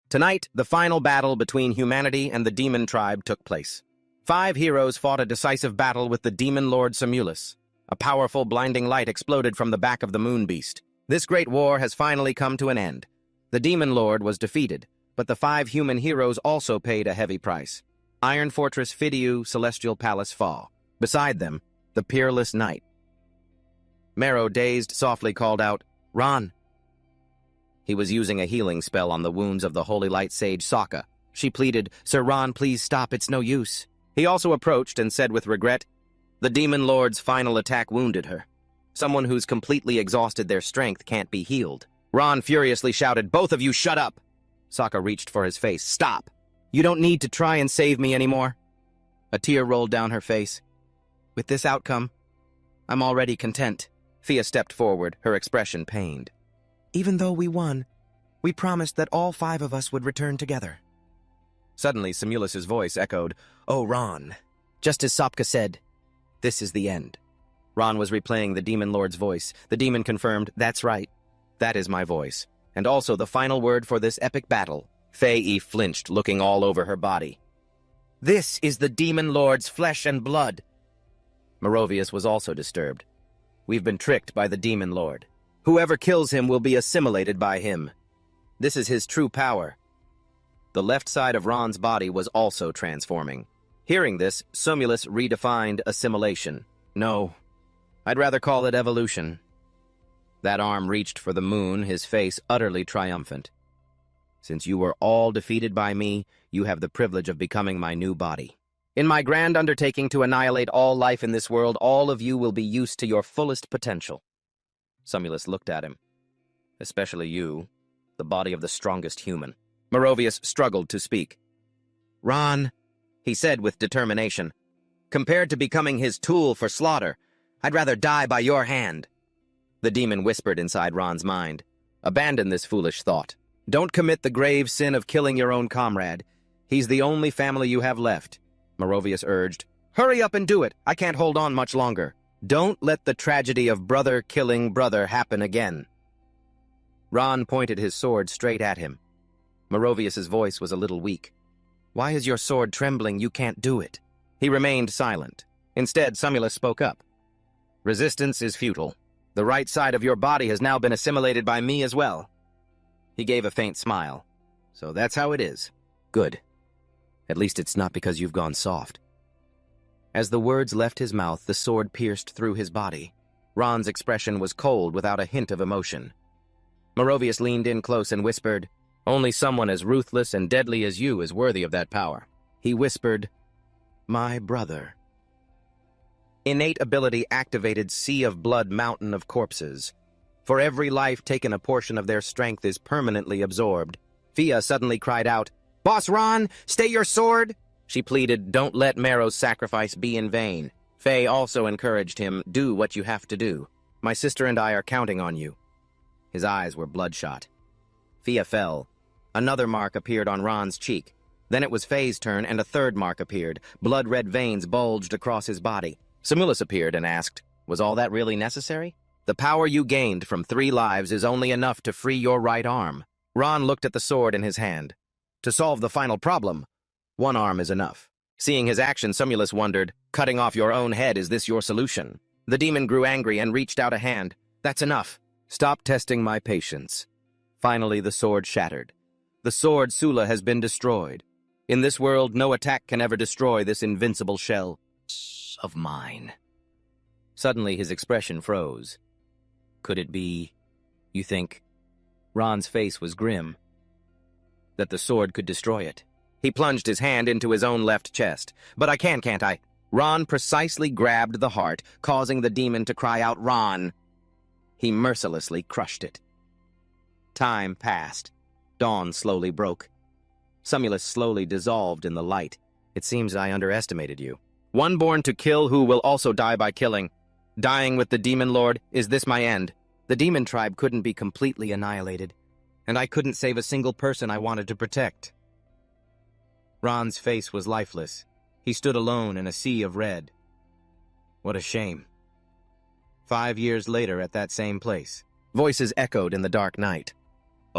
Tonight, the final battle between humanity and the demon tribe took place. 5 heroes fought a decisive battle with the demon lord Simulus. A powerful, blinding light exploded from the back of the moon beast. This great war has finally come to an end. The demon lord was defeated, but the 5 human heroes also paid a heavy price. Iron Fortress Phidiu, Celestial Palace Fall. Beside them, the peerless knight. Mero, dazed, softly called out, "Ron!" He was using a healing spell on the wounds of the Holy Light Sage Sokka. She pleaded, "Sir Ron, please stop, it's no use." He also approached and said with regret, "The Demon Lord's final attack wounded her. Someone who's completely exhausted their strength can't be healed." Ron furiously shouted, "Both of you shut up!" Sokka reached for his face. "Stop! You don't need to try and save me anymore." A tear rolled down her face. "With this outcome, I'm already content." Thea stepped forward, her expression pained. "Even though we won, we promised that all 5 of us would return together." Suddenly, Simulus's voice echoed, "Oh, Ron." Just as Sokka said, "This is the end." Ron was replaying the Demon Lord's voice. The demon confirmed, "That's right. That is my voice. And also the final word for this epic battle." Fei flinched, looking all over her body. "This is the Demon Lord's flesh and blood." Merovius was also disturbed. "We've been tricked by the Demon Lord. Whoever kills him will be assimilated by him. This is his true power." The left side of Ron's body was also transforming. Hearing this, Simulus redefined assimilation. "No, I'd rather call it evolution." That arm reached for the moon, his face utterly triumphant. "Since you were all defeated by me, you have the privilege of becoming my new body. In my grand undertaking to annihilate all life in this world, all of you will be used to your fullest potential." Simulus looked at him. "Especially you, the body of the strongest human." Merovius struggled to speak. "Ron," he said with determination, "compared to becoming his tool for slaughter, I'd rather die by your hand." The demon whispered inside Ron's mind, "Abandon this foolish thought. Don't commit the grave sin of killing your own comrade. He's the only family you have left." Merovius urged, "Hurry up and do it. I can't hold on much longer. Don't let the tragedy of brother killing brother happen again." Ron pointed his sword straight at him. Merovius's voice was a little weak. "Why is your sword trembling? You can't do it." He remained silent. Instead, Simulus spoke up. "Resistance is futile. The right side of your body has now been assimilated by me as well." He gave a faint smile. "So that's how it is. Good. At least it's not because you've gone soft." As the words left his mouth, the sword pierced through his body. Ron's expression was cold without a hint of emotion. Merovius leaned in close and whispered, "Only someone as ruthless and deadly as you is worthy of that power." He whispered, "My brother." Innate ability activated Sea of Blood Mountain of Corpses. For every life taken, a portion of their strength is permanently absorbed. Fia suddenly cried out, "Boss Ron, stay your sword!" She pleaded, "Don't let Mero's sacrifice be in vain." Faye also encouraged him, "Do what you have to do. My sister and I are counting on you." His eyes were bloodshot. Fia fell. Another mark appeared on Ron's cheek. Then it was Faye's turn, and a third mark appeared. Blood-red veins bulged across his body. Simulus appeared and asked, "Was all that really necessary? The power you gained from 3 lives is only enough to free your right arm." Ron looked at the sword in his hand. "To solve the final problem, 1 arm is enough." Seeing his action, Simulus wondered, "Cutting off your own head, is this your solution?" The demon grew angry and reached out a hand. "That's enough. Stop testing my patience." Finally, the sword shattered. The sword Sula has been destroyed. In this world, no attack can ever destroy this invincible shell of mine. Suddenly, his expression froze. Could it be, you think? Ron's face was grim. That the sword could destroy it. He plunged his hand into his own left chest. "But I can't I?" Ron precisely grabbed the heart, causing the demon to cry out, "Ron!" He mercilessly crushed it. Time passed. Dawn slowly broke. Simulus slowly dissolved in the light. "It seems I underestimated you. One born to kill who will also die by killing. Dying with the Demon Lord, is this my end? The demon tribe couldn't be completely annihilated, and I couldn't save a single person I wanted to protect." Ron's face was lifeless. He stood alone in a sea of red. What a shame. 5 years later at that same place, voices echoed in the dark night.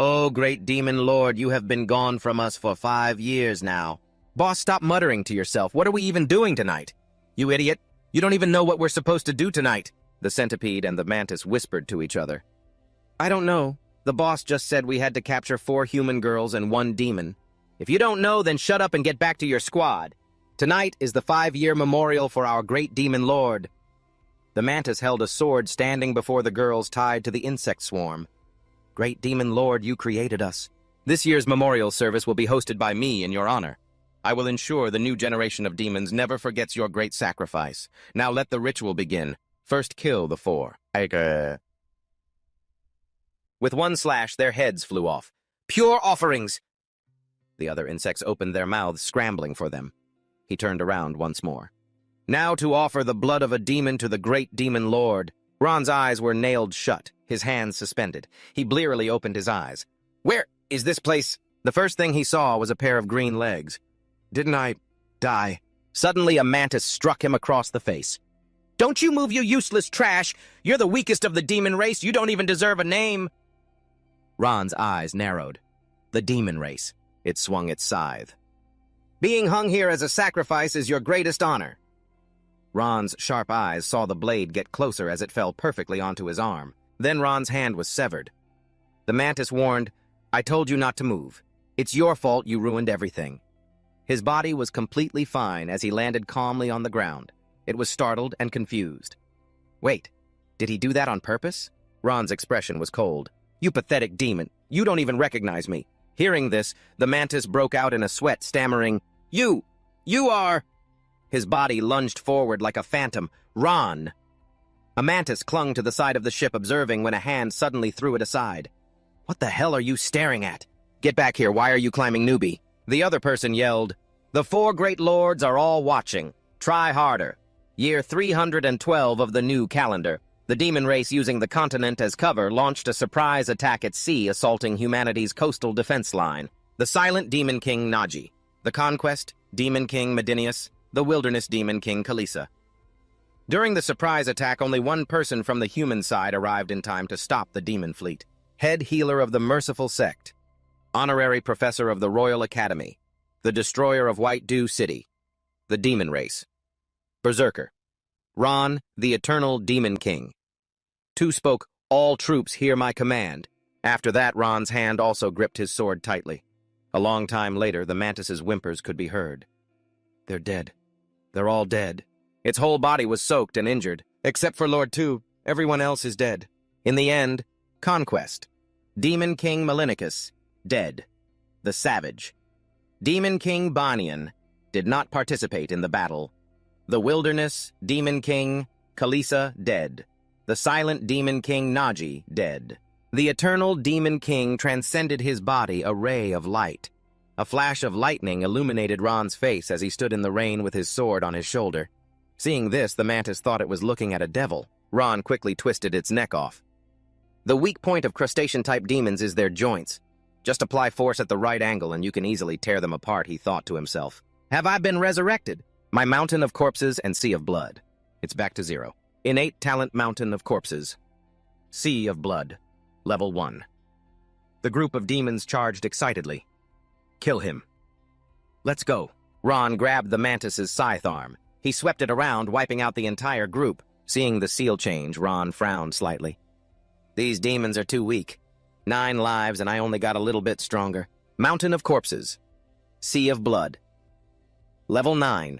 Oh, great demon lord, you have been gone from us for 5 years now. Boss, stop muttering to yourself. What are we even doing tonight? You idiot. You don't even know what we're supposed to do tonight. The centipede and the mantis whispered to each other. I don't know. The boss just said we had to capture 4 human girls and 1 demon. If you don't know, then shut up and get back to your squad. Tonight is the 5-year memorial for our great demon lord. The mantis held a sword standing before the girls tied to the insect swarm. Great demon lord, you created us. This year's memorial service will be hosted by me in your honor. I will ensure the new generation of demons never forgets your great sacrifice. Now let the ritual begin. First kill the 4. With one slash, their heads flew off. Pure offerings! The other insects opened their mouths, scrambling for them. He turned around once more. Now to offer the blood of a demon to the great demon lord. Ron's eyes were nailed shut, his hands suspended. He blearily opened his eyes. Where is this place? The first thing he saw was a pair of green legs. Didn't I die? Suddenly a mantis struck him across the face. Don't you move, you useless trash! You're the weakest of the demon race. You don't even deserve a name. Ron's eyes narrowed. The demon race. It swung its scythe. Being hung here as a sacrifice is your greatest honor. Ron's sharp eyes saw the blade get closer as it fell perfectly onto his arm. Then Ron's hand was severed. The mantis warned, I told you not to move. It's your fault you ruined everything. His body was completely fine as he landed calmly on the ground. It was startled and confused. Wait, did he do that on purpose? Ron's expression was cold. You pathetic demon, you don't even recognize me. Hearing this, the mantis broke out in a sweat, stammering, You are... His body lunged forward like a phantom. Ron! A mantis clung to the side of the ship, observing when a hand suddenly threw it aside. What the hell are you staring at? Get back here, why are you climbing, newbie? The other person yelled, The 4 great lords are all watching. Try harder. Year 312 of the new calendar. The demon race, using the continent as cover, launched a surprise attack at sea, assaulting humanity's coastal defense line. The silent demon king Naji. The conquest, demon king Medinius. The wilderness demon king Kalisa. During the surprise attack, only one person from the human side arrived in time to stop the demon fleet. Head healer of the merciful sect. Honorary professor of the Royal Academy. The destroyer of White Dew City. The demon race. Berserker. Ron, the eternal demon king. Two spoke, All troops hear my command. After that, Ron's hand also gripped his sword tightly. A long time later, the mantis's whimpers could be heard. They're dead. They're all dead. Its whole body was soaked and injured. Except for Lord 2, everyone else is dead. In the end, conquest. Demon King Malinicus, dead. The Savage. Demon King Banian did not participate in the battle. The Wilderness Demon King Kalisa, dead. The Silent Demon King Naji, dead. The Eternal Demon King transcended his body, a ray of light. A flash of lightning illuminated Ron's face as he stood in the rain with his sword on his shoulder. Seeing this, the mantis thought it was looking at a devil. Ron quickly twisted its neck off. The weak point of crustacean-type demons is their joints. Just apply force at the right angle and you can easily tear them apart, he thought to himself. Have I been resurrected? My mountain of corpses and sea of blood. It's back to 0. Innate talent mountain of corpses. Sea of blood. Level 1. The group of demons charged excitedly. Kill him. Let's go. Ron grabbed the mantis's scythe arm. He swept it around, wiping out the entire group. Seeing the seal change, Ron frowned slightly. These demons are too weak. 9 lives and I only got a little bit stronger. Mountain of corpses. Sea of blood. Level 9.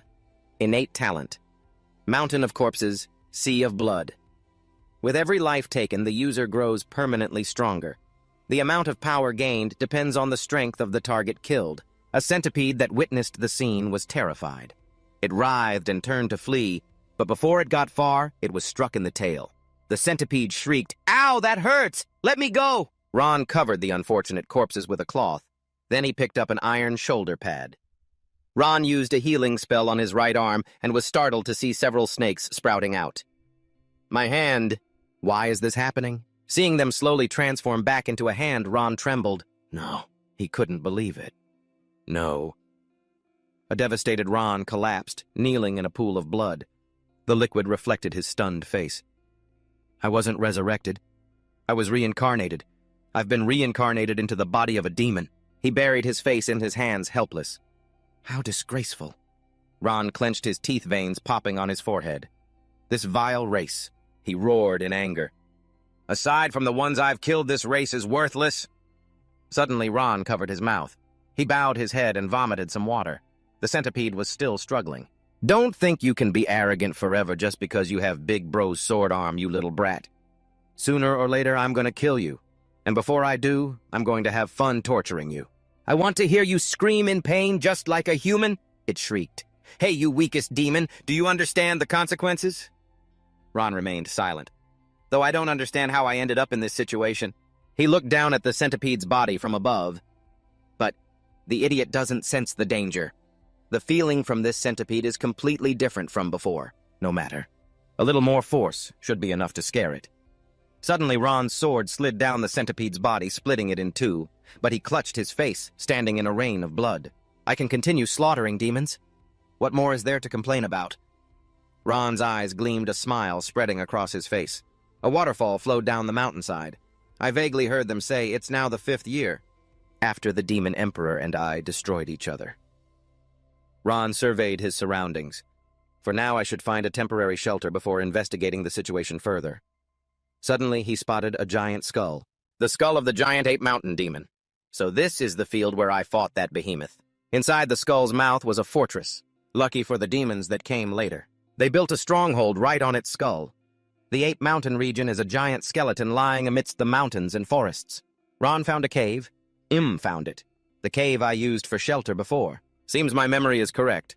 Innate talent. Mountain of corpses. Sea of blood. With every life taken, the user grows permanently stronger. The amount of power gained depends on the strength of the target killed. A centipede that witnessed the scene was terrified. It writhed and turned to flee, but before it got far, it was struck in the tail. The centipede shrieked, Ow, that hurts! Let me go! Ron covered the unfortunate corpses with a cloth. Then he picked up an iron shoulder pad. Ron used a healing spell on his right arm and was startled to see several snakes sprouting out. My hand. Why is this happening? Seeing them slowly transform back into a hand, Ron trembled. No, he couldn't believe it. No. A devastated Ron collapsed, kneeling in a pool of blood. The liquid reflected his stunned face. I wasn't resurrected. I was reincarnated. I've been reincarnated into the body of a demon. He buried his face in his hands, helpless. How disgraceful. Ron clenched his teeth veins popping on his forehead. This vile race. He roared in anger. Aside from the ones I've killed, this race is worthless. Suddenly, Ron covered his mouth. He bowed his head and vomited some water. The centipede was still struggling. Don't think you can be arrogant forever just because you have Big Bro's sword arm, you little brat. Sooner or later, I'm going to kill you. And before I do, I'm going to have fun torturing you. I want to hear you scream in pain just like a human, it shrieked. Hey, you weakest demon, do you understand the consequences? Ron remained silent. Though I don't understand how I ended up in this situation. He looked down at the centipede's body from above. But the idiot doesn't sense the danger. The feeling from this centipede is completely different from before. No matter. A little more force should be enough to scare it. Suddenly, Ron's sword slid down the centipede's body, splitting it in two, but he clutched his face, standing in a rain of blood. I can continue slaughtering demons. What more is there to complain about? Ron's eyes gleamed, a smile spreading across his face. A waterfall flowed down the mountainside. I vaguely heard them say it's now the 5th year, after the demon emperor and I destroyed each other. Ron surveyed his surroundings. For now, I should find a temporary shelter before investigating the situation further. Suddenly, he spotted a giant skull. The skull of the giant ape mountain demon. So this is the field where I fought that behemoth. Inside the skull's mouth was a fortress. Lucky for the demons that came later. They built a stronghold right on its skull. The ape mountain region is a giant skeleton lying amidst the mountains and forests. Ron found a cave. Found it. The cave I used for shelter before. Seems my memory is correct.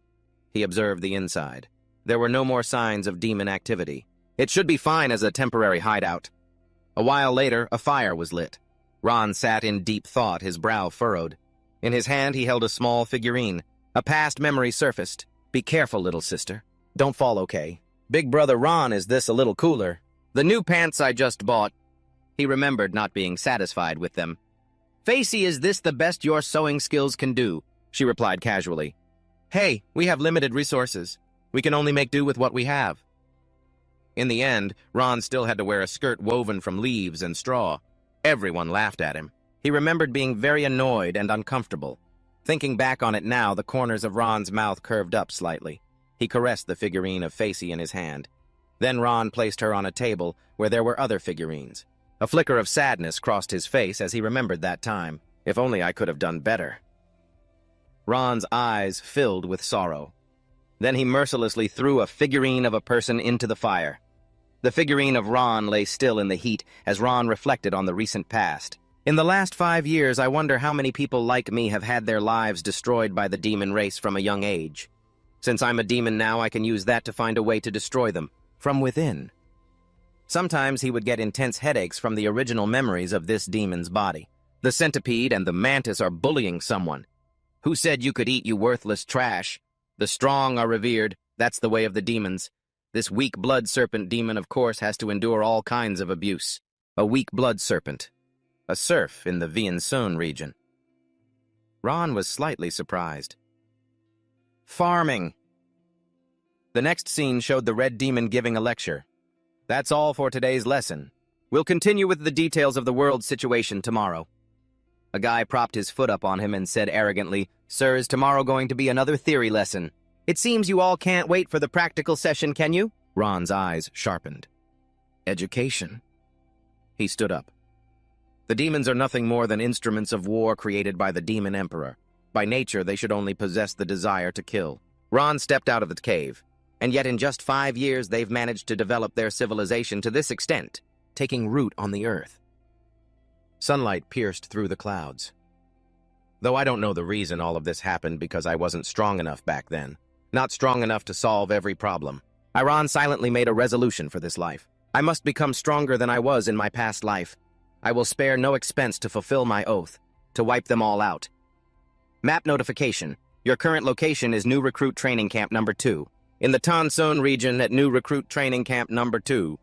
He observed the inside. There were no more signs of demon activity. It should be fine as a temporary hideout. A while later, a fire was lit. Ron sat in deep thought, his brow furrowed. In his hand, he held a small figurine. A past memory surfaced. Be careful, little sister. Don't fall, okay? Big brother Ron, is this a little cooler? The new pants I just bought. He remembered not being satisfied with them. Facey, is this the best your sewing skills can do? She replied casually. Hey, we have limited resources. We can only make do with what we have. In the end, Ron still had to wear a skirt woven from leaves and straw. Everyone laughed at him. He remembered being very annoyed and uncomfortable. Thinking back on it now, the corners of Ron's mouth curved up slightly. He caressed the figurine of Facey in his hand. Then Ron placed her on a table where there were other figurines. A flicker of sadness crossed his face as he remembered that time. If only I could have done better. Ron's eyes filled with sorrow. Then he mercilessly threw a figurine of a person into the fire. The figurine of Ron lay still in the heat as Ron reflected on the recent past. In the last 5 years, I wonder how many people like me have had their lives destroyed by the demon race from a young age. Since I'm a demon now, I can use that to find a way to destroy them, from within. Sometimes he would get intense headaches from the original memories of this demon's body. The centipede and the mantis are bullying someone. Who said you could eat, you worthless trash? The strong are revered, that's the way of the demons. This weak blood serpent demon, of course, has to endure all kinds of abuse. A weak blood serpent. A serf in the Vientiane region. Ron was slightly surprised. Farming. The next scene showed the red demon giving a lecture. That's all for today's lesson. We'll continue with the details of the world's situation tomorrow. A guy propped his foot up on him and said arrogantly, Sir, is tomorrow going to be another theory lesson? It seems you all can't wait for the practical session, can you? Ron's eyes sharpened. Education. He stood up. The demons are nothing more than instruments of war created by the demon emperor. By nature, they should only possess the desire to kill. Ron stepped out of the cave, and yet in just 5 years they've managed to develop their civilization to this extent, taking root on the earth. Sunlight pierced through the clouds. Though I don't know the reason all of this happened because I wasn't strong enough back then. Not strong enough to solve every problem. Ron silently made a resolution for this life. I must become stronger than I was in my past life. I will spare no expense to fulfill my oath, to wipe them all out. Map notification. Your current location is New Recruit Training Camp Number 2. In the Tansun region at New Recruit Training Camp Number 2.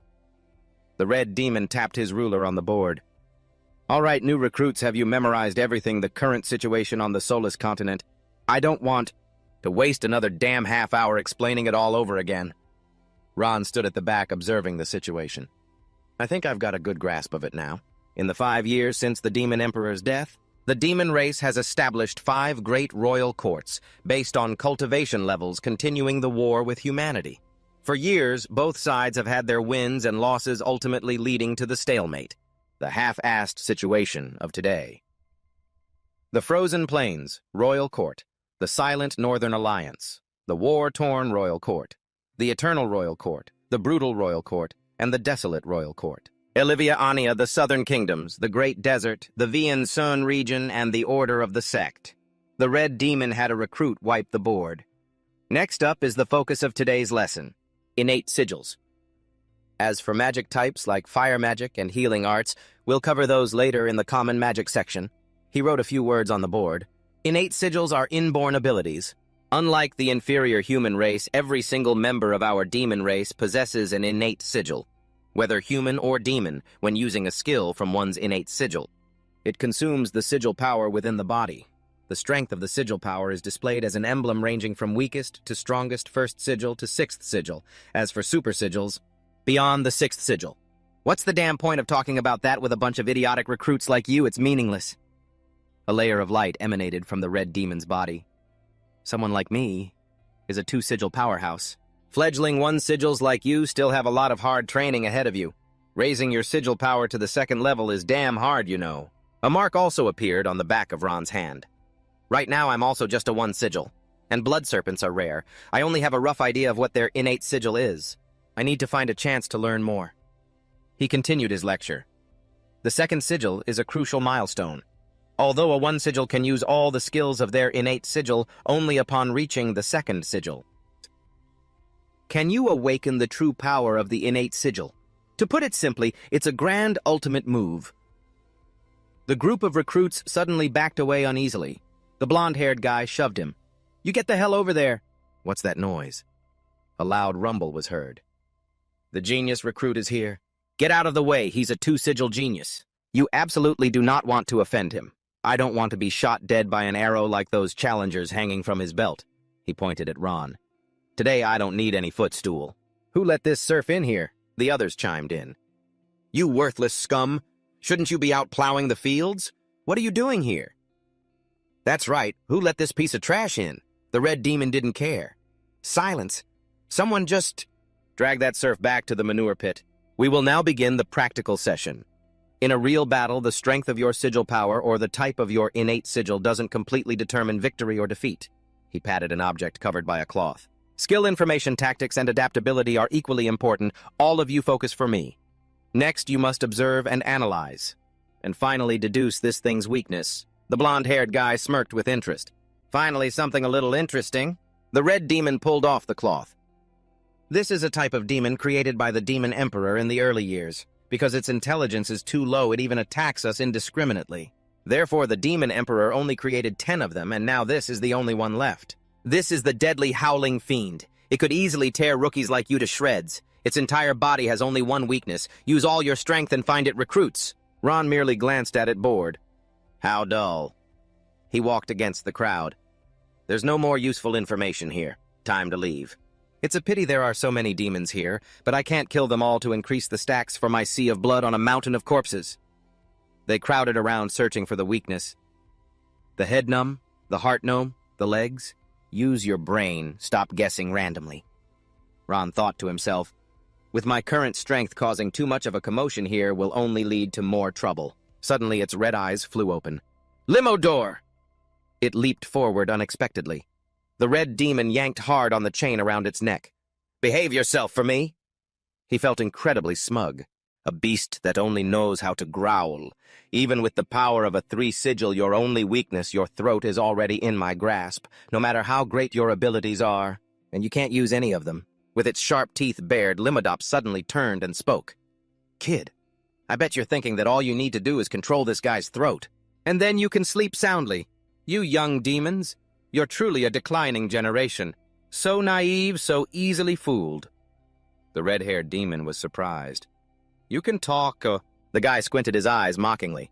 The red demon tapped his ruler on the board. All right, new recruits, have you memorized everything, the current situation on the Solus continent? I don't want to waste another damn half hour explaining it all over again. Ron stood at the back observing the situation. I think I've got a good grasp of it now. In the 5 years since the Demon Emperor's death, the demon race has established 5 great royal courts based on cultivation levels continuing the war with humanity. For years, both sides have had their wins and losses ultimately leading to the stalemate, the half-assed situation of today. The Frozen Plains, Royal Court, the Silent Northern Alliance, the war-torn Royal Court, the Eternal Royal Court, the Brutal Royal Court, and the Desolate Royal Court. Olivia Ania, the Southern Kingdoms, the Great Desert, the Vian Sun region, and the Order of the Sect. The Red Demon had a recruit wipe the board. Next up is the focus of today's lesson, innate sigils. As for magic types like fire magic and healing arts, we'll cover those later in the common magic section. He wrote a few words on the board. Innate sigils are inborn abilities. Unlike the inferior human race, every single member of our demon race possesses an innate sigil, whether human or demon, when using a skill from one's innate sigil. It consumes the sigil power within the body. The strength of the sigil power is displayed as an emblem ranging from weakest to strongest first sigil to 6th sigil. As for super sigils, beyond the 6th sigil. What's the damn point of talking about that with a bunch of idiotic recruits like you? It's meaningless. A layer of light emanated from the red demon's body. Someone like me is a 2-sigil powerhouse. Fledgling 1 sigils like you still have a lot of hard training ahead of you. Raising your sigil power to the 2nd level is damn hard, you know. A mark also appeared on the back of Ron's hand. Right now I'm also just a 1 sigil, and blood serpents are rare. I only have a rough idea of what their innate sigil is. I need to find a chance to learn more. He continued his lecture. The 2nd sigil is a crucial milestone. Although a 1 sigil can use all the skills of their innate sigil only upon reaching the 2nd sigil. Can you awaken the true power of the innate sigil? To put it simply, it's a grand ultimate move. The group of recruits suddenly backed away uneasily. The blonde-haired guy shoved him. "You get the hell over there!" What's that noise? A loud rumble was heard. The genius recruit is here. Get out of the way, he's a 2-sigil genius. You absolutely do not want to offend him. I don't want to be shot dead by an arrow like those challengers hanging from his belt. He pointed at Ron. Today I don't need any footstool. Who let this serf in here? The others chimed in. You worthless scum! Shouldn't you be out plowing the fields? What are you doing here? That's right, who let this piece of trash in? The red demon didn't care. Silence. Someone just... Drag that serf back to the manure pit. We will now begin the practical session. In a real battle, the strength of your sigil power or the type of your innate sigil doesn't completely determine victory or defeat. He patted an object covered by a cloth. Skill, information, tactics, and adaptability are equally important. All of you focus for me. Next, you must observe and analyze. And finally, deduce this thing's weakness. The blonde-haired guy smirked with interest. Finally, something a little interesting. The red demon pulled off the cloth. This is a type of demon created by the Demon Emperor in the early years. Because its intelligence is too low, it even attacks us indiscriminately. Therefore, the Demon Emperor only created 10 of them, and now this is the only one left. This is the deadly Howling Fiend. It could easily tear rookies like you to shreds. Its entire body has only one weakness. Use all your strength and find it recruits. Ron merely glanced at it bored. How dull. He walked against the crowd. There's no more useful information here. Time to leave. It's a pity there are so many demons here, but I can't kill them all to increase the stacks for my sea of blood on a mountain of corpses. They crowded around searching for the weakness. The head numb, the heart gnome, the legs. Use your brain, stop guessing randomly. Ron thought to himself, with my current strength causing too much of a commotion here will only lead to more trouble. Suddenly its red eyes flew open. Limo door! It leaped forward unexpectedly. The red demon yanked hard on the chain around its neck. Behave yourself for me! He felt incredibly smug. A beast that only knows how to growl. Even with the power of a 3-sigil, your only weakness, your throat, is already in my grasp, no matter how great your abilities are. And you can't use any of them. With its sharp teeth bared, Limodop suddenly turned and spoke. Kid, I bet you're thinking that all you need to do is control this guy's throat. And then you can sleep soundly. You young demons, you're truly a declining generation. So naive, so easily fooled. The red-haired demon was surprised. You can talk, The guy squinted his eyes mockingly.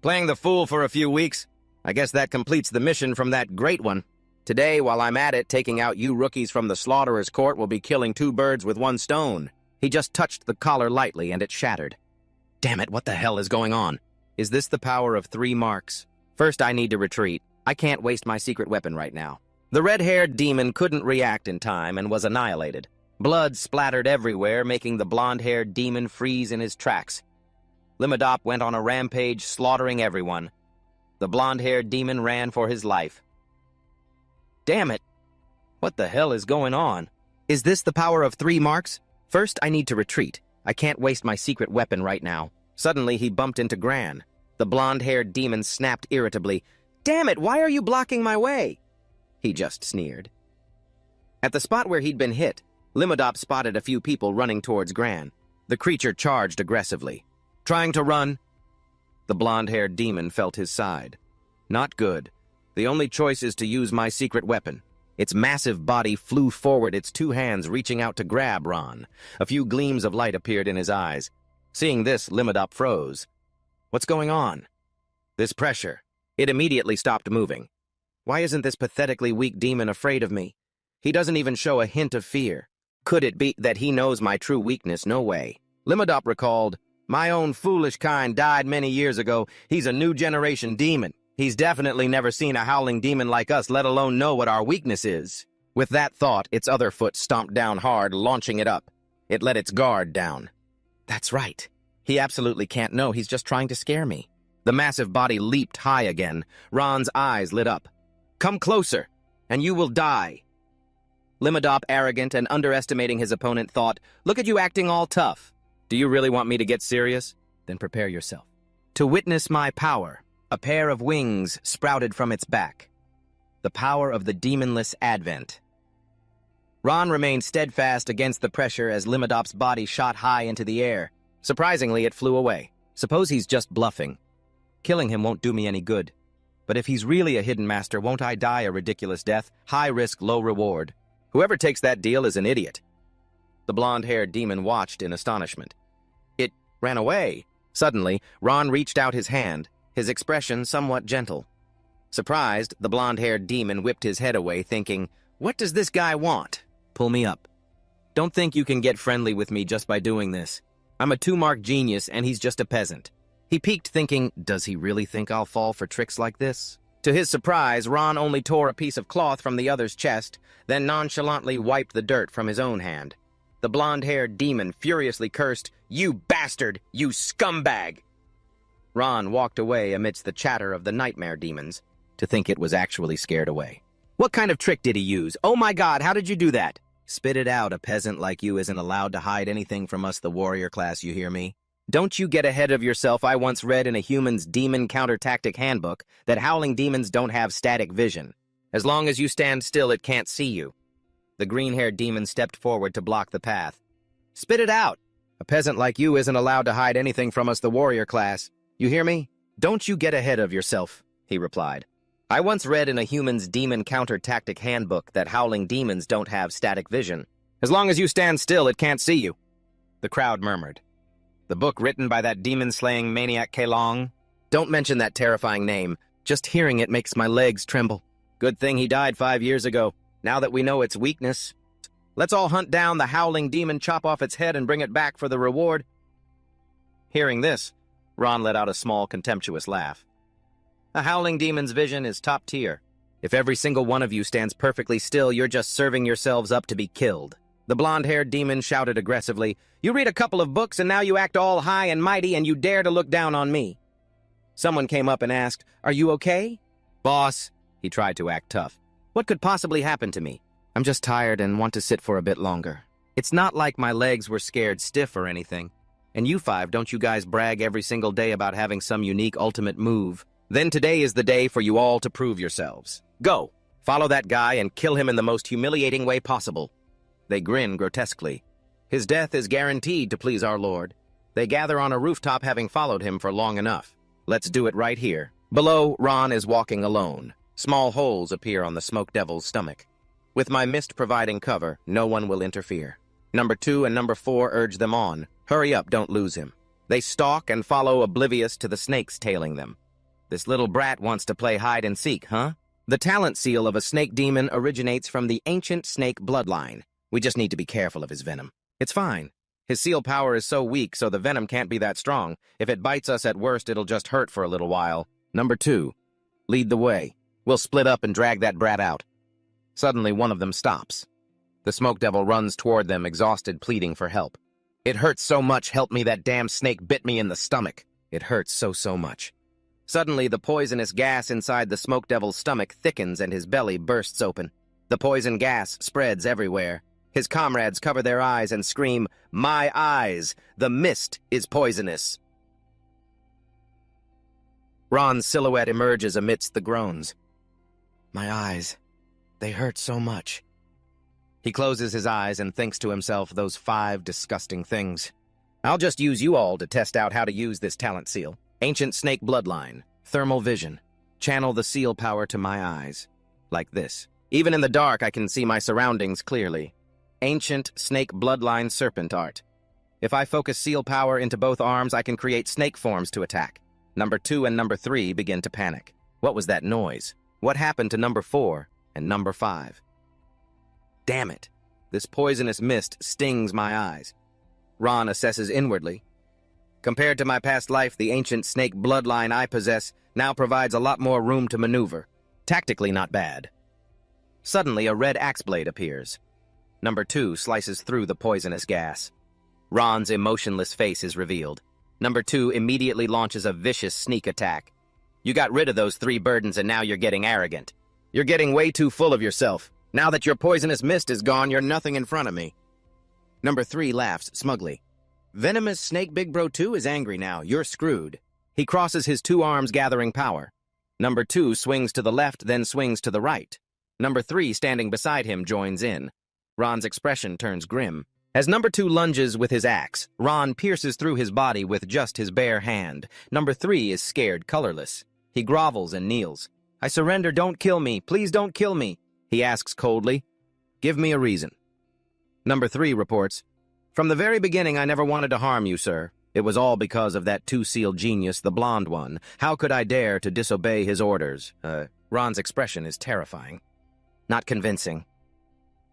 Playing the fool for a few weeks? I guess that completes the mission from that great one. Today, while I'm at it, taking out you rookies from the slaughterer's court will be killing 2 birds with 1 stone. He just touched the collar lightly and it shattered. Damn it, what the hell is going on? Is this the power of 3 marks? First, I need to retreat. I can't waste my secret weapon right now. The red-haired demon couldn't react in time and was annihilated. Blood splattered everywhere, making the blonde-haired demon freeze in his tracks. Limodop went on a rampage, slaughtering everyone. The blonde-haired demon ran for his life. Damn it! What the hell is going on? Is this the power of 3 marks? First, I need to retreat. I can't waste my secret weapon right now. Suddenly, he bumped into Gran. The blonde-haired demon snapped irritably. Damn it, why are you blocking my way? He just sneered. At the spot where he'd been hit, Limodop spotted a few people running towards Gran. The creature charged aggressively. Trying to run? The blonde-haired demon felt his side. Not good. The only choice is to use my secret weapon. Its massive body flew forward, its 2 hands reaching out to grab Ron. A few gleams of light appeared in his eyes. Seeing this, Limodop froze. What's going on? This pressure. It immediately stopped moving. Why isn't this pathetically weak demon afraid of me? He doesn't even show a hint of fear. Could it be that he knows my true weakness? No way. Limodop recalled, my own foolish kind died many years ago. He's a new generation demon. He's definitely never seen a howling demon like us, let alone know what our weakness is. With that thought, its other foot stomped down hard, launching it up. It let its guard down. That's right. He absolutely can't know. He's just trying to scare me. The massive body leaped high again. Ron's eyes lit up. Come closer, and you will die. Limodop, arrogant and underestimating his opponent, thought, look at you acting all tough. Do you really want me to get serious? Then prepare yourself. To witness my power, a pair of wings sprouted from its back. The power of the demonless advent. Ron remained steadfast against the pressure as Limodop's body shot high into the air. Surprisingly, it flew away. Suppose he's just bluffing. Killing him won't do me any good. But if he's really a hidden master, won't I die a ridiculous death? High risk, low reward. Whoever takes that deal is an idiot. The blonde-haired demon watched in astonishment. It ran away. Suddenly, Ron reached out his hand, his expression somewhat gentle. Surprised, the blonde-haired demon whipped his head away, thinking, what does this guy want? Pull me up. Don't think you can get friendly with me just by doing this. I'm a 2-mark genius, and he's just a peasant. He peeked, thinking, does he really think I'll fall for tricks like this? To his surprise, Ron only tore a piece of cloth from the other's chest, then nonchalantly wiped the dirt from his own hand. The blonde-haired demon furiously cursed, you bastard, you scumbag! Ron walked away amidst the chatter of the nightmare demons, to think it was actually scared away. What kind of trick did he use? Oh my god, how did you do that? Spit it out, a peasant like you isn't allowed to hide anything from us, the warrior class, you hear me? Don't you get ahead of yourself. I once read in a human's demon counter-tactic handbook that howling demons don't have static vision. As long as you stand still, it can't see you. The green-haired demon stepped forward to block the path. Spit it out! A peasant like you isn't allowed to hide anything from us, the warrior class. You hear me? Don't you get ahead of yourself, he replied. I once read in a human's demon counter-tactic handbook that howling demons don't have static vision. As long as you stand still, it can't see you. The crowd murmured. The book written by that demon-slaying maniac Kelong? Don't mention that terrifying name. Just hearing it makes my legs tremble. Good thing he died 5 years ago. Now that we know its weakness, let's all hunt down the howling demon, chop off its head, and bring it back for the reward. Hearing this, Ron let out a small, contemptuous laugh. A howling demon's vision is top tier. If every single one of you stands perfectly still, you're just serving yourselves up to be killed. The blonde-haired demon shouted aggressively, you read a couple of books and now you act all high and mighty and you dare to look down on me. Someone came up and asked, are you okay? Boss, he tried to act tough. What could possibly happen to me? I'm just tired and want to sit for a bit longer. It's not like my legs were scared stiff or anything. And you 5, don't you guys brag every single day about having some unique ultimate move? Then today is the day for you all to prove yourselves. Go, follow that guy and kill him in the most humiliating way possible. They grin grotesquely. His death is guaranteed to please our Lord. They gather on a rooftop having followed him for long enough. Let's do it right here. Below, Ron is walking alone. Small holes appear on the smoke devil's stomach. With my mist providing cover, no one will interfere. Number 2 and number 4 urge them on. Hurry up, don't lose him. They stalk and follow oblivious to the snakes tailing them. This little brat wants to play hide and seek, huh? The talent seal of a snake demon originates from the ancient snake bloodline. We just need to be careful of his venom. It's fine. His seal power is so weak, so the venom can't be that strong. If it bites us, at worst, it'll just hurt for a little while. Number 2. Lead the way. We'll split up and drag that brat out. Suddenly, one of them stops. The smoke devil runs toward them, exhausted, pleading for help. It hurts so much, help me, that damn snake bit me in the stomach. It hurts so much. Suddenly, the poisonous gas inside the smoke devil's stomach thickens and his belly bursts open. The poison gas spreads everywhere. His comrades cover their eyes and scream, "My eyes! The mist is poisonous!" Ron's silhouette emerges amidst the groans. My eyes, they hurt so much. He closes his eyes and thinks to himself those 5 disgusting things. I'll just use you all to test out how to use this talent seal. Ancient snake bloodline, thermal vision. Channel the seal power to my eyes. Like this. Even in the dark, I can see my surroundings clearly. Ancient snake bloodline serpent art. If I focus seal power into both arms, I can create snake forms to attack. Number 2 and number 3 begin to panic. What was that noise? What happened to number 4 and number 5? Damn it. This poisonous mist stings my eyes. Ron assesses inwardly. Compared to my past life, the ancient snake bloodline I possess now provides a lot more room to maneuver. Tactically not bad. Suddenly, a red axe blade appears. Number 2 slices through the poisonous gas. Ron's emotionless face is revealed. Number 2 immediately launches a vicious sneak attack. You got rid of those 3 burdens and now you're getting arrogant. You're getting way too full of yourself. Now that your poisonous mist is gone, you're nothing in front of me. Number 3 laughs smugly. Venomous Snake Big Bro 2 is angry now. You're screwed. He crosses his 2 arms, gathering power. Number 2 swings to the left, then swings to the right. Number 3, standing beside him, joins in. Ron's expression turns grim. As number 2 lunges with his axe, Ron pierces through his body with just his bare hand. Number 3 is scared, colorless. He grovels and kneels. I surrender, don't kill me. Please don't kill me. He asks coldly. Give me a reason. Number 3 reports, From the very beginning, I never wanted to harm you, sir. It was all because of that 2-seal genius, the blonde one. How could I dare to disobey his orders? Ron's expression is terrifying. Not convincing.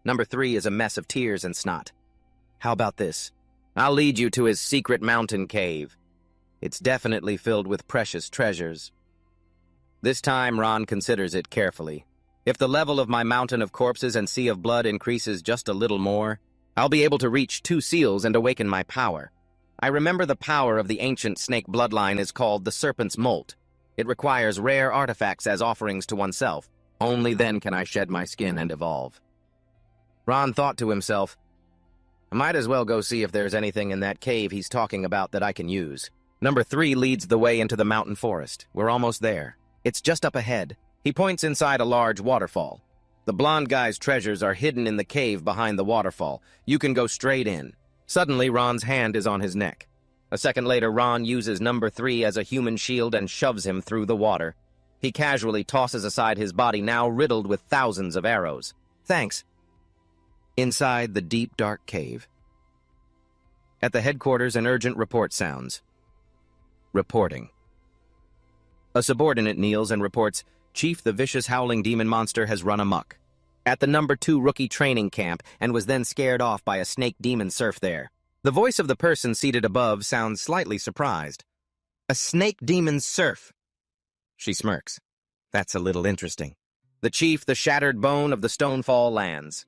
Number 3 is a mess of tears and snot. How about this? I'll lead you to his secret mountain cave. It's definitely filled with precious treasures. This time, Ron considers it carefully. If the level of my mountain of corpses and sea of blood increases just a little more, I'll be able to reach 2 seals and awaken my power. I remember the power of the ancient snake bloodline is called the Serpent's Molt. It requires rare artifacts as offerings to oneself. Only then can I shed my skin and evolve. Ron thought to himself, I might as well go see if there's anything in that cave he's talking about that I can use. Number 3 leads the way into the mountain forest. We're almost there. It's just up ahead. He points inside a large waterfall. The blonde guy's treasures are hidden in the cave behind the waterfall. You can go straight in. Suddenly, Ron's hand is on his neck. A second later, Ron uses number 3 as a human shield and shoves him through the water. He casually tosses aside his body, now riddled with thousands of arrows. Thanks. Inside the deep, dark cave. At the headquarters, an urgent report sounds. Reporting. A subordinate kneels and reports, Chief, the vicious howling demon monster has run amok. At the number 2 rookie training camp and was then scared off by a snake demon serf there. The voice of the person seated above sounds slightly surprised. A snake demon serf. She smirks. That's a little interesting. The chief, the shattered bone of the Stonefall lands.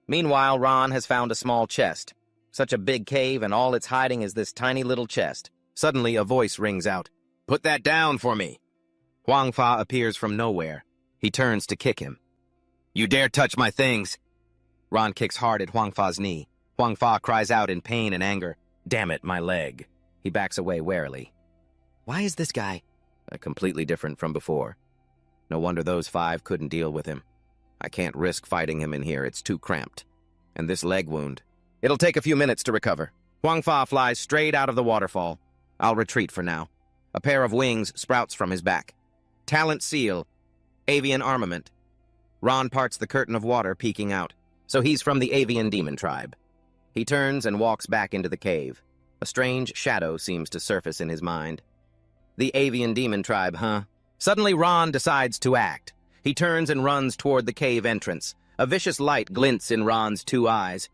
Meanwhile, Ron has found a small chest. Such a big cave, and all it's hiding is this tiny little chest. Suddenly, a voice rings out. Put that down for me. Huang Fa appears from nowhere. He turns to kick him. You dare touch my things! Ron kicks hard at Huang Fa's knee. Huang Fa cries out in pain and anger. Damn it, my leg. He backs away warily. Why is this guy completely different from before? No wonder those 5 couldn't deal with him. I can't risk fighting him in here, it's too cramped. And this leg wound. It'll take a few minutes to recover. Huang Fa flies straight out of the waterfall. I'll retreat for now. A pair of wings sprouts from his back. Talent seal. Avian armament. Ron parts the curtain of water peeking out. So he's from the avian demon tribe. He turns and walks back into the cave. A strange shadow seems to surface in his mind. The avian demon tribe, huh? Suddenly Ron decides to act. He turns and runs toward the cave entrance. A vicious light glints in Ron's 2 eyes.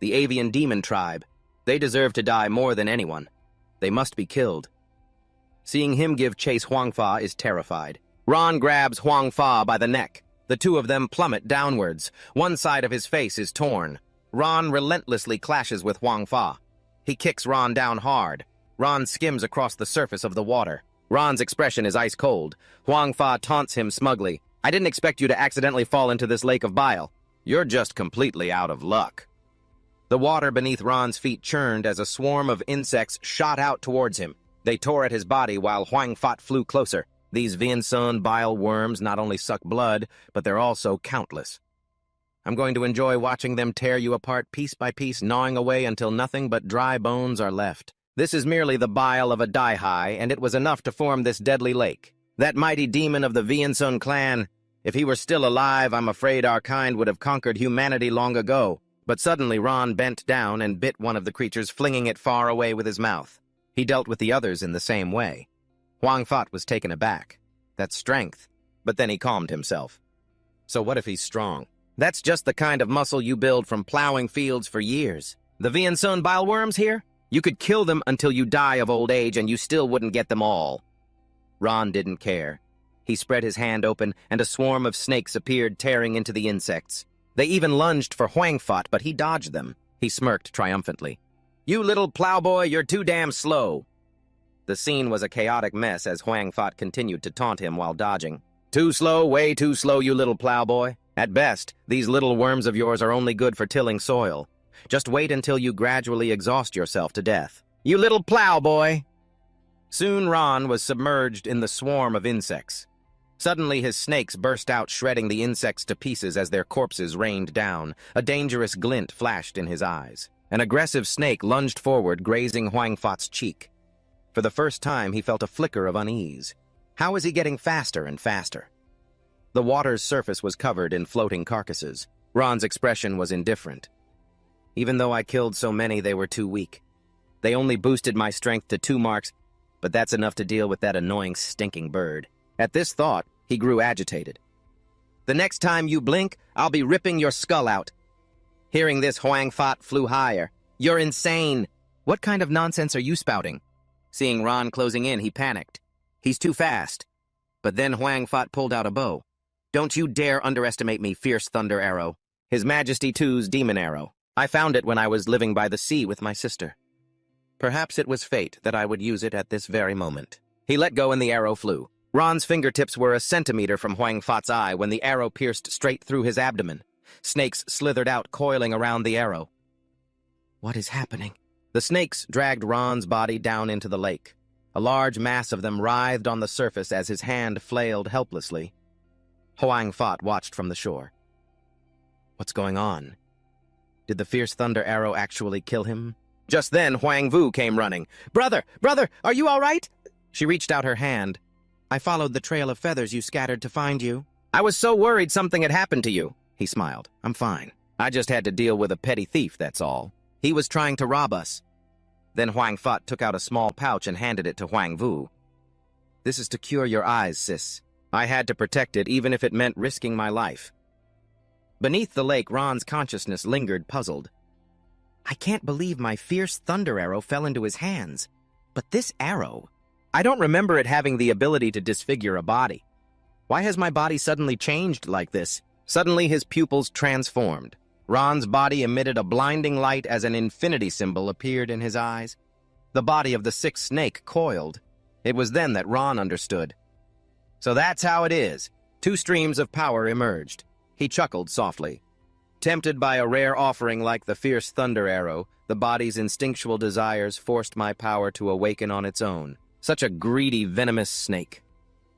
The avian demon tribe. They deserve to die more than anyone. They must be killed. Seeing him give chase, Huangfa is terrified. Ron grabs Huangfa by the neck. The two of them plummet downwards. One side of his face is torn. Ron relentlessly clashes with Huangfa. He kicks Ron down hard. Ron skims across the surface of the water. Ron's expression is ice cold. Huangfa taunts him smugly. I didn't expect you to accidentally fall into this lake of bile. You're just completely out of luck. The water beneath Ron's feet churned as a swarm of insects shot out towards him. They tore at his body while Huangfa flew closer. These Viensun bile worms not only suck blood, but they're also countless. I'm going to enjoy watching them tear you apart piece by piece, gnawing away until nothing but dry bones are left. This is merely the bile of a daihai, and it was enough to form this deadly lake. That mighty demon of the Viensun clan, if he were still alive, I'm afraid our kind would have conquered humanity long ago. But suddenly Ron bent down and bit one of the creatures, flinging it far away with his mouth. He dealt with the others in the same way. Huangfa was taken aback. That's strength. But then he calmed himself. So what if he's strong? That's just the kind of muscle you build from plowing fields for years. The Viensun bileworms here? You could kill them until you die of old age and you still wouldn't get them all. Ron didn't care. He spread his hand open and a swarm of snakes appeared, tearing into the insects. They even lunged for Huangfa, but he dodged them. He smirked triumphantly. You little plowboy, you're too damn slow. The scene was a chaotic mess as Huangfa continued to taunt him while dodging. Too slow, way too slow, you little plowboy. At best, these little worms of yours are only good for tilling soil. Just wait until you gradually exhaust yourself to death. You little plowboy! Soon Ron was submerged in the swarm of insects. Suddenly his snakes burst out, shredding the insects to pieces as their corpses rained down. A dangerous glint flashed in his eyes. An aggressive snake lunged forward, grazing Huangfa's cheek. For the first time, he felt a flicker of unease. How was he getting faster and faster? The water's surface was covered in floating carcasses. Ron's expression was indifferent. Even though I killed so many, they were too weak. They only boosted my strength to 2 marks, but that's enough to deal with that annoying, stinking bird. At this thought, he grew agitated. The next time you blink, I'll be ripping your skull out. Hearing this, Huangfa flew higher. You're insane! What kind of nonsense are you spouting? Seeing Ron closing in, he panicked. He's too fast. But then Huangfa pulled out a bow. Don't you dare underestimate me, fierce thunder arrow. His Majesty II's demon arrow. I found it when I was living by the sea with my sister. Perhaps it was fate that I would use it at this very moment. He let go and the arrow flew. Ron's fingertips were a centimeter from Huangfa's eye when the arrow pierced straight through his abdomen. Snakes slithered out, coiling around the arrow. What is happening? The snakes dragged Ron's body down into the lake. A large mass of them writhed on the surface as his hand flailed helplessly. Huangfa watched from the shore. What's going on? Did the fierce thunder arrow actually kill him? Just then, Huang Vu came running. Brother! Brother! Are you all right? She reached out her hand. I followed the trail of feathers you scattered to find you. I was so worried something had happened to you. He smiled. I'm fine. I just had to deal with a petty thief, that's all. He was trying to rob us. Then Huangfa took out a small pouch and handed it to Huang Vu. This is to cure your eyes, sis. I had to protect it even if it meant risking my life. Beneath the lake, Ron's consciousness lingered, puzzled. I can't believe my fierce thunder arrow fell into his hands. But this arrow... I don't remember it having the ability to disfigure a body. Why has my body suddenly changed like this? Suddenly his pupils transformed. Ron's body emitted a blinding light as an infinity symbol appeared in his eyes. The body of the sixth snake coiled. It was then that Ron understood. So that's how it is. 2 streams of power emerged. He chuckled softly. Tempted by a rare offering like the fierce thunder arrow, the body's instinctual desires forced my power to awaken on its own. Such a greedy, venomous snake.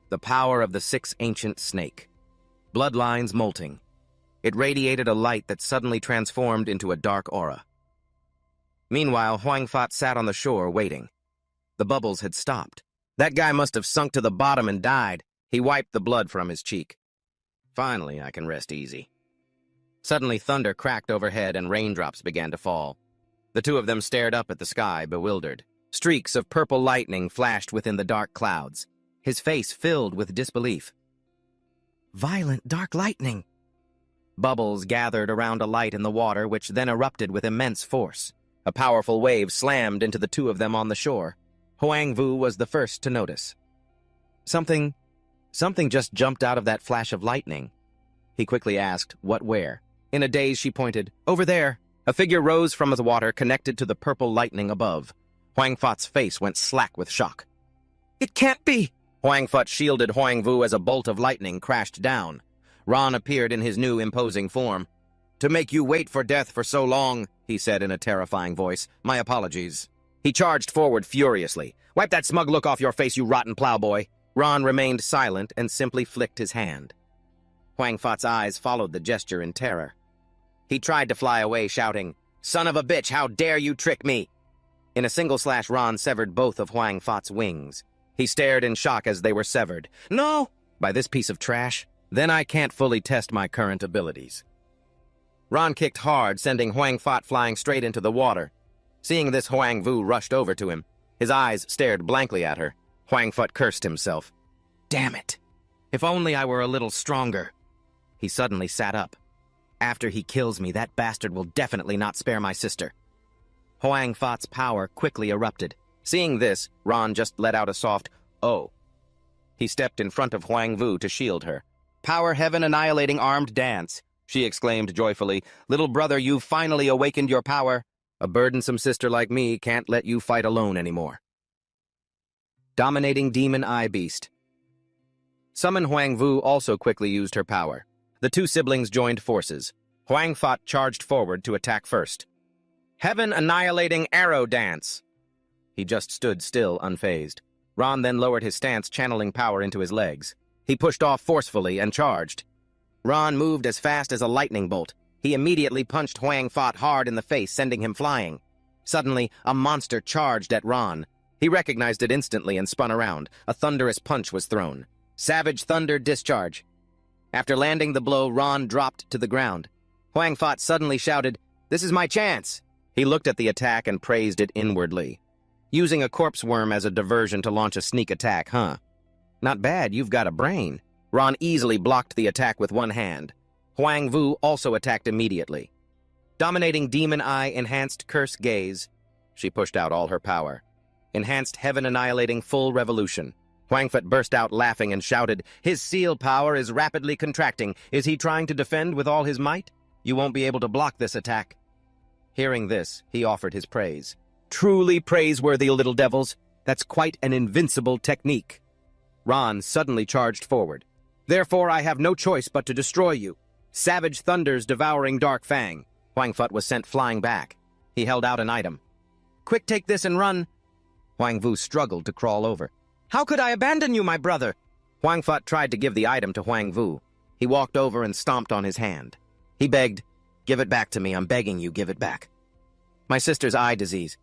The power of the 6th ancient snake. Bloodlines molting. It radiated a light that suddenly transformed into a dark aura. Meanwhile, Huangfa sat on the shore, waiting. The bubbles had stopped. That guy must have sunk to the bottom and died. He wiped the blood from his cheek. Finally, I can rest easy. Suddenly, thunder cracked overhead and raindrops began to fall. The 2 of them stared up at the sky, bewildered. Streaks of purple lightning flashed within the dark clouds. His face filled with disbelief. Violent dark lightning! Bubbles gathered around a light in the water, which then erupted with immense force. A powerful wave slammed into the two of them on the shore. Huang Vu was the first to notice. Something just jumped out of that flash of lightning. He quickly asked, "What, where?" In a daze, she pointed. "Over there." A figure rose from the water, connected to the purple lightning above. Huang Fat's face went slack with shock. "It can't be!" Huang Fat shielded Huang Vu as a bolt of lightning crashed down. Ron appeared in his new imposing form. "To make you wait for death for so long," he said in a terrifying voice. "My apologies." He charged forward furiously. "Wipe that smug look off your face, you rotten plowboy." Ron remained silent and simply flicked his hand. Huang Fat's eyes followed the gesture in terror. He tried to fly away, shouting, "Son of a bitch, how dare you trick me!" In a single slash, Ron severed both of Huang Fat's wings. He stared in shock as they were severed. "No!" "By this piece of trash? Then I can't fully test my current abilities." Ron kicked hard, sending Huang Fat flying straight into the water. Seeing this, Huang Vu rushed over to him. His eyes stared blankly at her. Huang Fat cursed himself. "Damn it! If only I were a little stronger." He suddenly sat up. "After he kills me, that bastard will definitely not spare my sister." Huang Fat's power quickly erupted. Seeing this, Ron just let out a soft, "Oh." He stepped in front of Huang Vu to shield her. "Power Heaven Annihilating Armed Dance," she exclaimed joyfully. "Little brother, you've finally awakened your power. A burdensome sister like me can't let you fight alone anymore." Dominating Demon Eye Beast. Summon Huang Vu also quickly used her power. The two siblings joined forces. Huang Fat charged forward to attack first. "Heaven Annihilating Arrow Dance." He just stood still, unfazed. Ron then lowered his stance, channeling power into his legs. He pushed off forcefully and charged. Ron moved as fast as a lightning bolt. He immediately punched Huang Fat hard in the face, sending him flying. Suddenly, a monster charged at Ron. He recognized it instantly and spun around. A thunderous punch was thrown. Savage Thunder Discharge. After landing the blow, Ron dropped to the ground. Huang Fat suddenly shouted, "This is my chance!" He looked at the attack and praised it inwardly. Using a corpse worm as a diversion to launch a sneak attack, huh? Not bad, you've got a brain. Ron easily blocked the attack with one hand. Huang Vu also attacked immediately. Dominating Demon Eye Enhanced Curse Gaze. She pushed out all her power. Enhanced Heaven Annihilating Full Revolution. Huang Fat burst out laughing and shouted, "His seal power is rapidly contracting. Is he trying to defend with all his might? You won't be able to block this attack." Hearing this, he offered his praise. "Truly praiseworthy, little devils. That's quite an invincible technique." Ron suddenly charged forward. "Therefore, I have no choice but to destroy you. Savage Thunder's Devouring Dark Fang." Huang Fat was sent flying back. He held out an item. "Quick, take this and run." Huang Vu struggled to crawl over. "How could I abandon you, my brother?" Huang Fat tried to give the item to Huang Vu. He walked over and stomped on his hand. He begged, "Give it back to me, I'm begging you, give it back. My sister's eye disease.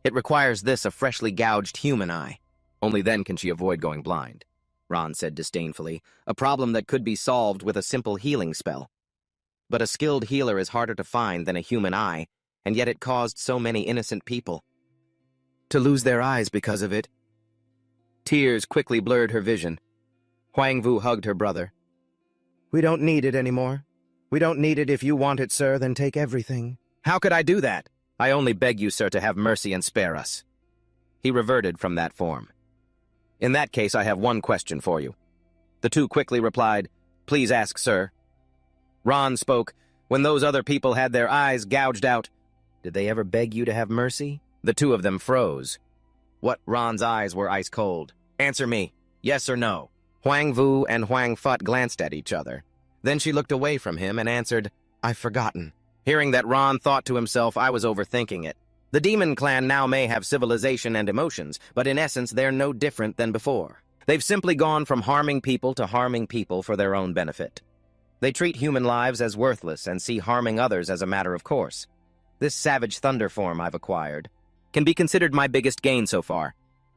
It requires this, a freshly gouged human eye. Only then can she avoid going blind," Ron said disdainfully, "a problem that could be solved with a simple healing spell. But a skilled healer is harder to find than a human eye, and yet it caused so many innocent people to lose their eyes because of it." Tears quickly blurred her vision. Huang Vu hugged her brother. "We don't need it anymore. We don't need it. If you want it, sir, then take everything." "How could I do that? I only beg you, sir, to have mercy and spare us." He reverted from that form. "In that case, I have one question for you." The two quickly replied, "Please ask, sir." Ron spoke. "When those other people had their eyes gouged out, did they ever beg you to have mercy?" The two of them froze. What? Ron's eyes were ice cold. "Answer me, yes or no." Huang Vu and Huang Fat glanced at each other. Then she looked away from him and answered, "I've forgotten." Hearing that, Ron thought to himself, I was overthinking it. The demon clan now may have civilization and emotions, but in essence they're no different than before. They've simply gone from harming people to harming people for their own benefit. They treat human lives as worthless and see harming others as a matter of course. This savage thunder form I've acquired can be considered my biggest gain so far.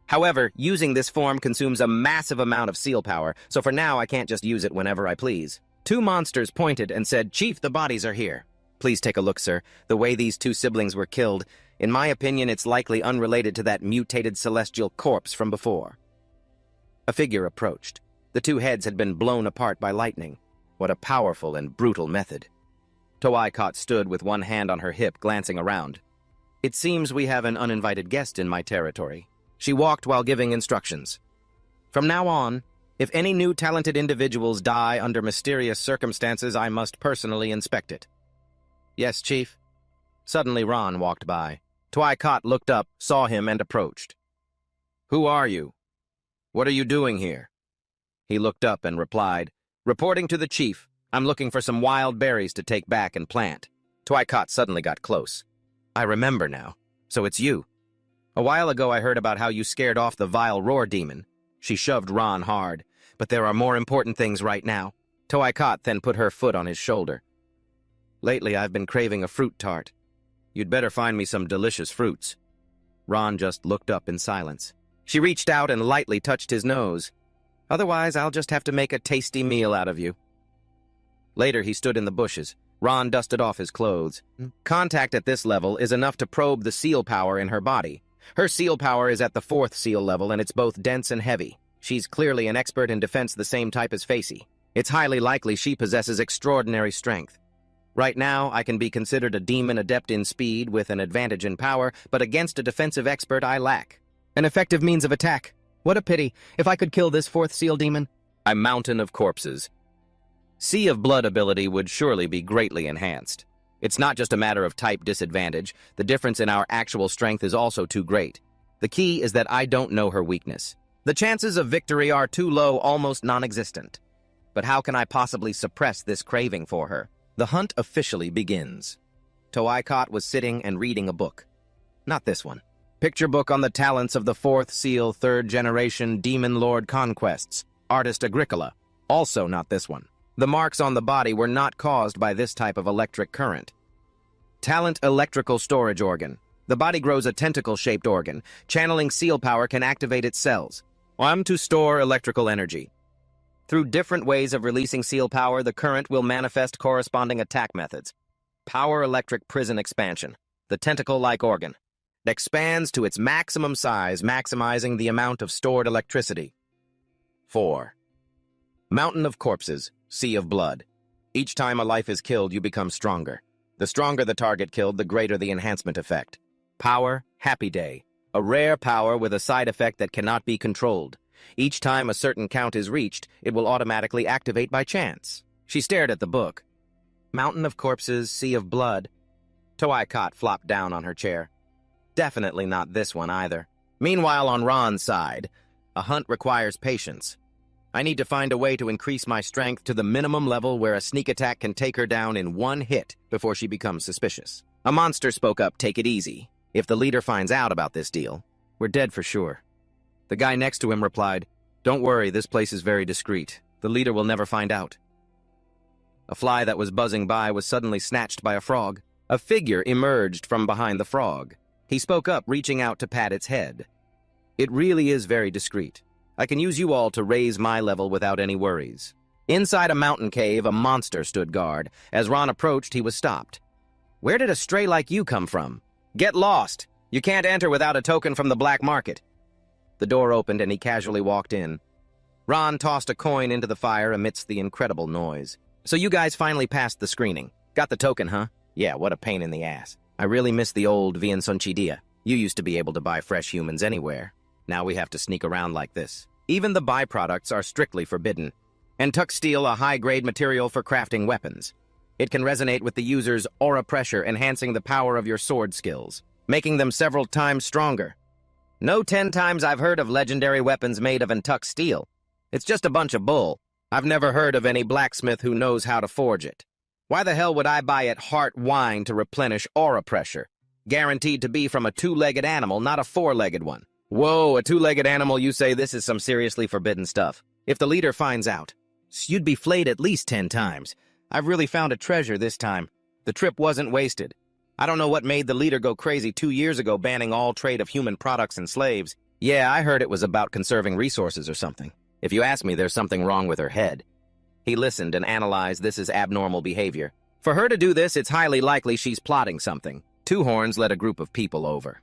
However, using this form consumes a massive amount of seal power, so for now I can't just use it whenever I please. Two monsters pointed and said, "Chief, the bodies are here." Please take a look, sir. The way these two siblings were killed, in my opinion, it's likely unrelated to that mutated celestial corpse from before. A figure approached. The two heads had been blown apart by lightning. What a powerful and brutal method. Toai Kot stood with one hand on her hip, glancing around. It seems we have an uninvited guest in my territory. She walked while giving instructions. From now on, if any new talented individuals die under mysterious circumstances, I must personally inspect it. Yes, Chief. Suddenly Ron walked by. Twycott looked up, saw him, and approached. Who are you? What are you doing here? He looked up and replied, Reporting to the Chief, I'm looking for some wild berries to take back and plant. Twycott suddenly got close. I remember now. So it's you. A while ago I heard about how you scared off the vile roar demon. She shoved Ron hard. But there are more important things right now. Twycott then put her foot on his shoulder. Lately I've been craving a fruit tart. You'd better find me some delicious fruits. Ron just looked up in silence. She reached out and lightly touched his nose. Otherwise, I'll just have to make a tasty meal out of you. Later, he stood in the bushes. Ron dusted off his clothes. Contact at this level is enough to probe the seal power in her body. Her seal power is at the 4th seal level, and it's both dense and heavy. She's clearly an expert in defense the same type as Facey. It's highly likely she possesses extraordinary strength. Right now, I can be considered a demon adept in speed with an advantage in power, but against a defensive expert I lack. An effective means of attack. What a pity. If I could kill this 4th seal demon. A mountain of corpses. Sea of Blood ability would surely be greatly enhanced. It's not just a matter of type disadvantage. The difference in our actual strength is also too great. The key is that I don't know her weakness. The chances of victory are too low, almost non-existent. But how can I possibly suppress this craving for her? The hunt officially begins. Twycott was sitting and reading a book. Not this one. Picture book on the talents of the 4th seal 3rd generation Demon Lord Conquests. Artist Agricola. Also not this one. The marks on the body were not caused by this type of electric current. Talent electrical storage organ. The body grows a tentacle-shaped organ. Channeling seal power can activate its cells. To store electrical energy. Through different ways of releasing seal power, the current will manifest corresponding attack methods. Power electric prison expansion. The tentacle-like organ. It expands to its maximum size, maximizing the amount of stored electricity. 4. Mountain of corpses. Sea of Blood. Each time a life is killed, you become stronger. The stronger the target killed, the greater the enhancement effect. Power, Happy Day. A rare power with a side effect that cannot be controlled. Each time a certain count is reached, it will automatically activate by chance. She stared at the book. Mountain of Corpses, Sea of Blood. Twycott flopped down on her chair. Definitely not this one either. Meanwhile, on Ron's side, a hunt requires patience. I need to find a way to increase my strength to the minimum level where a sneak attack can take her down in one hit before she becomes suspicious. A monster spoke up, take it easy. If the leader finds out about this deal, we're dead for sure. The guy next to him replied, Don't worry, this place is very discreet. The leader will never find out. A fly that was buzzing by was suddenly snatched by a frog. A figure emerged from behind the frog. He spoke up, reaching out to pat its head. It really is very discreet. I can use you all to raise my level without any worries. Inside a mountain cave, a monster stood guard. As Ron approached, he was stopped. Where did a stray like you come from? Get lost! You can't enter without a token from the black market. The door opened and he casually walked in. Ron tossed a coin into the fire amidst the incredible noise. So you guys finally passed the screening. Got the token, huh? Yeah, what a pain in the ass. I really miss the old Bien Sonchidia. You used to be able to buy fresh humans anywhere. Now we have to sneak around like this. Even the byproducts are strictly forbidden. And tuck steel, a high-grade material for crafting weapons. It can resonate with the user's aura pressure, enhancing the power of your sword skills, making them several times stronger. No 10 times I've heard of legendary weapons made of Entuck steel. It's just a bunch of bull. I've never heard of any blacksmith who knows how to forge it. Why the hell would I buy at Heart Wine to replenish aura pressure? Guaranteed to be from a 2-legged animal, not a 4-legged one. Whoa, a 2-legged animal, you say? This is some seriously forbidden stuff. If the leader finds out, you'd be flayed at least 10 times. I've really found a treasure this time. The trip wasn't wasted. I don't know what made the leader go crazy 2 years ago banning all trade of human products and slaves. Yeah, I heard it was about conserving resources or something. If you ask me, there's something wrong with her head. He listened and analyzed this as abnormal behavior. For her to do this, it's highly likely she's plotting something. Two Horns led a group of people over.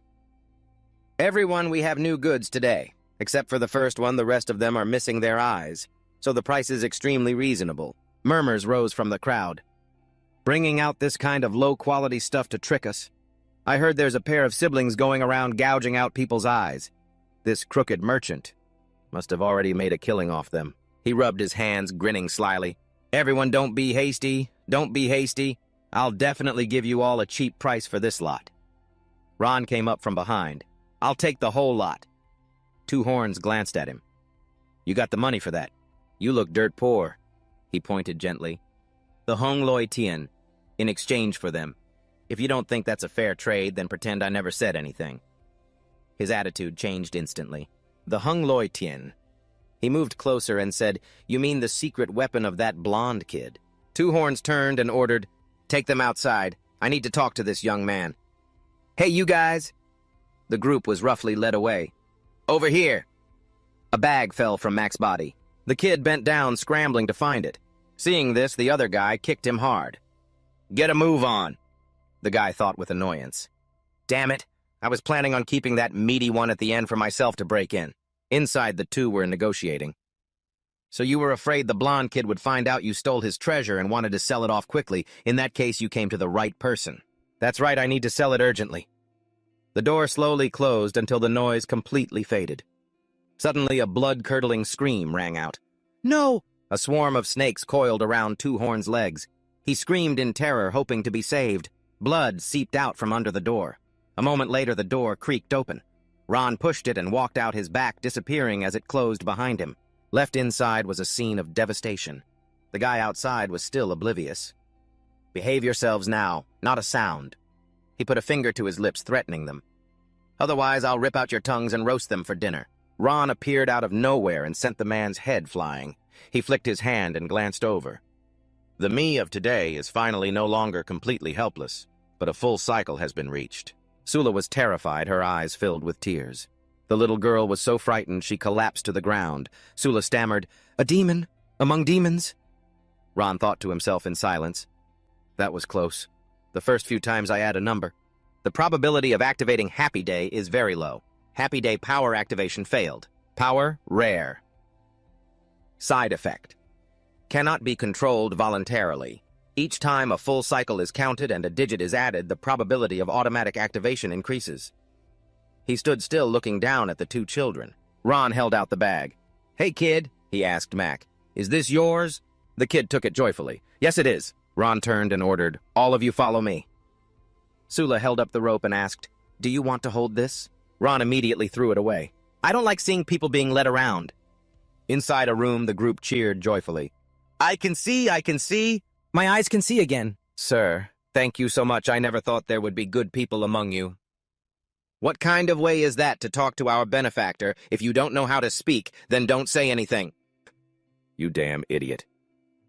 Everyone, we have new goods today. Except for the first one, the rest of them are missing their eyes. So the price is extremely reasonable. Murmurs rose from the crowd. Bringing out this kind of low-quality stuff to trick us. I heard there's a pair of siblings going around gouging out people's eyes. This crooked merchant must have already made a killing off them. He rubbed his hands, grinning slyly. Everyone don't be hasty. Don't be hasty. I'll definitely give you all a cheap price for this lot. Ron came up from behind. I'll take the whole lot. Two Horns glanced at him. You got the money for that. You look dirt poor. He pointed gently. The Hong Loi Tien, in exchange for them. If you don't think that's a fair trade, then pretend I never said anything. His attitude changed instantly. The Hung Loi Tien. He moved closer and said, You mean the secret weapon of that blonde kid? Two Horns turned and ordered, Take them outside. I need to talk to this young man. Hey, you guys! The group was roughly led away. Over here! A bag fell from Mac's body. The kid bent down, scrambling to find it. Seeing this, the other guy kicked him hard. Get a move on, the guy thought with annoyance. Damn it, I was planning on keeping that meaty one at the end for myself to break in. Inside, the two were negotiating. So you were afraid the blonde kid would find out you stole his treasure and wanted to sell it off quickly. In that case, you came to the right person. That's right, I need to sell it urgently. The door slowly closed until the noise completely faded. Suddenly, a blood-curdling scream rang out. No! A swarm of snakes coiled around Two Horn's legs. He screamed in terror, hoping to be saved. Blood seeped out from under the door. A moment later, the door creaked open. Ron pushed it and walked out, his back disappearing as it closed behind him. Left inside was a scene of devastation. The guy outside was still oblivious. Behave yourselves now, not a sound. He put a finger to his lips, threatening them. Otherwise, I'll rip out your tongues and roast them for dinner. Ron appeared out of nowhere and sent the man's head flying. He flicked his hand and glanced over. The me of today is finally no longer completely helpless, but a full cycle has been reached. Sula was terrified, her eyes filled with tears. The little girl was so frightened she collapsed to the ground. Sula stammered, A demon? Among demons? Ron thought to himself in silence. That was close. The first few times I add a number. The probability of activating Happy Day is very low. Happy Day power activation failed. Power rare. Side effect. Cannot be controlled voluntarily. Each time a full cycle is counted and a digit is added, the probability of automatic activation increases. He stood still, looking down at the two children. Ron held out the bag. Hey, kid, he asked Mac. Is this yours? The kid took it joyfully. Yes, it is. Ron turned and ordered, All of you follow me. Sula held up the rope and asked, Do you want to hold this? Ron immediately threw it away. I don't like seeing people being led around. Inside a room, the group cheered joyfully. I can see. My eyes can see again. Sir, thank you so much. I never thought there would be good people among you. What kind of way is that to talk to our benefactor? If you don't know how to speak, then don't say anything. You damn idiot.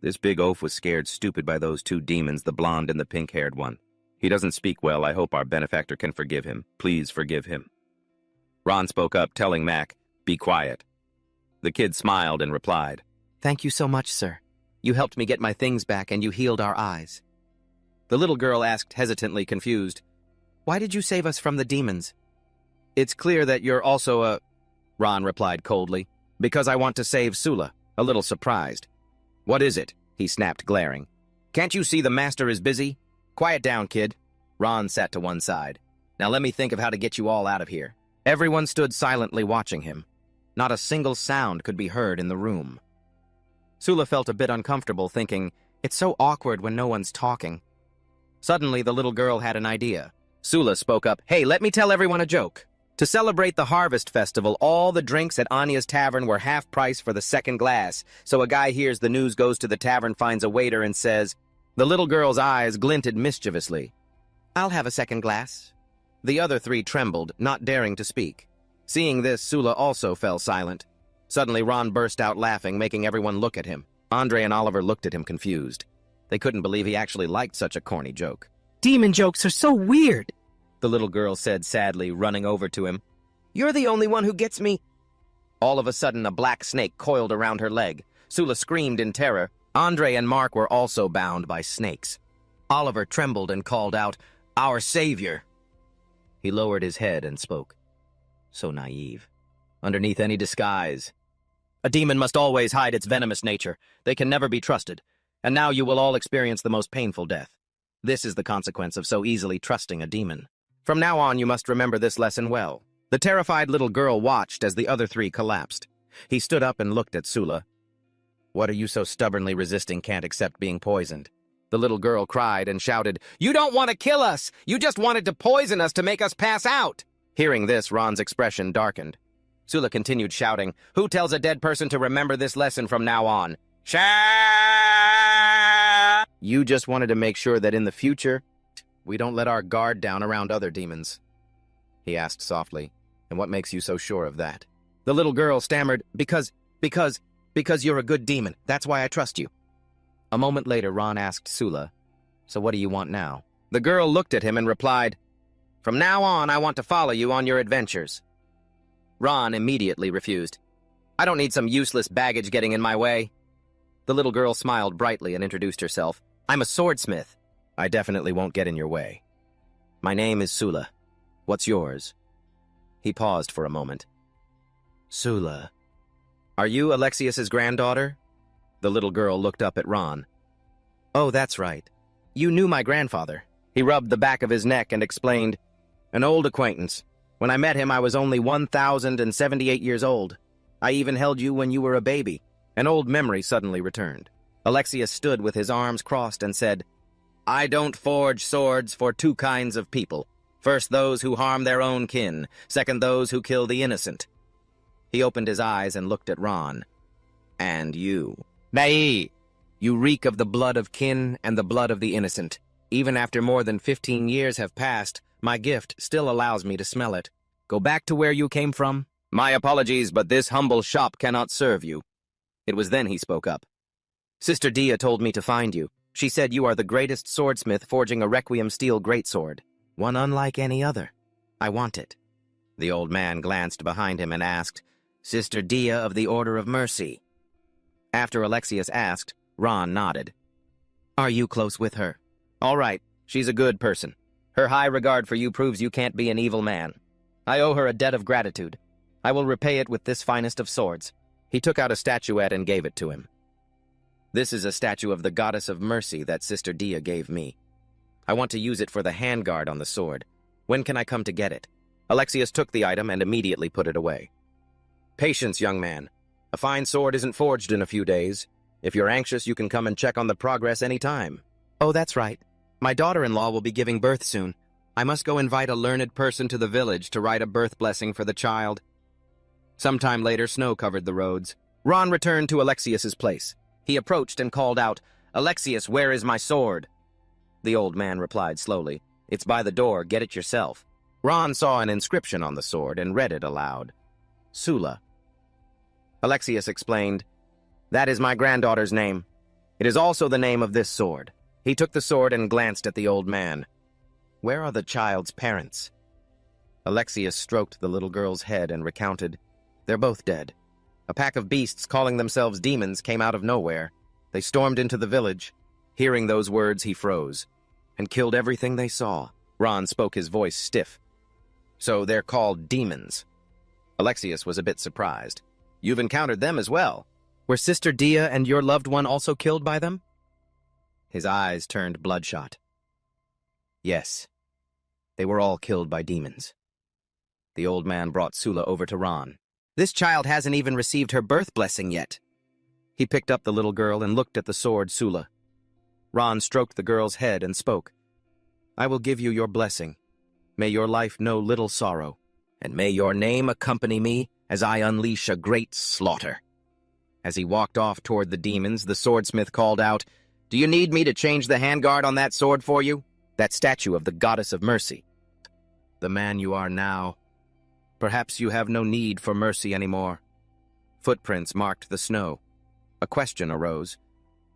This big oaf was scared stupid by those two demons, the blonde and the pink-haired one. He doesn't speak well. I hope our benefactor can forgive him. Please forgive him. Ron spoke up, telling Mac, Be quiet. The kid smiled and replied, Thank you so much, sir. You helped me get my things back and you healed our eyes. The little girl asked hesitantly, confused, Why did you save us from the demons? It's clear that you're also a... Ron replied coldly, Because I want to save Sula, a little surprised. What is it? He snapped, glaring. Can't you see the master is busy? Quiet down, kid. Ron sat to one side. Now let me think of how to get you all out of here. Everyone stood silently watching him. Not a single sound could be heard in the room. Sula felt a bit uncomfortable, thinking, It's so awkward when no one's talking. Suddenly, the little girl had an idea. Sula spoke up, Hey, let me tell everyone a joke. To celebrate the Harvest Festival, all the drinks at Anya's tavern were half price for the second glass. So a guy hears the news, goes to the tavern, finds a waiter, and says, The little girl's eyes glinted mischievously. I'll have a second glass. The other three trembled, not daring to speak. Seeing this, Sula also fell silent. Suddenly, Ron burst out laughing, making everyone look at him. Andre and Oliver looked at him confused. They couldn't believe he actually liked such a corny joke. Demon jokes are so weird, the little girl said sadly, running over to him. You're the only one who gets me. All of a sudden, a black snake coiled around her leg. Sula screamed in terror. Andre and Mark were also bound by snakes. Oliver trembled and called out, Our savior. He lowered his head and spoke. So naive. Underneath any disguise. A demon must always hide its venomous nature. They can never be trusted. And now you will all experience the most painful death. This is the consequence of so easily trusting a demon. From now on, you must remember this lesson well. The terrified little girl watched as the other three collapsed. He stood up and looked at Sula. What are you so stubbornly resisting? Can't accept being poisoned. The little girl cried and shouted, You don't want to kill us! You just wanted to poison us to make us pass out! Hearing this, Ron's expression darkened. Sula continued shouting, Who tells a dead person to remember this lesson from now on? Sha! You just wanted to make sure that in the future, we don't let our guard down around other demons. He asked softly, And what makes you so sure of that? The little girl stammered, Because you're a good demon. That's why I trust you. A moment later, Ron asked Sula, So what do you want now? The girl looked at him and replied, From now on, I want to follow you on your adventures. Ron immediately refused. I don't need some useless baggage getting in my way. The little girl smiled brightly and introduced herself. I'm a swordsmith. I definitely won't get in your way. My name is Sula. What's yours? He paused for a moment. Sula. Are you Alexius's granddaughter? The little girl looked up at Ron. Oh, that's right. You knew my grandfather. He rubbed the back of his neck and explained, An old acquaintance. When I met him, I was only 1,078 years old. I even held you when you were a baby. An old memory suddenly returned. Alexius stood with his arms crossed and said, I don't forge swords for two kinds of people. First, those who harm their own kin. Second, those who kill the innocent. He opened his eyes and looked at Ron. And you. Nay, you reek of the blood of kin and the blood of the innocent. Even after more than 15 years have passed, my gift still allows me to smell it. Go back to where you came from. My apologies, but this humble shop cannot serve you. It was then he spoke up. Sister Dia told me to find you. She said you are the greatest swordsmith forging a Requiem steel greatsword. One unlike any other. I want it. The old man glanced behind him and asked, Sister Dia of the Order of Mercy. After Alexius asked, Ron nodded. Are you close with her? All right, she's a good person. Her high regard for you proves you can't be an evil man. I owe her a debt of gratitude. I will repay it with this finest of swords. He took out a statuette and gave it to him. This is a statue of the goddess of mercy that Sister Dia gave me. I want to use it for the handguard on the sword. When can I come to get it? Alexius took the item and immediately put it away. Patience, young man. A fine sword isn't forged in a few days. If you're anxious, you can come and check on the progress any time. Oh, that's right. My daughter-in-law will be giving birth soon. I must go invite a learned person to the village to write a birth blessing for the child. Sometime later, snow covered the roads. Ron returned to Alexius's place. He approached and called out, Alexius, where is my sword? The old man replied slowly, It's by the door, get it yourself. Ron saw an inscription on the sword and read it aloud. Sula. Alexius explained, That is my granddaughter's name. It is also the name of this sword. He took the sword and glanced at the old man. Where are the child's parents? Alexius stroked the little girl's head and recounted, They're both dead. A pack of beasts calling themselves demons came out of nowhere. They stormed into the village. Hearing those words, he froze, and killed everything they saw. Ron spoke, his voice stiff. So they're called demons. Alexius was a bit surprised. You've encountered them as well. Were Sister Dia and your loved one also killed by them? His eyes turned bloodshot. Yes, they were all killed by demons. The old man brought Sula over to Ron. This child hasn't even received her birth blessing yet. He picked up the little girl and looked at the sword Sula. Ron stroked the girl's head and spoke. I will give you your blessing. May your life know little sorrow, and may your name accompany me as I unleash a great slaughter. As he walked off toward the demons, the swordsmith called out, Do you need me to change the handguard on that sword for you? That statue of the goddess of mercy. The man you are now. Perhaps you have no need for mercy anymore. Footprints marked the snow. A question arose.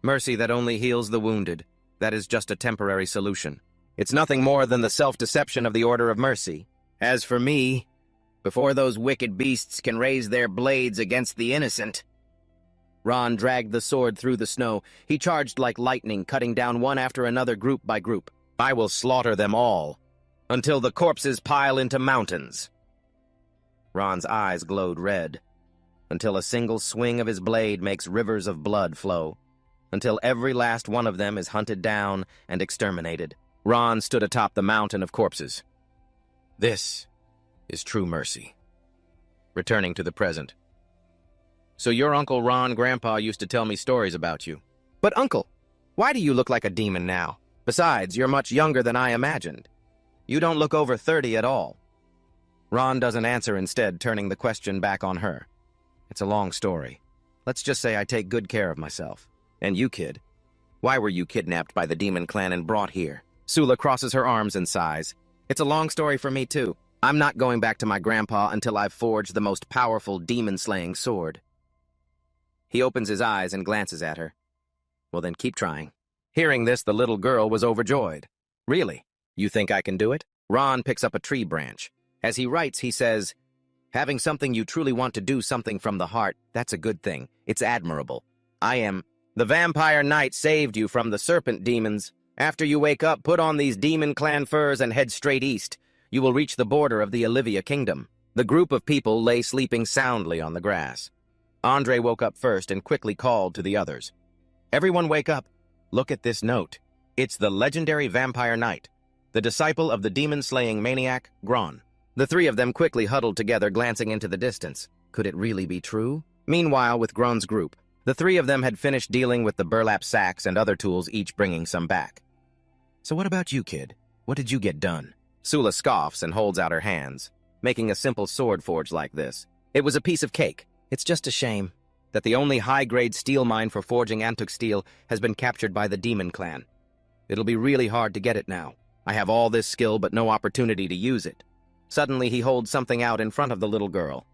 Mercy that only heals the wounded. That is just a temporary solution. It's nothing more than the self-deception of the Order of Mercy. As for me, before those wicked beasts can raise their blades against the innocent... Ron dragged the sword through the snow. He charged like lightning, cutting down one after another, group by group. I will slaughter them all, until the corpses pile into mountains. Ron's eyes glowed red, until a single swing of his blade makes rivers of blood flow, until every last one of them is hunted down and exterminated. Ron stood atop the mountain of corpses. This is true mercy. Returning to the present. So your Uncle Ron Grandpa used to tell me stories about you. But Uncle, why do you look like a demon now? Besides, you're much younger than I imagined. You don't look over 30 at all. Ron doesn't answer, instead turning the question back on her. It's a long story. Let's just say I take good care of myself. And you, kid? Why were you kidnapped by the demon clan and brought here? Sula crosses her arms and sighs. It's a long story for me, too. I'm not going back to my grandpa until I've forged the most powerful demon-slaying sword. He opens his eyes and glances at her. Well, then keep trying. Hearing this, the little girl was overjoyed. Really? You think I can do it? Ron picks up a tree branch. As he writes, he says, having something you truly want to do, something from the heart, that's a good thing. It's admirable. The vampire knight saved you from the serpent demons. After you wake up, put on these demon clan furs and head straight east. You will reach the border of the Olivia kingdom. The group of people lay sleeping soundly on the grass. Andre woke up first and quickly called to the others. Everyone wake up. Look at this note. It's the legendary vampire knight, the disciple of the demon-slaying maniac, Gron. The three of them quickly huddled together, glancing into the distance. Could it really be true? Meanwhile, with Gron's group, the three of them had finished dealing with the burlap sacks and other tools, each bringing some back. So what about you, kid? What did you get done? Sula scoffs and holds out her hands, making a simple sword forge like this. It was a piece of cake. It's just a shame that the only high-grade steel mine for forging antique steel has been captured by the demon clan. It'll be really hard to get it now. I have all this skill but no opportunity to use it. Suddenly, he holds something out in front of the little girl.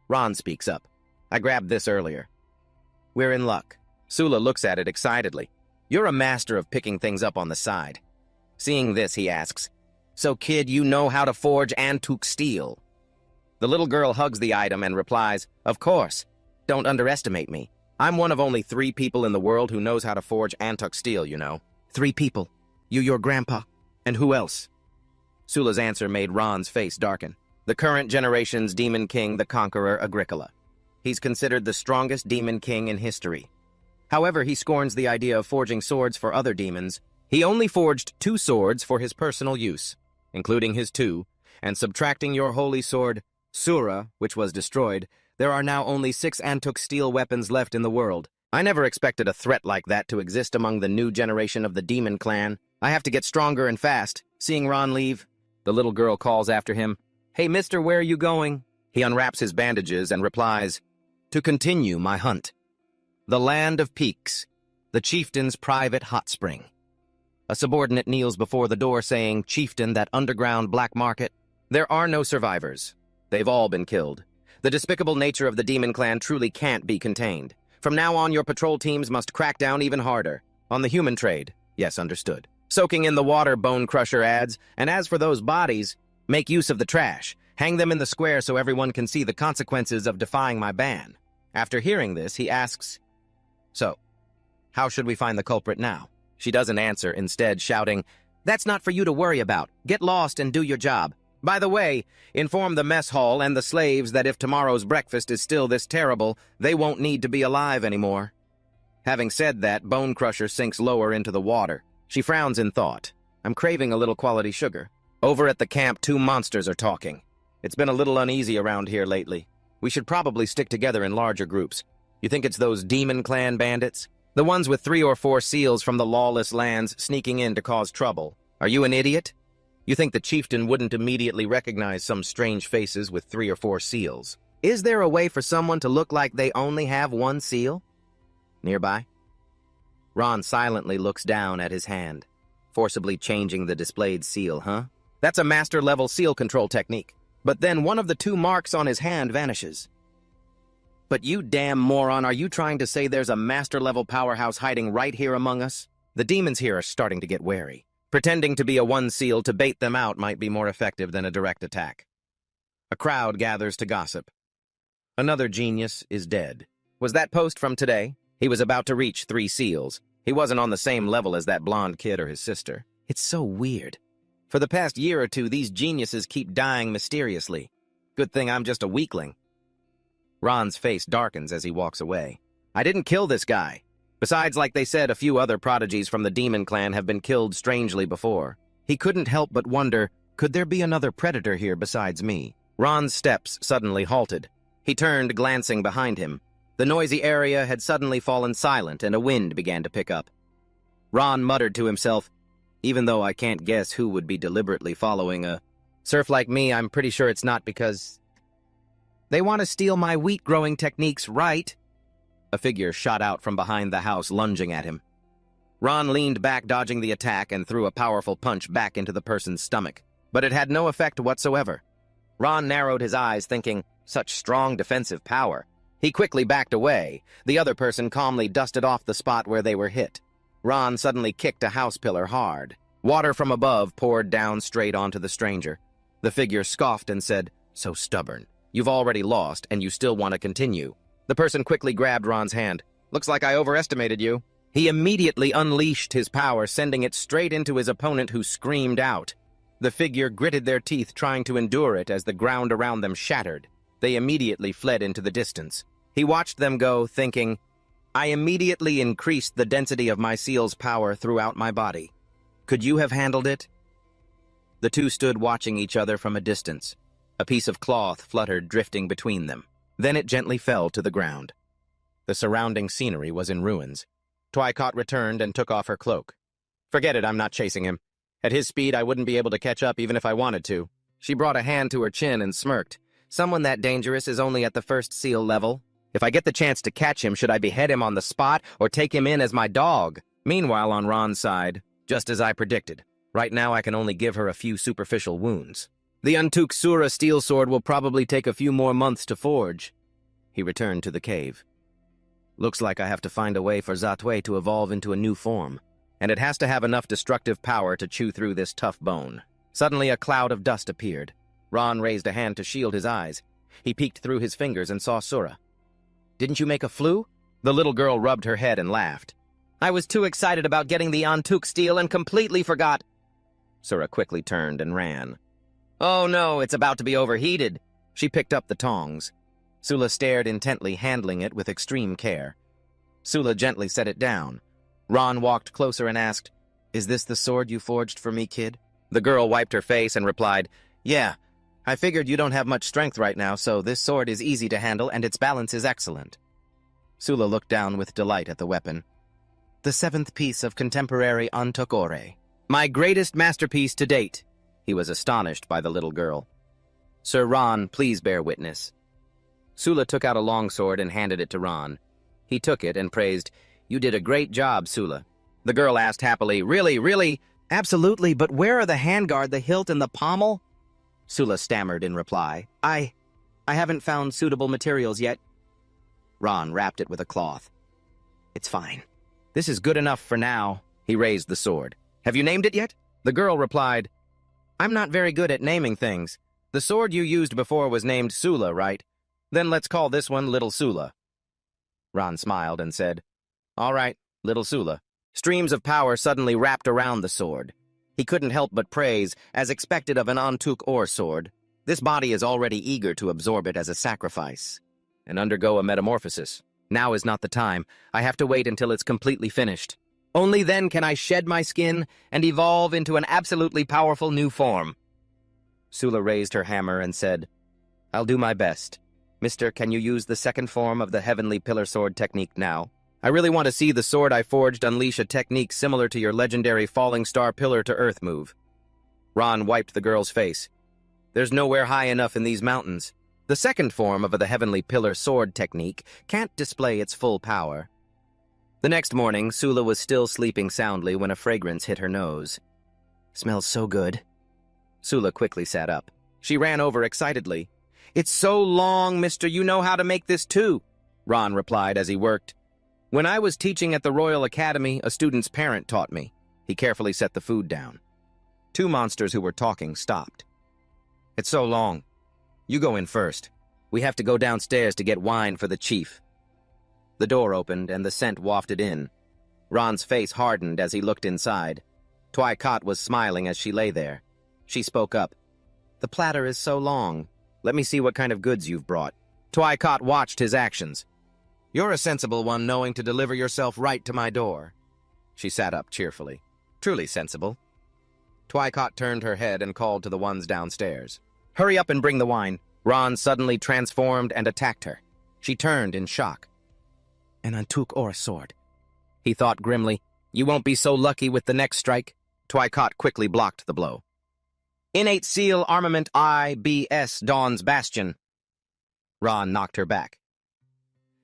Ron speaks up. I grabbed this earlier. We're in luck. Sula looks at it excitedly. You're a master of picking things up on the side. Seeing this, he asks, so kid, you know how to forge antique steel? The little girl hugs the item and replies, of course. Don't underestimate me. I'm one of only 3 people in the world who knows how to forge antique steel, you know. 3 people. You, your grandpa, and who else? Sula's answer made Ron's face darken. The current generation's demon king, the conqueror Agricola. He's considered the strongest demon king in history. However, he scorns the idea of forging swords for other demons. He only forged 2 swords for his personal use, including his 2, and subtracting your holy sword, Sura, which was destroyed, there are now only 6 antique steel weapons left in the world. I never expected a threat like that to exist among the new generation of the demon clan. I have to get stronger and fast. Seeing Ron leave, the little girl calls after him, Hey, mister, where are you going? He unwraps his bandages and replies, To continue my hunt. The land of peaks, the chieftain's private hot spring. A subordinate kneels before the door saying, Chieftain, that underground black market. There are no survivors. They've all been killed. The despicable nature of the demon clan truly can't be contained. From now on, your patrol teams must crack down even harder. On the human trade. Yes, understood. Soaking in the water, Bone Crusher adds, and as for those bodies, make use of the trash. Hang them in the square so everyone can see the consequences of defying my ban. After hearing this, he asks, So, how should we find the culprit now? She doesn't answer, instead shouting, That's not for you to worry about. Get lost and do your job. By the way, inform the mess hall and the slaves that if tomorrow's breakfast is still this terrible, they won't need to be alive anymore. Having said that, Bone Crusher sinks lower into the water. She frowns in thought. I'm craving a little quality sugar. Over at the camp, 2 monsters are talking. It's been a little uneasy around here lately. We should probably stick together in larger groups. You think it's those demon clan bandits? The ones with 3 or 4 seals from the lawless lands sneaking in to cause trouble. Are you an idiot? You think the chieftain wouldn't immediately recognize some strange faces with 3 or 4 seals? Is there a way for someone to look like they only have 1 seal? Nearby? Ron silently looks down at his hand, forcibly changing the displayed seal, huh? That's a master-level seal control technique. But then one of the 2 marks on his hand vanishes. But you damn moron, are you trying to say there's a master-level powerhouse hiding right here among us? The demons here are starting to get wary. Pretending to be a 1 seal to bait them out might be more effective than a direct attack. A crowd gathers to gossip. Another genius is dead. Was that post from today? He was about to reach 3 seals. He wasn't on the same level as that blonde kid or his sister. It's so weird. For the past year or 2, these geniuses keep dying mysteriously. Good thing I'm just a weakling. Ron's face darkens as he walks away. I didn't kill this guy. Besides, like they said, a few other prodigies from the demon clan have been killed strangely before. He couldn't help but wonder, Could there be another predator here besides me? Ron's steps suddenly halted. He turned, glancing behind him. The noisy area had suddenly fallen silent, and a wind began to pick up. Ron muttered to himself, even though I can't guess who would be deliberately following a surf like me, I'm pretty sure it's not because they want to steal my wheat-growing techniques, right? A figure shot out from behind the house, lunging at him. Ron leaned back, dodging the attack, and threw a powerful punch back into the person's stomach. But it had no effect whatsoever. Ron narrowed his eyes, thinking, such strong defensive power. He quickly backed away. The other person calmly dusted off the spot where they were hit. Ron suddenly kicked a house pillar hard. Water from above poured down straight onto the stranger. The figure scoffed and said, "So stubborn. You've already lost, and you still want to continue." The person quickly grabbed Ron's hand. "Looks like I overestimated you." He immediately unleashed his power, sending it straight into his opponent, who screamed out. The figure gritted their teeth, trying to endure it as the ground around them shattered. They immediately fled into the distance. He watched them go, thinking, I immediately increased the density of my seal's power throughout my body. Could you have handled it? The two stood watching each other from a distance. A piece of cloth fluttered, drifting between them. Then it gently fell to the ground. The surrounding scenery was in ruins. Twycott returned and took off her cloak. "Forget it, I'm not chasing him. At his speed, I wouldn't be able to catch up even if I wanted to." She brought a hand to her chin and smirked. "Someone that dangerous is only at the first seal level. If I get the chance to catch him, should I behead him on the spot or take him in as my dog?" Meanwhile, on Ron's side, just as I predicted, right now I can only give her a few superficial wounds. "The Untook Sura steel sword will probably take a few more months to forge." He returned to the cave. "Looks like I have to find a way for Zatwe to evolve into a new form, and it has to have enough destructive power to chew through this tough bone." Suddenly, a cloud of dust appeared. Ron raised a hand to shield his eyes. He peeked through his fingers and saw Sura. "Didn't you make a flu?" The little girl rubbed her head and laughed. "I was too excited about getting the Antuk steel and completely forgot." Sura quickly turned and ran. "Oh no, it's about to be overheated." She picked up the tongs. Sula stared intently, handling it with extreme care. Sula gently set it down. Ron walked closer and asked, "Is this the sword you forged for me, kid?" The girl wiped her face and replied, "Yeah. I figured you don't have much strength right now, so this sword is easy to handle and its balance is excellent." Sula looked down with delight at the weapon. "The 7th piece of contemporary Antokore. My greatest masterpiece to date." He was astonished by the little girl. "Sir Ron, please bear witness." Sula took out a longsword and handed it to Ron. He took it and praised, "You did a great job, Sula." The girl asked happily, Really? "Absolutely, but where are the handguard, the hilt, and the pommel?" Sula stammered in reply. I haven't found suitable materials yet." Ron wrapped it with a cloth. "It's fine. This is good enough for now." He raised the sword. "Have you named it yet?" The girl replied, "I'm not very good at naming things. The sword you used before was named Sula, right? Then let's call this one Little Sula." Ron smiled and said, "All right, Little Sula." Streams of power suddenly wrapped around the sword. He couldn't help but praise, as expected of an Antuk ore sword. This body is already eager to absorb it as a sacrifice and undergo a metamorphosis. Now is not the time. I have to wait until it's completely finished. Only then can I shed my skin and evolve into an absolutely powerful new form. Sula raised her hammer and said, "I'll do my best. Mister, can you use the second form of the Heavenly Pillar Sword technique now? I really want to see the sword I forged unleash a technique similar to your legendary Falling Star Pillar to Earth move." Ron wiped the girl's face. "There's nowhere high enough in these mountains. The second form of the Heavenly Pillar Sword technique can't display its full power." The next morning, Sula was still sleeping soundly when a fragrance hit her nose. "Smells so good." Sula quickly sat up. She ran over excitedly. "It's so long, mister, you know how to make this too," Ron replied as he worked. "When I was teaching at the Royal Academy, a student's parent taught me." He carefully set the food down. Two monsters who were talking stopped. "It's so long. You go in first. We have to go downstairs to get wine for the chief." The door opened and the scent wafted in. Ron's face hardened as he looked inside. Twycott was smiling as she lay there. She spoke up. "The platter is so long. Let me see what kind of goods you've brought." Twycott watched his actions. "You're a sensible one, knowing to deliver yourself right to my door." She sat up cheerfully. "Truly sensible." Twycott turned her head and called to the ones downstairs. "Hurry up and bring the wine." Ron suddenly transformed and attacked her. She turned in shock. "An antuk or a sword," he thought grimly. "You won't be so lucky with the next strike." Twycott quickly blocked the blow. "Innate Seal Armament IBS Dawn's Bastion." Ron knocked her back.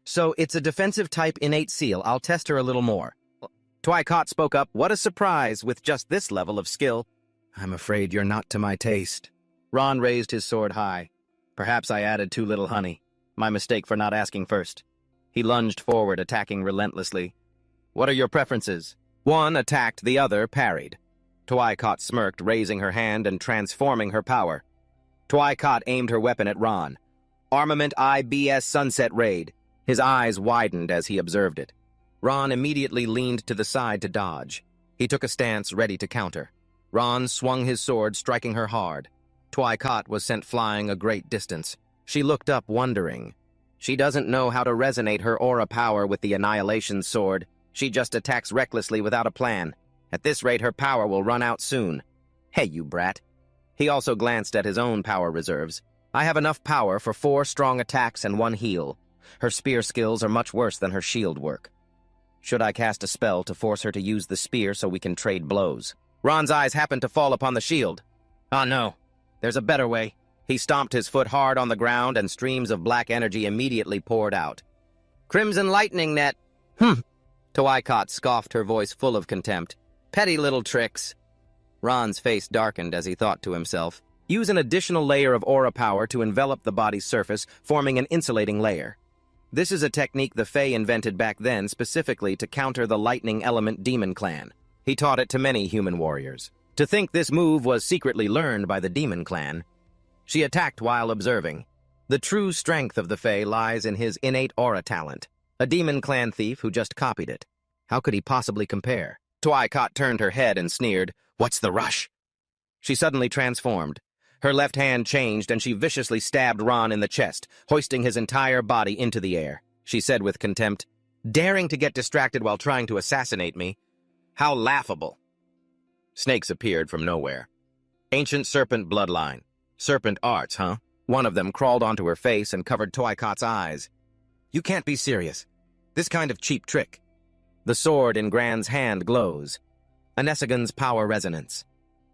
"So it's a defensive type innate seal. I'll test her a little more." Twycott spoke up. "What a surprise with just this level of skill." "I'm afraid you're not to my taste." Ron raised his sword high. "Perhaps I added too little honey. My mistake for not asking first." He lunged forward, attacking relentlessly. "What are your preferences?" One attacked, the other parried. Twycott smirked, raising her hand and transforming her power. Twycott aimed her weapon at Ron. Armament IBS Sunset Raid. His eyes widened as he observed it. Ron immediately leaned to the side to dodge. He took a stance, ready to counter. Ron swung his sword, striking her hard. Twycott was sent flying a great distance. She looked up, wondering. She doesn't know how to resonate her aura power with the Annihilation Sword. She just attacks recklessly without a plan. At this rate, her power will run out soon. "Hey, you brat." He also glanced at his own power reserves. "I have enough power for 4 strong attacks and 1 heal. Her spear skills are much worse than her shield work. Should I cast a spell to force her to use the spear so we can trade blows?" Ron's eyes happened to fall upon the shield. "Oh no, there's a better way." He stomped his foot hard on the ground and streams of black energy immediately poured out. "Crimson Lightning Net." Twycott scoffed, her voice full of contempt. "Petty little tricks." Ron's face darkened as he thought to himself. Use an additional layer of aura power to envelop the body's surface, forming an insulating layer. This is a technique the Fae invented back then specifically to counter the lightning element demon clan. He taught it to many human warriors. To think this move was secretly learned by the demon clan. She attacked while observing. The true strength of the Fae lies in his innate aura talent. A demon clan thief who just copied it. How could he possibly compare? Twycott turned her head and sneered. "What's the rush?" She suddenly transformed. Her left hand changed and she viciously stabbed Ron in the chest, hoisting his entire body into the air. She said with contempt, "Daring to get distracted while trying to assassinate me? How laughable." Snakes appeared from nowhere. Ancient serpent bloodline. Serpent arts, huh? One of them crawled onto her face and covered Twycott's eyes. "You can't be serious. This kind of cheap trick." The sword in Gran's hand glows. Anesagon's power resonance.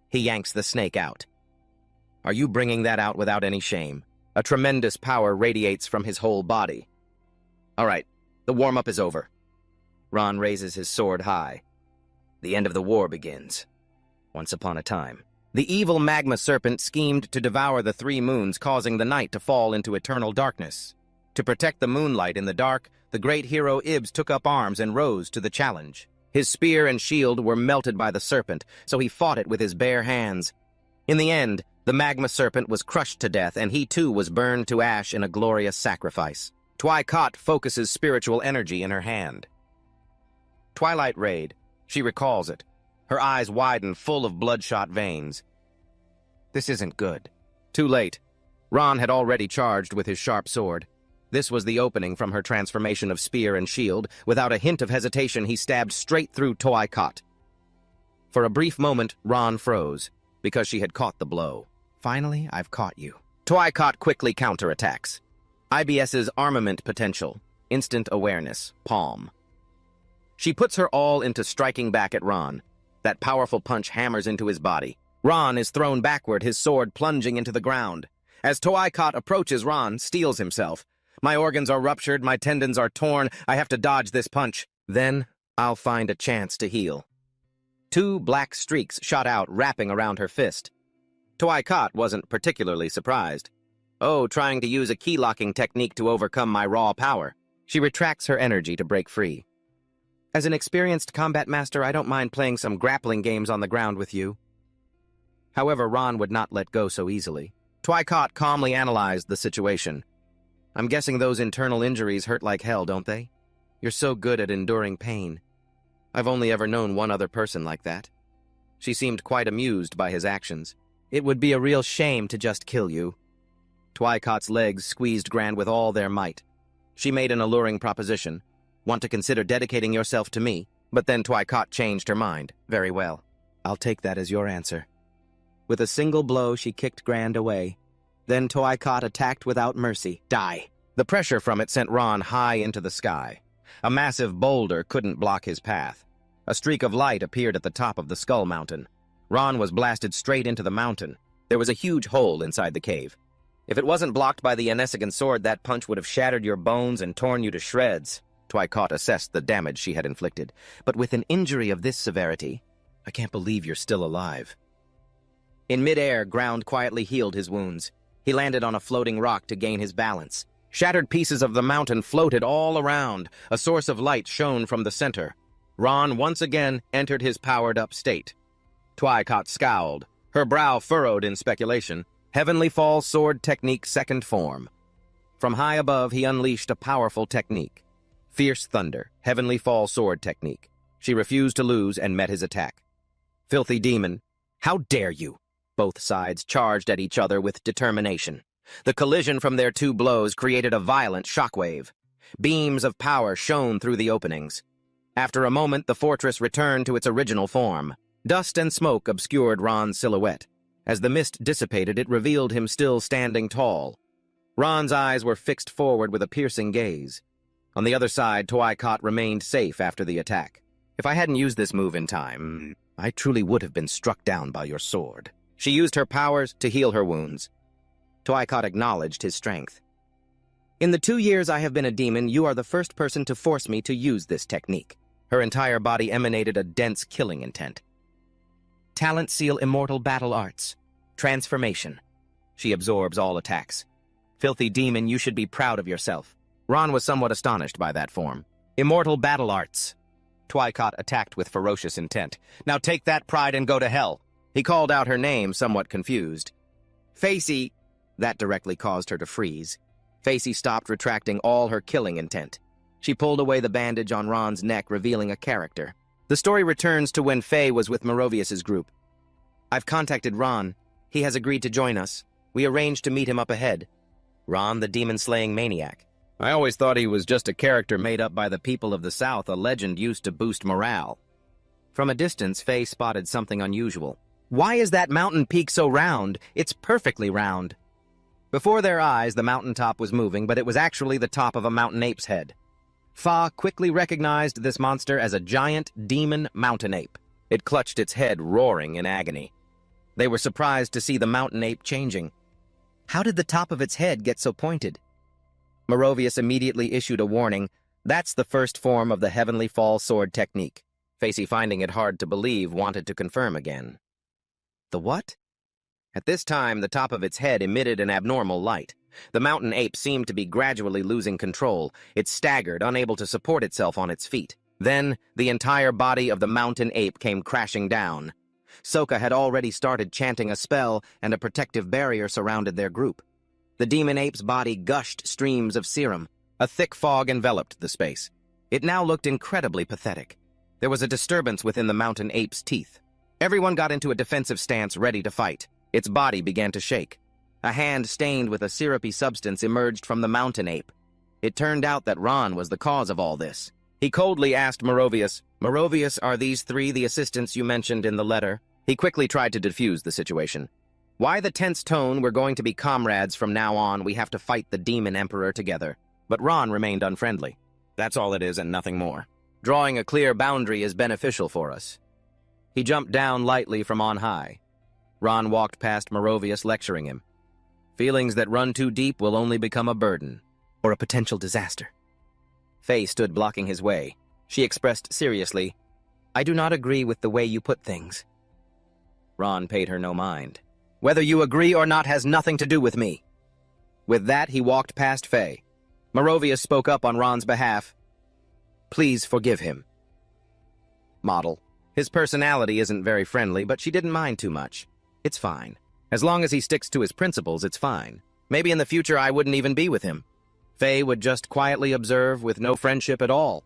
He yanks the snake out. "Are you bringing that out without any shame?" A tremendous power radiates from his whole body. "All right, the warm-up is over." Ron raises his sword high. "The end of the war begins. Once upon a time, the evil magma serpent schemed to devour the 3 moons, causing the night to fall into eternal darkness. To protect the moonlight in the dark, the great hero Ibs took up arms and rose to the challenge. His spear and shield were melted by the serpent, so he fought it with his bare hands. In the end, the magma serpent was crushed to death, and he too was burned to ash in a glorious sacrifice. Twycott focuses spiritual energy in her hand. Twilight Raid. She recalls it. Her eyes widen, full of bloodshot veins. This isn't good. Too late. Ron had already charged with his sharp sword. This was the opening from her transformation of spear and shield. Without a hint of hesitation, he stabbed straight through Twycott. For a brief moment, Ron froze, because she had caught the blow. "Finally, I've caught you." Twycott quickly counterattacks. IBS's armament potential, instant awareness, palm. She puts her all into striking back at Ron. That powerful punch hammers into his body. Ron is thrown backward, his sword plunging into the ground. As Twycott approaches, Ron steels himself. "My organs are ruptured, my tendons are torn, I have to dodge this punch. Then I'll find a chance to heal." 2 black streaks shot out, wrapping around her fist. Twycott wasn't particularly surprised. "Oh, trying to use a key-locking technique to overcome my raw power." She retracts her energy to break free. "As an experienced combat master, I don't mind playing some grappling games on the ground with you." However, Ron would not let go so easily. Twycott calmly analyzed the situation. "I'm guessing those internal injuries hurt like hell, don't they? You're so good at enduring pain. I've only ever known one other person like that." She seemed quite amused by his actions. "It would be a real shame to just kill you." Twycott's legs squeezed Gran with all their might. She made an alluring proposition. "Want to consider dedicating yourself to me?" But then Twycott changed her mind. "Very well. I'll take that as your answer." With a single blow, she kicked Grand away. Then Toycott attacked without mercy. Die. The pressure from it sent Ron high into the sky. A massive boulder couldn't block his path. A streak of light appeared at the top of the Skull Mountain. Ron was blasted straight into the mountain. There was a huge hole inside the cave. If it wasn't blocked by the Anisegan sword, that punch would have shattered your bones and torn you to shreds. Toycott assessed the damage she had inflicted. But with an injury of this severity, I can't believe you're still alive. In midair, Ground quietly healed his wounds. He landed on a floating rock to gain his balance. Shattered pieces of the mountain floated all around. A source of light shone from the center. Ron once again entered his powered-up state. Toycott scowled, her brow furrowed in speculation. Heavenly Fall Sword Technique Second Form. From high above, he unleashed a powerful technique. Fierce Thunder, Heavenly Fall Sword Technique. She refused to lose and met his attack. Filthy Demon, how dare you? Both sides charged at each other with determination. The collision from their two blows created a violent shockwave. Beams of power shone through the openings. After a moment, the fortress returned to its original form. Dust and smoke obscured Ron's silhouette. As the mist dissipated, it revealed him still standing tall. Ron's eyes were fixed forward with a piercing gaze. On the other side, Toycott remained safe after the attack. If I hadn't used this move in time, I truly would have been struck down by your sword. She used her powers to heal her wounds. Toycott acknowledged his strength. In the 2 years I have been a demon, you are the first person to force me to use this technique. Her entire body emanated a dense killing intent. Talent Seal Immortal Battle Arts. Transformation. She absorbs all attacks. Filthy Demon, you should be proud of yourself. Ron was somewhat astonished by that form. Immortal Battle Arts. Toycott attacked with ferocious intent. Now take that pride and go to hell. He called out her name, somewhat confused. Facey. That directly caused her to freeze. Facey stopped, retracting all her killing intent. She pulled away the bandage on Ron's neck, revealing a character. The story returns to when Faye was with Merovius's group. I've contacted Ron. He has agreed to join us. We arranged to meet him up ahead. Ron, the demon-slaying maniac. I always thought he was just a character made up by the people of the South, a legend used to boost morale. From a distance, Faye spotted something unusual. Why is that mountain peak so round? It's perfectly round. Before their eyes, the mountaintop was moving, but it was actually the top of a mountain ape's head. Fa quickly recognized this monster as a giant demon mountain ape. It clutched its head, roaring in agony. They were surprised to see the mountain ape changing. How did the top of its head get so pointed? Merovius immediately issued a warning. That's the first form of the Heavenly Fall Sword Technique. Facey, finding it hard to believe, wanted to confirm again. The what? At this time, the top of its head emitted an abnormal light. The mountain ape seemed to be gradually losing control. It staggered, unable to support itself on its feet. Then, the entire body of the mountain ape came crashing down. Sokka had already started chanting a spell, and a protective barrier surrounded their group. The demon ape's body gushed streams of serum. A thick fog enveloped the space. It now looked incredibly pathetic. There was a disturbance within the mountain ape's teeth. Everyone got into a defensive stance, ready to fight. Its body began to shake. A hand stained with a syrupy substance emerged from the mountain ape. It turned out that Ron was the cause of all this. He coldly asked Merovius, Merovius, are these three the assistants you mentioned in the letter? He quickly tried to defuse the situation. Why the tense tone? We're going to be comrades from now on. We have to fight the demon emperor together. But Ron remained unfriendly. That's all it is and nothing more. Drawing a clear boundary is beneficial for us. He jumped down lightly from on high. Ron walked past Merovius, lecturing him. Feelings that run too deep will only become a burden, or a potential disaster. Faye stood blocking his way. She expressed seriously, I do not agree with the way you put things. Ron paid her no mind. Whether you agree or not has nothing to do with me. With that, he walked past Faye. Merovius spoke up on Ron's behalf. Please forgive him. Model. His personality isn't very friendly, but she didn't mind too much. It's fine. As long as he sticks to his principles, it's fine. Maybe in the future I wouldn't even be with him. Faye would just quietly observe with no friendship at all.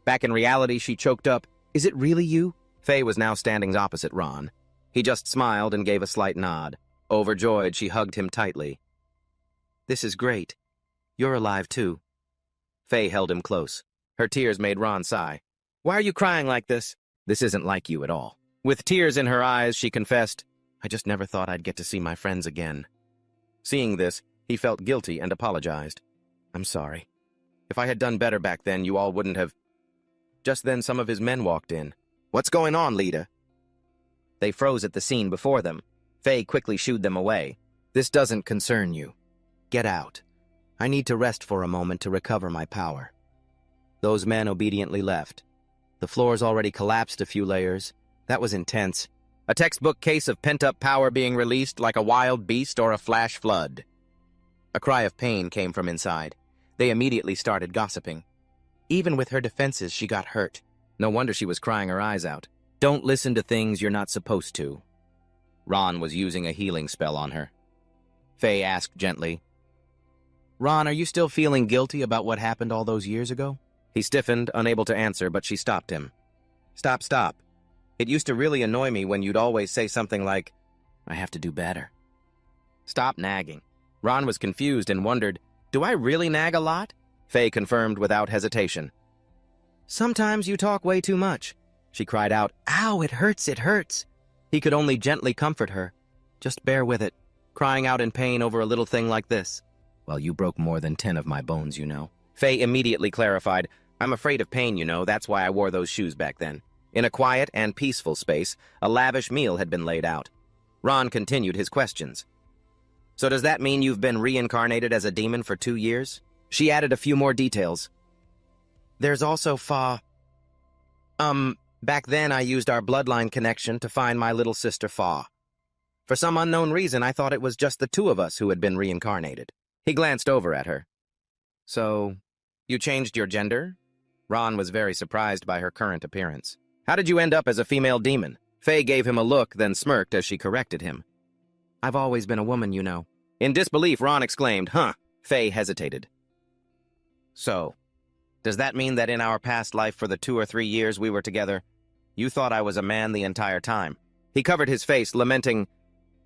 Back in reality, she choked up, Is it really you? Faye was now standing opposite Ron. He just smiled and gave a slight nod. Overjoyed, she hugged him tightly. This is great. You're alive too. Faye held him close. Her tears made Ron sigh. Why are you crying like this? This isn't like you at all. With tears in her eyes, she confessed, I just never thought I'd get to see my friends again. Seeing this, he felt guilty and apologized. I'm sorry. If I had done better back then, you all wouldn't have... Just then, some of his men walked in. What's going on, leader? They froze at the scene before them. Faye quickly shooed them away. This doesn't concern you. Get out. I need to rest for a moment to recover my power. Those men obediently left. The floors already collapsed a few layers. That was intense. A textbook case of pent-up power being released like a wild beast or a flash flood. A cry of pain came from inside. They immediately started gossiping. Even with her defenses, she got hurt. No wonder she was crying her eyes out. Don't listen to things you're not supposed to. Ron was using a healing spell on her. Faye asked gently, Ron, are you still feeling guilty about what happened all those years ago? He stiffened, unable to answer, but she stopped him. Stop. It used to really annoy me when you'd always say something like, I have to do better. Stop nagging. Ron was confused and wondered, do I really nag a lot? Faye confirmed without hesitation. Sometimes you talk way too much. She cried out, Ow, it hurts. He could only gently comfort her. Just bear with it, crying out in pain over a little thing like this. Well, you broke more than 10 of my bones, you know. Faye immediately clarified, I'm afraid of pain, you know, that's why I wore those shoes back then. In a quiet and peaceful space, a lavish meal had been laid out. Ron continued his questions. So does that mean you've been reincarnated as a demon for 2 years? She added a few more details. There's also Fa. Back then I used our bloodline connection to find my little sister Fa. For some unknown reason, I thought it was just the two of us who had been reincarnated. He glanced over at her. So, you changed your gender? Ron was very surprised by her current appearance. How did you end up as a female demon? Faye gave him a look, then smirked as she corrected him. I've always been a woman, you know. In disbelief, Ron exclaimed, Huh? Faye hesitated. So, does that mean that in our past life for the 2 or 3 years we were together, you thought I was a man the entire time? He covered his face, lamenting,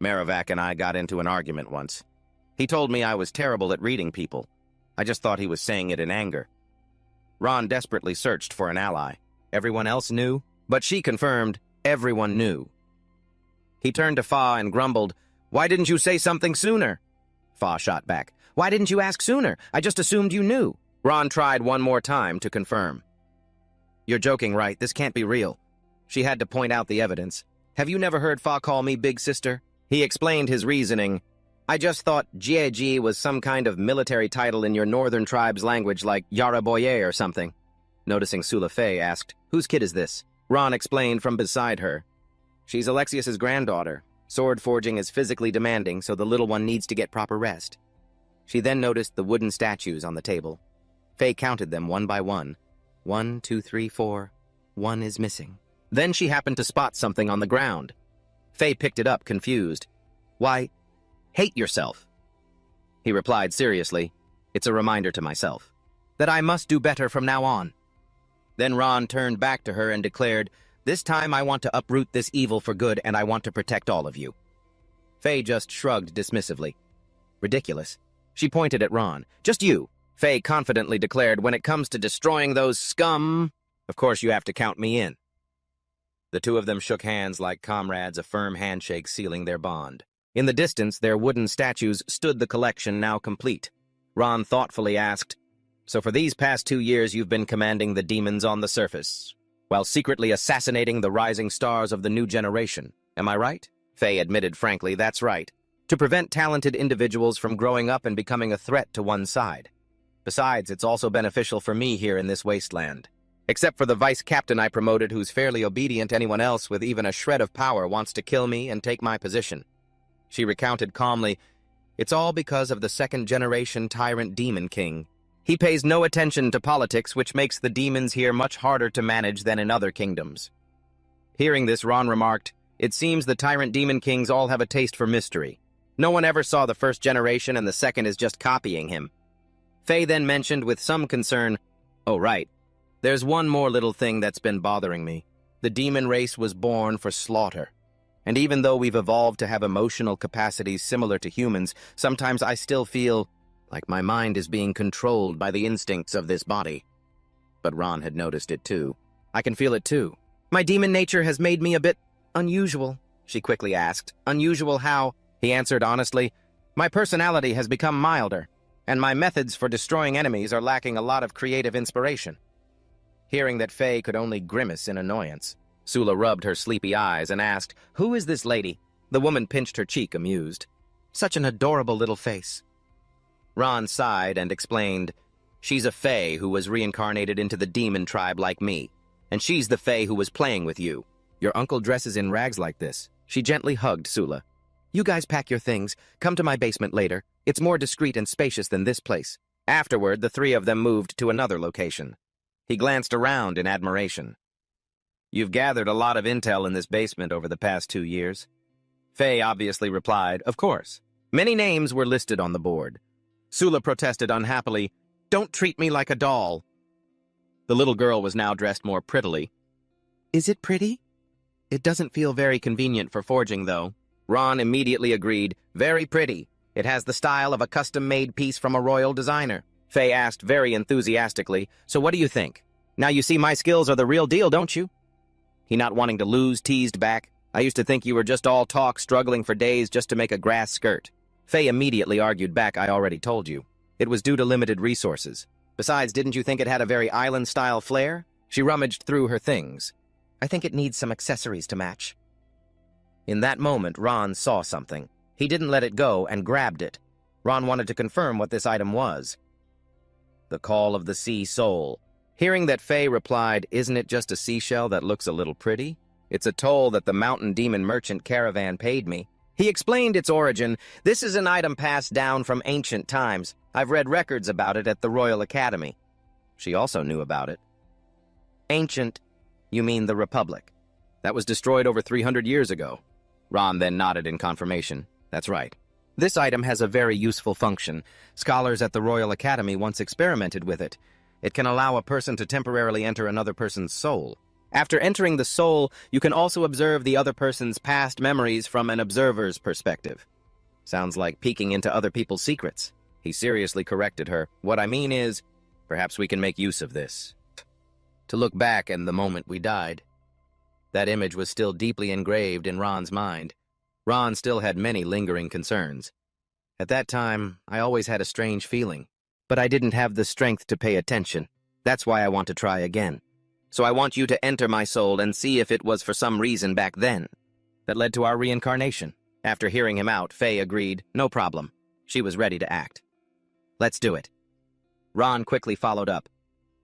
Merrivac and I got into an argument once. He told me I was terrible at reading people. I just thought he was saying it in anger. Ron desperately searched for an ally. Everyone else knew, but she confirmed everyone knew. He turned to Fa and grumbled, Why didn't you say something sooner? Fa shot back, Why didn't you ask sooner? I just assumed you knew. Ron tried one more time to confirm. You're joking, right? This can't be real. She had to point out the evidence. Have you never heard Fa call me Big Sister? He explained his reasoning. I just thought Jie was some kind of military title in your northern tribe's language like Yaraboye or something. Noticing Sula Faye asked, Whose kid is this? Ron explained from beside her. She's Alexius's granddaughter. Sword forging is physically demanding, so the little one needs to get proper rest. She then noticed the wooden statues on the table. Faye counted them one by one. 1, 2, 3, 4. One is missing. Then she happened to spot something on the ground. Faye picked it up, confused. Why, hate yourself. He replied seriously, It's a reminder to myself that I must do better from now on. Then Ron turned back to her and declared, This time I want to uproot this evil for good and I want to protect all of you. Faye just shrugged dismissively. Ridiculous. She pointed at Ron. Just you. Faye confidently declared, When it comes to destroying those scum, of course you have to count me in. The two of them shook hands like comrades, a firm handshake sealing their bond. In the distance, their wooden statues stood the collection now complete. Ron thoughtfully asked, So for these past 2 years you've been commanding the demons on the surface, while secretly assassinating the rising stars of the new generation. Am I right? Faye admitted frankly, That's right. To prevent talented individuals from growing up and becoming a threat to one side. Besides, it's also beneficial for me here in this wasteland. Except for the vice captain I promoted who's fairly obedient, anyone else with even a shred of power wants to kill me and take my position. She recounted calmly, It's all because of the second-generation tyrant demon king. He pays no attention to politics, which makes the demons here much harder to manage than in other kingdoms. Hearing this, Ron remarked, It seems the tyrant demon kings all have a taste for mystery. No one ever saw the first generation and the second is just copying him. Faye then mentioned with some concern, Oh, right. There's one more little thing that's been bothering me. The demon race was born for slaughter. And even though we've evolved to have emotional capacities similar to humans, sometimes I still feel like my mind is being controlled by the instincts of this body. But Ron had noticed it too. I can feel it too. My demon nature has made me a bit unusual. she quickly asked. Unusual how? He answered honestly. My personality has become milder, and my methods for destroying enemies are lacking a lot of creative inspiration. Hearing that Faye could only grimace in annoyance, Sula rubbed her sleepy eyes and asked, Who is this lady? The woman pinched her cheek, amused. Such an adorable little face. Ron sighed and explained, She's a Fae who was reincarnated into the demon tribe like me, and she's the Fae who was playing with you. Your uncle dresses in rags like this. She gently hugged Sula. You guys pack your things. Come to my basement later. It's more discreet and spacious than this place. Afterward, the three of them moved to another location. He glanced around in admiration. You've gathered a lot of intel in this basement over the past 2 years. Faye obviously replied, Of course. Many names were listed on the board. Sula protested unhappily, Don't treat me like a doll. The little girl was now dressed more prettily. Is it pretty? It doesn't feel very convenient for forging, though. Ron immediately agreed, Very pretty. It has the style of a custom-made piece from a royal designer. Faye asked very enthusiastically, So what do you think? Now you see my skills are the real deal, don't you? He, not wanting to lose, teased back, I used to think you were just all talk, struggling for days just to make a grass skirt. Faye immediately argued back, I already told you. It was due to limited resources. Besides, didn't you think it had a very island-style flair? She rummaged through her things. I think it needs some accessories to match. In that moment, Ron saw something. He didn't let it go and grabbed it. Ron wanted to confirm what this item was. The Call of the Sea Soul. Hearing that, Faye replied, Isn't it just a seashell that looks a little pretty? It's a toll that the mountain demon merchant caravan paid me. He explained its origin. This is an item passed down from ancient times. I've read records about it at the Royal Academy. She also knew about it. Ancient, you mean the Republic. That was destroyed over 300 years ago. Ron then nodded in confirmation. That's right. This item has a very useful function. Scholars at the Royal Academy once experimented with it. It can allow a person to temporarily enter another person's soul. After entering the soul, you can also observe the other person's past memories from an observer's perspective. Sounds like peeking into other people's secrets. He seriously corrected her. What I mean is, perhaps we can make use of this. To look back in the moment we died. That image was still deeply engraved in Ron's mind. Ron still had many lingering concerns. At that time, I always had a strange feeling, but I didn't have the strength to pay attention. That's why I want to try again. So I want you to enter my soul and see if it was for some reason back then that led to our reincarnation. After hearing him out, Faye agreed, no problem. She was ready to act. Let's do it. Ron quickly followed up.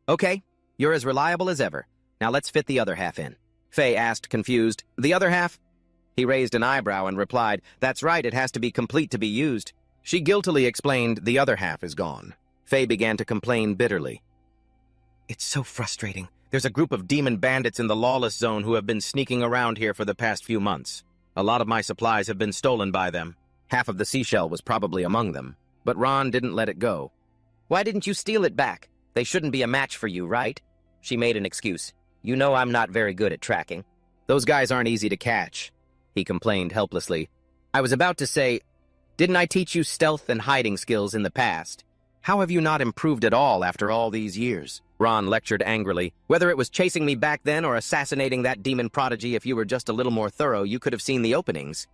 Okay, you're as reliable as ever. Now let's fit the other half in. Faye asked, confused, the other half? He raised an eyebrow and replied, That's right, it has to be complete to be used. She guiltily explained, the other half is gone. Faye began to complain bitterly. It's so frustrating. There's a group of demon bandits in the lawless zone who have been sneaking around here for the past few months. A lot of my supplies have been stolen by them. Half of the seashell was probably among them. But Ron didn't let it go. Why didn't you steal it back? They shouldn't be a match for you, right? She made an excuse. You know I'm not very good at tracking. Those guys aren't easy to catch, he complained helplessly. I was about to say, didn't I teach you stealth and hiding skills in the past? How have you not improved at all after all these years? Ron lectured angrily. Whether it was chasing me back then or assassinating that demon prodigy, if you were just a little more thorough, you could have seen the openings.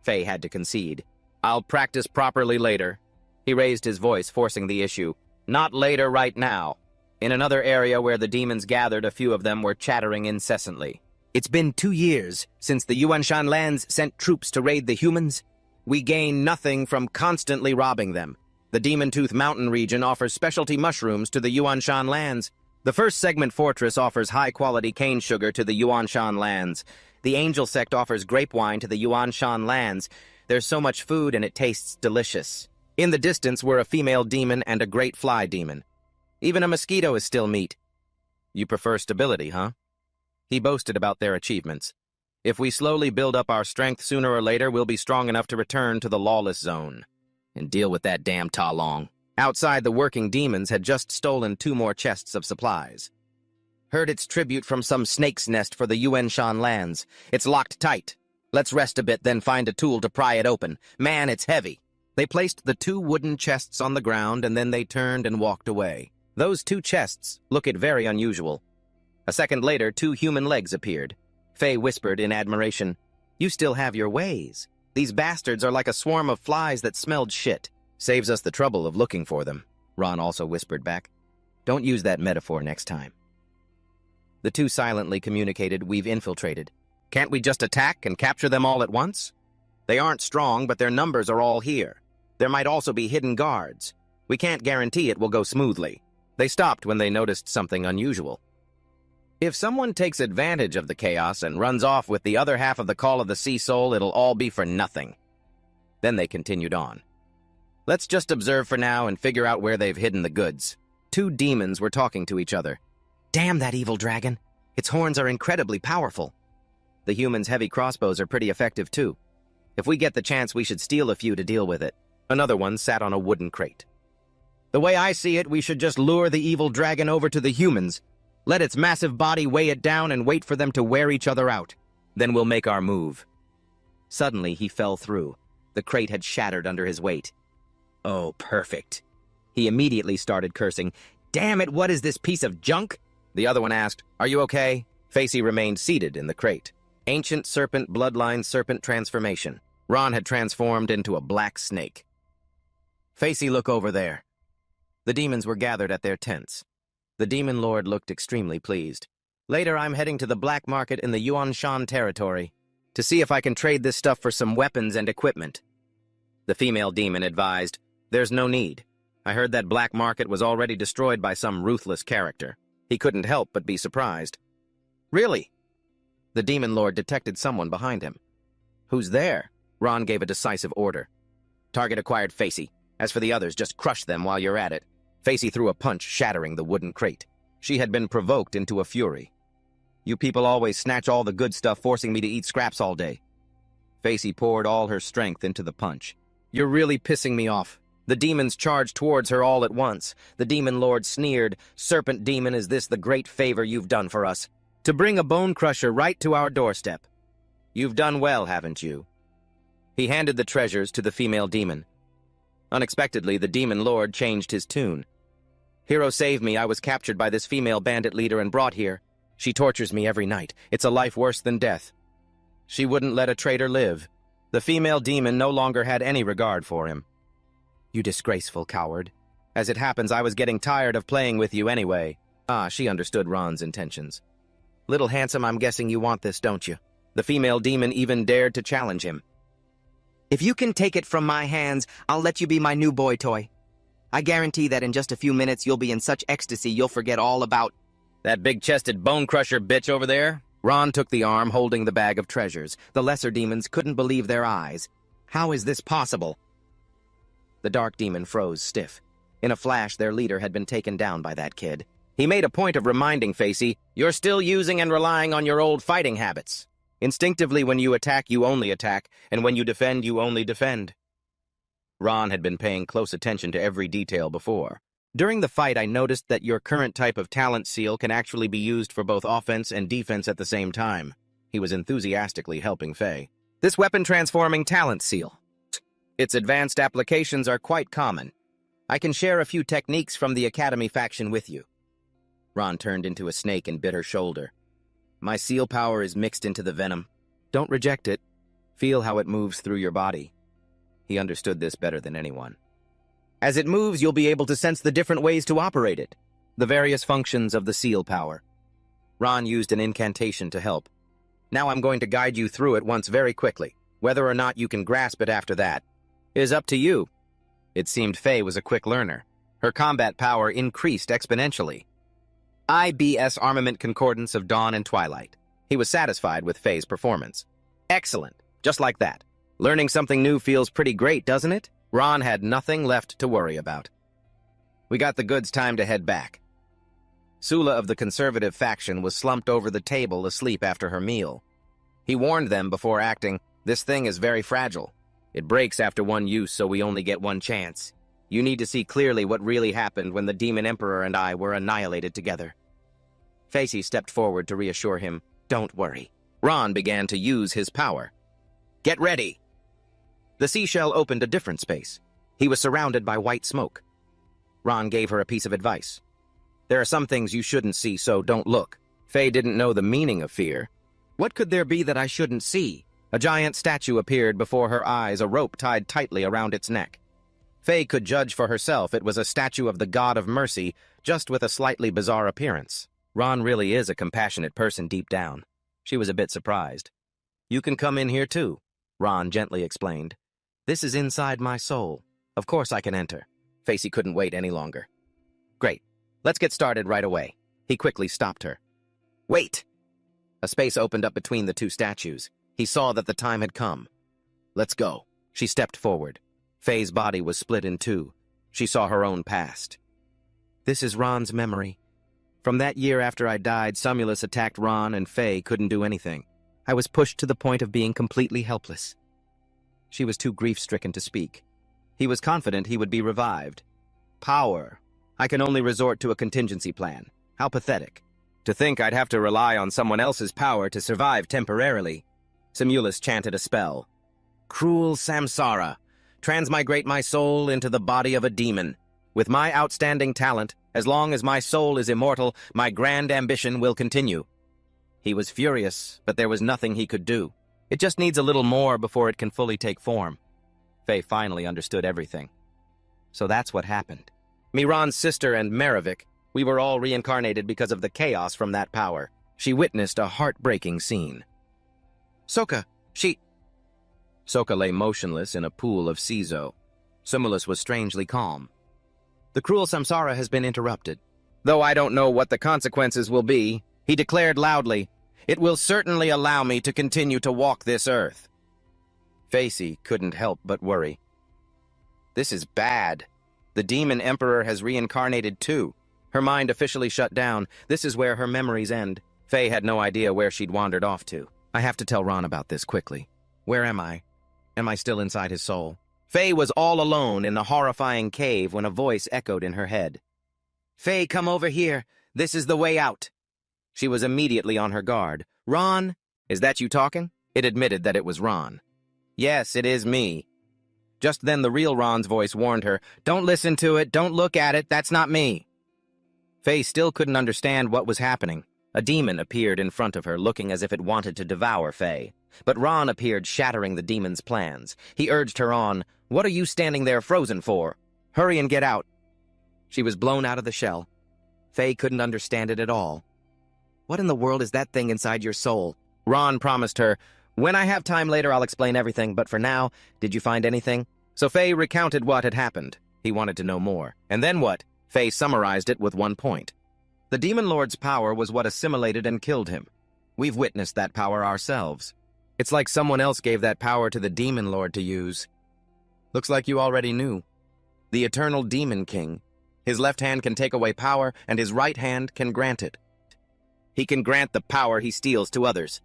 Faye had to concede. I'll practice properly later. He raised his voice, forcing the issue. Not later, right now. In another area where the demons gathered, a few of them were chattering incessantly. It's been 2 years since the Yuanshan lands sent troops to raid the humans. We gain nothing from constantly robbing them. The Demon Tooth Mountain region offers specialty mushrooms to the Yuanshan lands. The first segment fortress offers high-quality cane sugar to the Yuanshan lands. The Angel sect offers grape wine to the Yuanshan lands. There's so much food and it tastes delicious. In the distance were a female demon and a great fly demon. Even a mosquito is still meat. You prefer stability, huh? He boasted about their achievements. If we slowly build up our strength, sooner or later we'll be strong enough to return to the lawless zone and deal with that damn Ta Long. Outside, the working demons had just stolen 2 more chests of supplies. Heard it's tribute from some snake's nest for the Yuanshan lands. It's locked tight. Let's rest a bit, then find a tool to pry it open. Man, it's heavy. They placed the 2 wooden chests on the ground, and then they turned and walked away. Those 2 chests look very unusual. A second later, 2 human legs appeared. Faye whispered in admiration, You still have your ways. These bastards are like a swarm of flies that smelled shit. Saves us the trouble of looking for them, Ron also whispered back. Don't use that metaphor next time. The two silently communicated, we've infiltrated. Can't we just attack and capture them all at once? They aren't strong, but their numbers are all here. There might also be hidden guards. We can't guarantee it will go smoothly. They stopped when they noticed something unusual. If someone takes advantage of the chaos and runs off with the other half of the Call of the Sea Soul, it'll all be for nothing. Then they continued on. Let's just observe for now and figure out where they've hidden the goods. Two demons were talking to each other. Damn that evil dragon. Its horns are incredibly powerful. The humans' heavy crossbows are pretty effective too. If we get the chance, we should steal a few to deal with it. Another one sat on a wooden crate. The way I see it, we should just lure the evil dragon over to the humans. Let its massive body weigh it down and wait for them to wear each other out. Then we'll make our move. Suddenly, he fell through. The crate had shattered under his weight. Oh, perfect. He immediately started cursing. Damn it, what is this piece of junk? The other one asked, are you okay? Facey remained seated in the crate. Ancient serpent bloodline serpent transformation. Ron had transformed into a black snake. Facey, look over there. The demons were gathered at their tents. The demon lord looked extremely pleased. Later, I'm heading to the black market in the Yuanshan territory to see if I can trade this stuff for some weapons and equipment. The female demon advised, there's no need. I heard that black market was already destroyed by some ruthless character. He couldn't help but be surprised. Really? The demon lord detected someone behind him. Who's there? Ron gave a decisive order. Target acquired, Facey. As for the others, just crush them while you're at it. Facey threw a punch, shattering the wooden crate. She had been provoked into a fury. You people always snatch all the good stuff, forcing me to eat scraps all day. Facey poured all her strength into the punch. You're really pissing me off. The demons charged towards her all at once. The demon lord sneered, Serpent demon, is this the great favor you've done for us? To bring a bone crusher right to our doorstep. You've done well, haven't you? He handed the treasures to the female demon. Unexpectedly, the demon lord changed his tune. Hero, save me. I was captured by this female bandit leader and brought here. She tortures me every night. It's a life worse than death. She wouldn't let a traitor live. The female demon no longer had any regard for him. You disgraceful coward. As it happens, I was getting tired of playing with you anyway. Ah, she understood Ron's intentions. Little handsome, I'm guessing you want this, don't you? The female demon even dared to challenge him. If you can take it from my hands, I'll let you be my new boy toy. I guarantee that in just a few minutes you'll be in such ecstasy you'll forget all about that big-chested bone crusher bitch over there. Ron took the arm holding the bag of treasures. The lesser demons couldn't believe their eyes. How is this possible? The dark demon froze stiff. In a flash, their leader had been taken down by that kid. He made a point of reminding Facey, you're still using and relying on your old fighting habits. Instinctively, when you attack, you only attack, and when you defend, you only defend. Ron had been paying close attention to every detail before. During the fight, I noticed that your current type of talent seal can actually be used for both offense and defense at the same time. He was enthusiastically helping Faye. This weapon-transforming talent seal. Its advanced applications are quite common. I can share a few techniques from the Academy faction with you. Ron turned into a snake and bit her shoulder. My seal power is mixed into the venom. Don't reject it. Feel how it moves through your body. He understood this better than anyone. As it moves, you'll be able to sense the different ways to operate it, the various functions of the seal power. Ron used an incantation to help. Now I'm going to guide you through it once very quickly. Whether or not you can grasp it after that is up to you. It seemed Faye was a quick learner. Her combat power increased exponentially. IBS Armament Concordance of Dawn and Twilight. He was satisfied with Faye's performance. Excellent. Just like that. Learning something new feels pretty great, doesn't it? Ron had nothing left to worry about. We got the goods, time to head back. Sula of the conservative faction was slumped over the table asleep after her meal. He warned them before acting, this thing is very fragile. It breaks after one use, so we only get one chance. You need to see clearly what really happened when the Demon Emperor and I were annihilated together. Facey stepped forward to reassure him, don't worry. Ron began to use his power. Get ready! The seashell opened a different space. He was surrounded by white smoke. Ron gave her a piece of advice. There are some things you shouldn't see, so don't look. Faye didn't know the meaning of fear. What could there be that I shouldn't see? A giant statue appeared before her eyes, a rope tied tightly around its neck. Faye could judge for herself it was a statue of the god of mercy, just with a slightly bizarre appearance. Ron really is a compassionate person deep down. She was a bit surprised. "You can come in here too," Ron gently explained. "This is inside my soul. Of course I can enter." Facey couldn't wait any longer. "Great. Let's get started right away." He quickly stopped her. "Wait!" A space opened up between the two statues. He saw that the time had come. "Let's go." She stepped forward. Faye's body was split in two. She saw her own past. "This is Ron's memory. From that year after I died, Sumulus attacked Ron and Faye couldn't do anything. I was pushed to the point of being completely helpless." She was too grief-stricken to speak. He was confident he would be revived. "Power. I can only resort to a contingency plan. How pathetic. To think I'd have to rely on someone else's power to survive temporarily." Sumulus chanted a spell. "Cruel samsara. Transmigrate my soul into the body of a demon. With my outstanding talent, as long as my soul is immortal, my grand ambition will continue." He was furious, but there was nothing he could do. It just needs a little more before it can fully take form. Faye finally understood everything. So that's what happened. Miran's sister and Maravik, we were all reincarnated because of the chaos from that power. She witnessed a heartbreaking scene. Sokka, Sokka lay motionless in a pool of Sizo. Sumulus was strangely calm. "The cruel samsara has been interrupted. Though I don't know what the consequences will be," he declared loudly, "it will certainly allow me to continue to walk this earth." Facey couldn't help but worry. This is bad. The Demon Emperor has reincarnated too. Her mind officially shut down. This is where her memories end. Faye had no idea where she'd wandered off to. "I have to tell Ron about this quickly. Where am I? Am I still inside his soul?" Faye was all alone in the horrifying cave when a voice echoed in her head. "Faye, come over here. This is the way out." She was immediately on her guard. "Ron, is that you talking?" It admitted that it was Ron. "Yes, it is me." Just then the real Ron's voice warned her, "Don't listen to it, don't look at it, that's not me." Faye still couldn't understand what was happening. A demon appeared in front of her, looking as if it wanted to devour Faye. But Ron appeared, shattering the demon's plans. He urged her on. "What are you standing there frozen for? Hurry and get out." She was blown out of the shell. Faye couldn't understand it at all. "What in the world is that thing inside your soul?" Ron promised her, "When I have time later, I'll explain everything, but for now, did you find anything?" So Faye recounted what had happened. He wanted to know more. And then what? Faye summarized it with one point. The Demon Lord's power was what assimilated and killed him. We've witnessed that power ourselves. It's like someone else gave that power to the Demon Lord to use. Looks like you already knew. The Eternal Demon King. His left hand can take away power, and his right hand can grant it. He can grant the power he steals to others.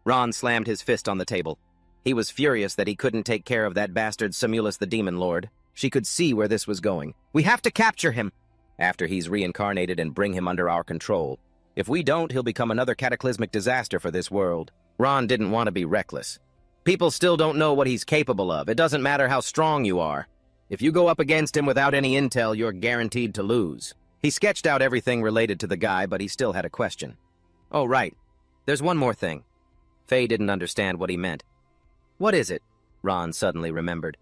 Ron slammed his fist on the table. He was furious that he couldn't take care of that bastard Sumulus the Demon Lord. She could see where this was going. "We have to capture him after he's reincarnated and bring him under our control. If we don't, he'll become another cataclysmic disaster for this world." Ron didn't want to be reckless. "People still don't know what he's capable of. It doesn't matter how strong you are. If you go up against him without any intel, you're guaranteed to lose." He sketched out everything related to the guy, but he still had a question. "Oh, right. There's one more thing." Faye didn't understand what he meant. "What is it?" Ron suddenly remembered.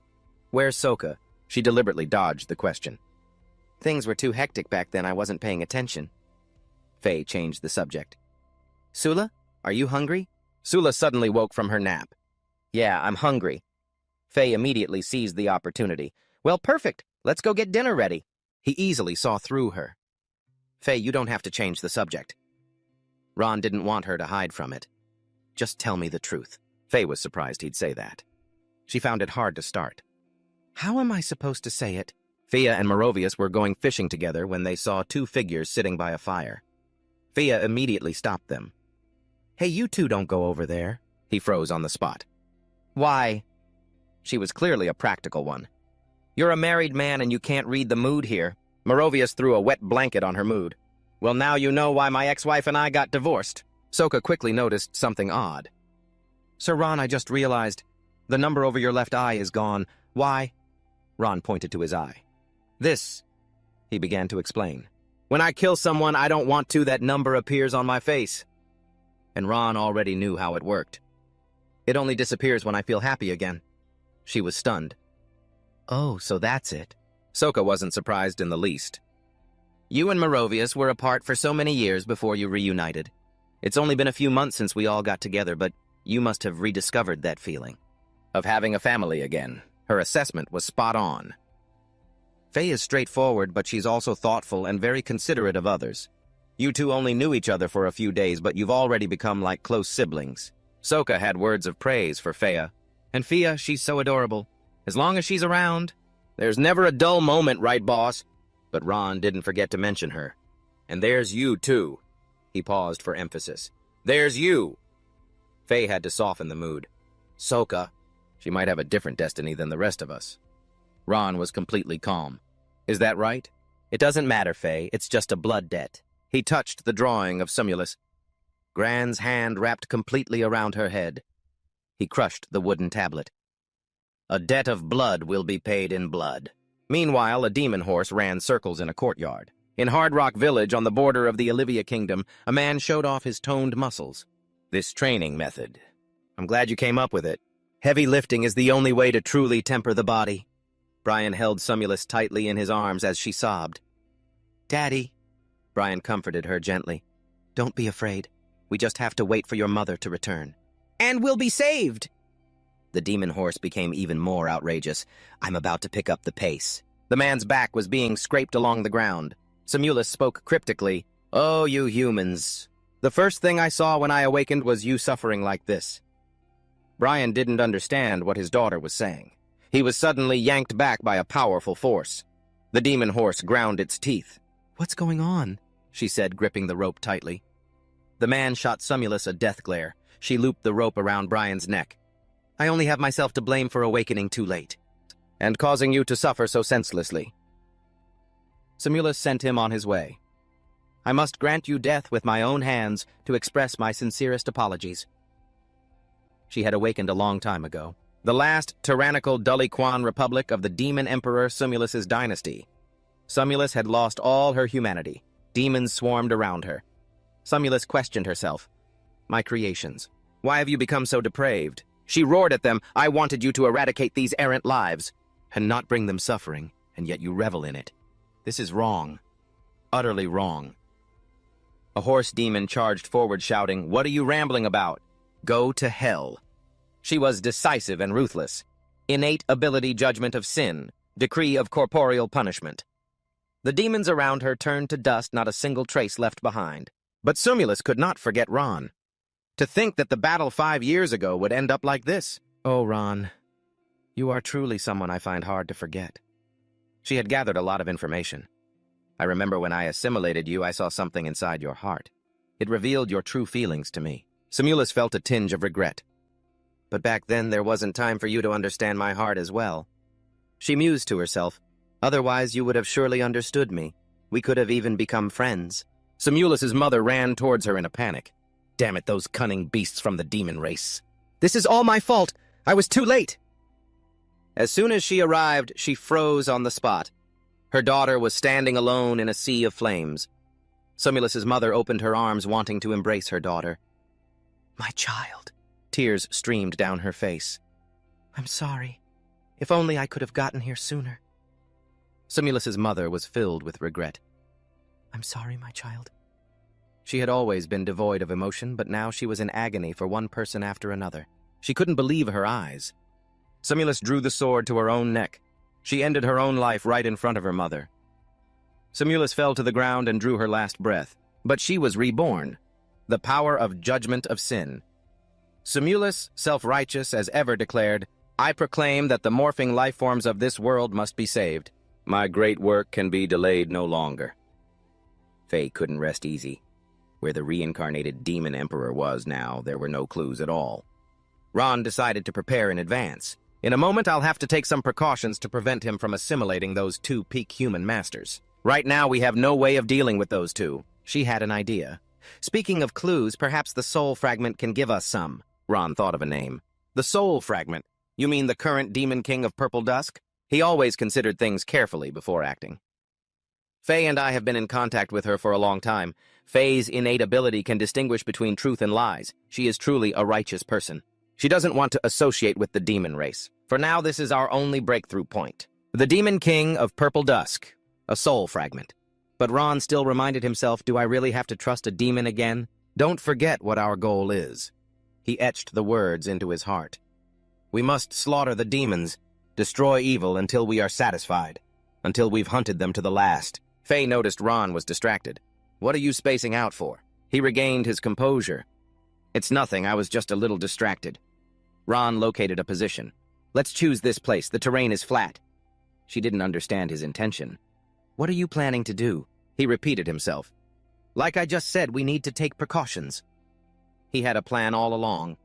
"Where's Sokka?" She deliberately dodged the question. "Things were too hectic back then, I wasn't paying attention." Faye changed the subject. "Sula, are you hungry?" Sula suddenly woke from her nap. "Yeah, I'm hungry." Faye immediately seized the opportunity. "Well, perfect. Let's go get dinner ready." He easily saw through her. "Faye, you don't have to change the subject." Ron didn't want her to hide from it. "Just tell me the truth." Faye was surprised he'd say that. She found it hard to start. "How am I supposed to say it?" Fia and Merovius were going fishing together when they saw two figures sitting by a fire. Fia immediately stopped them. "Hey, you two don't go over there." He froze on the spot. "Why?" She was clearly a practical one. "You're a married man and you can't read the mood here." Merovius threw a wet blanket on her mood. "Well, now you know why my ex-wife and I got divorced." Sokka quickly noticed something odd. "Sir Ron, I just realized. The number over your left eye is gone. Why?" Ron pointed to his eye. "This," he began to explain. "When I kill someone I don't want to, that number appears on my face." And Ron already knew how it worked. It only disappears when I feel happy again. She was stunned. Oh, so that's it. Sokka wasn't surprised in the least. You and Merovius were apart for so many years before you reunited. It's only been a few months since we all got together, but you must have rediscovered that feeling of having a family again. Her assessment was spot on. Faye is straightforward, but she's also thoughtful and very considerate of others. You two only knew each other for a few days, but you've already become like close siblings. Sokka had words of praise for Fea. And Fea, she's so adorable. As long as she's around, there's never a dull moment, right, boss? But Ron didn't forget to mention her. And there's you, too. He paused for emphasis. There's you. Faye had to soften the mood. Sokka, she might have a different destiny than the rest of us. Ron was completely calm. Is that right? It doesn't matter, Faye. It's just a blood debt. He touched the drawing of Sumulus. Gran's hand wrapped completely around her head. He crushed the wooden tablet. A debt of blood will be paid in blood. Meanwhile, a demon horse ran circles in a courtyard. In Hard Rock Village, on the border of the Olivia Kingdom, a man showed off his toned muscles. This training method. I'm glad you came up with it. Heavy lifting is the only way to truly temper the body. Brian held Sumulus tightly in his arms as she sobbed. Daddy, Brian comforted her gently. Don't be afraid. We just have to wait for your mother to return. And we'll be saved! The demon horse became even more outrageous. I'm about to pick up the pace. The man's back was being scraped along the ground. Sumulus spoke cryptically. Oh, you humans. The first thing I saw when I awakened was you suffering like this. Brian didn't understand what his daughter was saying. He was suddenly yanked back by a powerful force. The demon horse ground its teeth. What's going on? She said, gripping the rope tightly. The man shot Sumulus a death glare. She looped the rope around Brian's neck. I only have myself to blame for awakening too late, and causing you to suffer so senselessly. Sumulus sent him on his way. I must grant you death with my own hands to express my sincerest apologies. She had awakened a long time ago. The last tyrannical Dully-Quan republic of the demon emperor Sumulus's dynasty. Sumulus had lost all her humanity. Demons swarmed around her. Sumulus questioned herself. My creations. Why have you become so depraved? She roared at them. I wanted you to eradicate these errant lives and not bring them suffering, and yet you revel in it. This is wrong. Utterly wrong. A horse demon charged forward shouting, What are you rambling about? Go to hell. She was decisive and ruthless. Innate ability judgment of sin, decree of corporeal punishment. The demons around her turned to dust, not a single trace left behind. But Sumulus could not forget Ron. To think that the battle 5 years ago would end up like this. Oh, Ron, you are truly someone I find hard to forget. She had gathered a lot of information. I remember when I assimilated you, I saw something inside your heart. It revealed your true feelings to me. Sumulus felt a tinge of regret. But back then, there wasn't time for you to understand my heart as well. She mused to herself. Otherwise, you would have surely understood me. We could have even become friends. Sumulus's mother ran towards her in a panic. Damn it, those cunning beasts from the demon race. This is all my fault. I was too late. As soon as she arrived, she froze on the spot. Her daughter was standing alone in a sea of flames. Sumulus's mother opened her arms, wanting to embrace her daughter. My child. Tears streamed down her face. I'm sorry. If only I could have gotten here sooner. Sumulus's mother was filled with regret. I'm sorry, my child. She had always been devoid of emotion, but now she was in agony for one person after another. She couldn't believe her eyes. Sumulus drew the sword to her own neck. She ended her own life right in front of her mother. Sumulus fell to the ground and drew her last breath. But she was reborn. The power of judgment of sin. Sumulus, self-righteous as ever, declared, I proclaim that the morphing life forms of this world must be saved. My great work can be delayed no longer. Faye couldn't rest easy. Where the reincarnated demon emperor was now, there were no clues at all. Ron decided to prepare in advance. In a moment, I'll have to take some precautions to prevent him from assimilating those two peak human masters. Right now, we have no way of dealing with those two. She had an idea. Speaking of clues, perhaps the soul fragment can give us some. Ron thought of a name. The soul fragment. You mean the current demon king of Purple Dusk? He always considered things carefully before acting. Faye and I have been in contact with her for a long time. Faye's innate ability can distinguish between truth and lies. She is truly a righteous person. She doesn't want to associate with the demon race. For now, this is our only breakthrough point. The Demon King of Purple Dusk, a soul fragment. But Ron still reminded himself, do I really have to trust a demon again? Don't forget what our goal is. He etched the words into his heart. We must slaughter the demons, destroy evil until we are satisfied, until we've hunted them to the last. Faye noticed Ron was distracted. What are you spacing out for? He regained his composure. It's nothing, I was just a little distracted. Ron located a position. Let's choose this place, the terrain is flat. She didn't understand his intention. What are you planning to do? He repeated himself. Like I just said, we need to take precautions. He had a plan all along.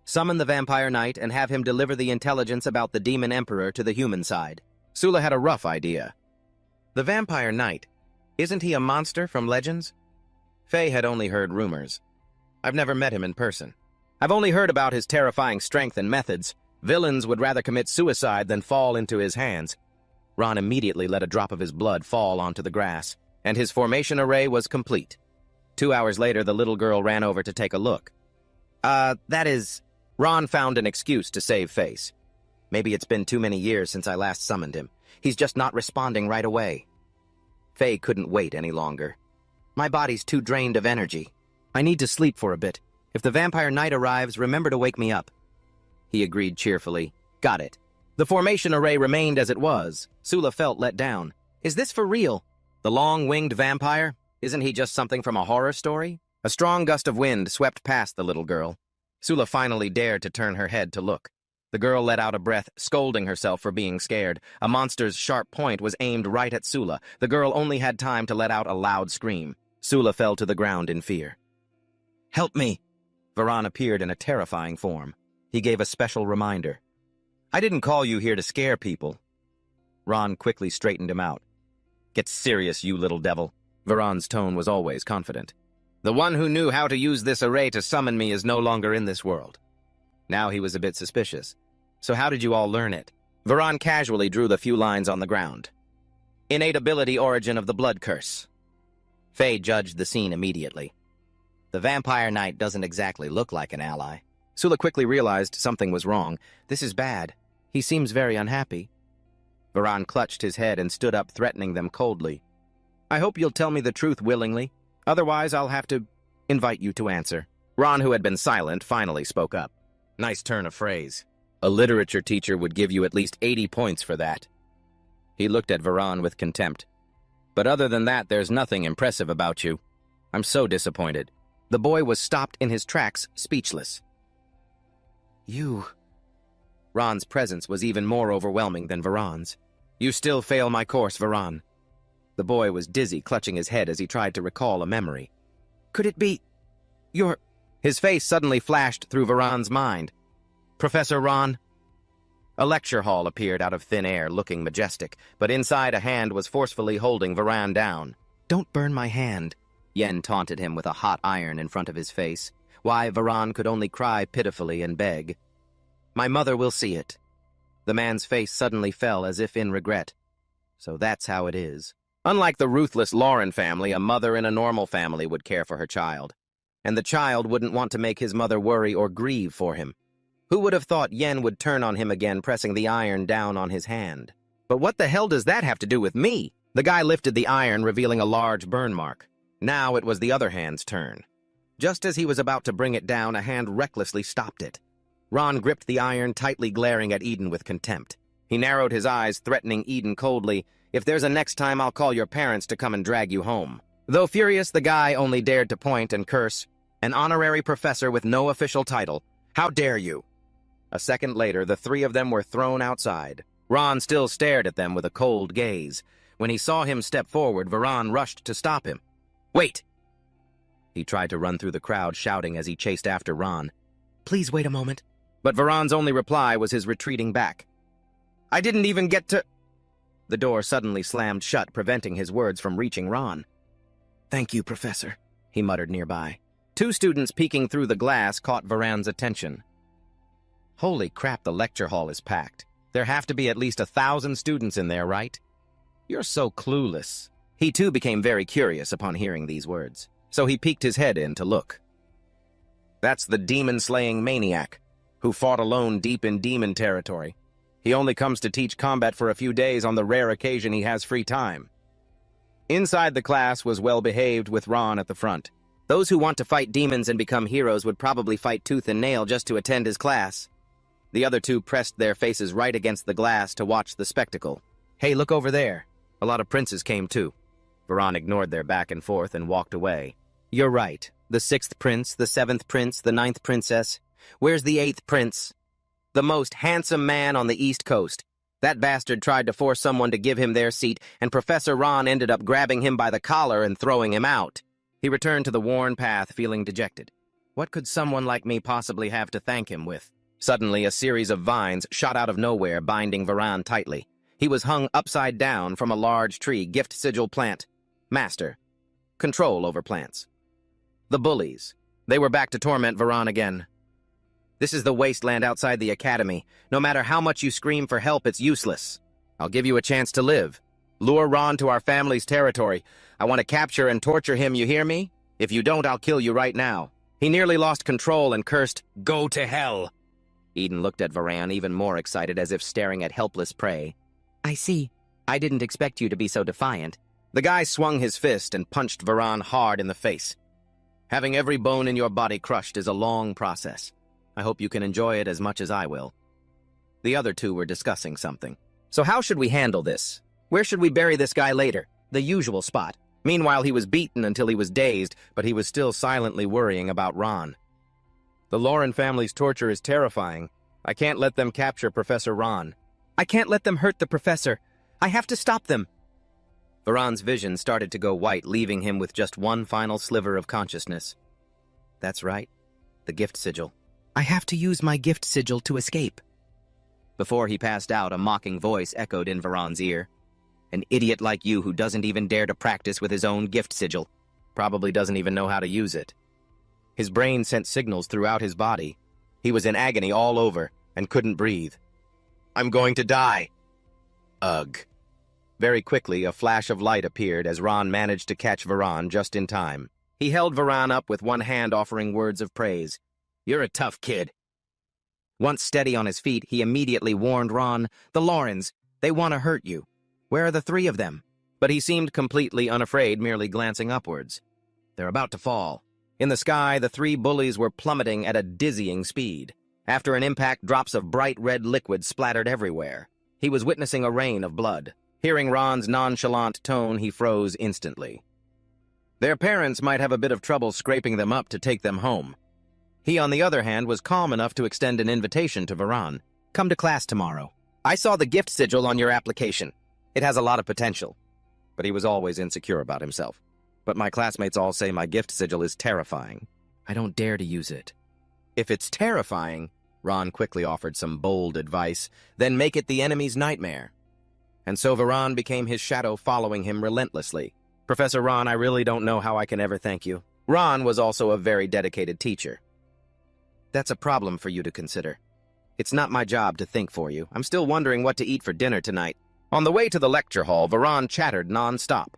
Summon the Vampire Knight and have him deliver the intelligence about the Demon Emperor to the human side. Sula had a rough idea. The Vampire Knight, isn't he a monster from Legends? Faye had only heard rumors. I've never met him in person. I've only heard about his terrifying strength and methods. Villains would rather commit suicide than fall into his hands. Ron immediately let a drop of his blood fall onto the grass, and his formation array was complete. 2 hours later, the little girl ran over to take a look. Ron found an excuse to save face. Maybe it's been too many years since I last summoned him. He's just not responding right away. Faye couldn't wait any longer. My body's too drained of energy. I need to sleep for a bit. If the Vampire Knight arrives, remember to wake me up. He agreed cheerfully. Got it. The formation array remained as it was. Sula felt let down. Is this for real? The long-winged vampire? Isn't he just something from a horror story? A strong gust of wind swept past the little girl. Sula finally dared to turn her head to look. The girl let out a breath, scolding herself for being scared. A monster's sharp point was aimed right at Sula. The girl only had time to let out a loud scream. Sula fell to the ground in fear. Help me! Varan appeared in a terrifying form. He gave a special reminder. I didn't call you here to scare people. Ron quickly straightened him out. Get serious, you little devil. Varan's tone was always confident. The one who knew how to use this array to summon me is no longer in this world. Now he was a bit suspicious. So how did you all learn it? Varan casually drew the few lines on the ground. Innate ability origin of the blood curse. Faye judged the scene immediately. The Vampire Knight doesn't exactly look like an ally. Sula quickly realized something was wrong. This is bad. He seems very unhappy. Varan clutched his head and stood up, threatening them coldly. I hope you'll tell me the truth willingly. Otherwise, I'll have to invite you to answer. Ron, who had been silent, finally spoke up. Nice turn of phrase. A literature teacher would give you at least 80 points for that. He looked at Varan with contempt. But other than that, there's nothing impressive about you. I'm so disappointed. The boy was stopped in his tracks, speechless. You... Ron's presence was even more overwhelming than Varan's. You still fail my course, Varan. The boy was dizzy, clutching his head as he tried to recall a memory. Could it be... your... His face suddenly flashed through Varan's mind. Professor Ron? A lecture hall appeared out of thin air, looking majestic, but inside a hand was forcefully holding Varan down. Don't burn my hand, Yen taunted him with a hot iron in front of his face. Why, Varan could only cry pitifully and beg. My mother will see it. The man's face suddenly fell as if in regret. So that's how it is. Unlike the ruthless Lauren family, a mother in a normal family would care for her child. And the child wouldn't want to make his mother worry or grieve for him. Who would have thought Yen would turn on him again, pressing the iron down on his hand? But what the hell does that have to do with me? The guy lifted the iron, revealing a large burn mark. Now it was the other hand's turn. Just as he was about to bring it down, a hand recklessly stopped it. Ron gripped the iron, tightly glaring at Eden with contempt. He narrowed his eyes, threatening Eden coldly, If there's a next time, I'll call your parents to come and drag you home. Though furious, the guy only dared to point and curse. An honorary professor with no official title. How dare you? A second later, the three of them were thrown outside. Ron still stared at them with a cold gaze. When he saw him step forward, Varan rushed to stop him. Wait! He tried to run through the crowd, shouting as he chased after Ron. Please wait a moment. But Varan's only reply was his retreating back. I didn't even get to... The door suddenly slammed shut, preventing his words from reaching Ron. Thank you, Professor, he muttered nearby. Two students peeking through the glass caught Varan's attention. Holy crap, the lecture hall is packed. There have to be at least 1,000 students in there, right? You're so clueless. He too became very curious upon hearing these words, so he peeked his head in to look. That's the demon-slaying maniac. who fought alone deep in demon territory. He only comes to teach combat for a few days on the rare occasion he has free time. Inside the class was well-behaved with Ron at the front. Those who want to fight demons and become heroes would probably fight tooth and nail just to attend his class. The other two pressed their faces right against the glass to watch the spectacle. Hey, look over there. A lot of princes came too. Varan ignored their back and forth and walked away. You're right. The 6th prince, the 7th prince, the 9th princess. Where's the 8th prince? The most handsome man on the East Coast. That bastard tried to force someone to give him their seat, and Professor Ron ended up grabbing him by the collar and throwing him out. He returned to the worn path, feeling dejected. What could someone like me possibly have to thank him with? Suddenly, a series of vines shot out of nowhere, binding Varan tightly. He was hung upside down from a large tree, gift sigil plant. Master. Control over plants. The bullies. They were back to torment Varan again. This is the wasteland outside the academy. No matter how much you scream for help, it's useless. I'll give you a chance to live. Lure Ron to our family's territory. I want to capture and torture him, you hear me? If you don't, I'll kill you right now. He nearly lost control and cursed, "Go to hell!" Eden looked at Varan, even more excited, as if staring at helpless prey. I see. I didn't expect you to be so defiant. The guy swung his fist and punched Varan hard in the face. Having every bone in your body crushed is a long process. I hope you can enjoy it as much as I will. The other two were discussing something. So how should we handle this? Where should we bury this guy later? The usual spot. Meanwhile, he was beaten until he was dazed, but he was still silently worrying about Ron. The Lauren family's torture is terrifying. I can't let them capture Professor Ron. I can't let them hurt the professor. I have to stop them. Varan's vision started to go white, leaving him with just one final sliver of consciousness. That's right. The gift sigil. I have to use my gift sigil to escape. Before he passed out, a mocking voice echoed in Varan's ear. An idiot like you who doesn't even dare to practice with his own gift sigil. Probably doesn't even know how to use it. His brain sent signals throughout his body. He was in agony all over and couldn't breathe. I'm going to die. Ugh. Very quickly, a flash of light appeared as Ron managed to catch Varan just in time. He held Varan up with one hand, offering words of praise. You're a tough kid. Once steady on his feet, he immediately warned Ron, the Laurens, they want to hurt you. Where are the 3 of them? But he seemed completely unafraid, merely glancing upwards. They're about to fall. In the sky, the 3 bullies were plummeting at a dizzying speed. After an impact, drops of bright red liquid splattered everywhere. He was witnessing a rain of blood. Hearing Ron's nonchalant tone, he froze instantly. Their parents might have a bit of trouble scraping them up to take them home. He, on the other hand, was calm enough to extend an invitation to Varan. Come to class tomorrow. I saw the gift sigil on your application. It has a lot of potential. But he was always insecure about himself. But my classmates all say my gift sigil is terrifying. I don't dare to use it. If it's terrifying, Ron quickly offered some bold advice, then make it the enemy's nightmare. And so Varan became his shadow, following him relentlessly. Professor Ron, I really don't know how I can ever thank you. Ron was also a very dedicated teacher. That's a problem for you to consider. It's not my job to think for you. I'm still wondering what to eat for dinner tonight. On the way to the lecture hall, Varan chattered non-stop.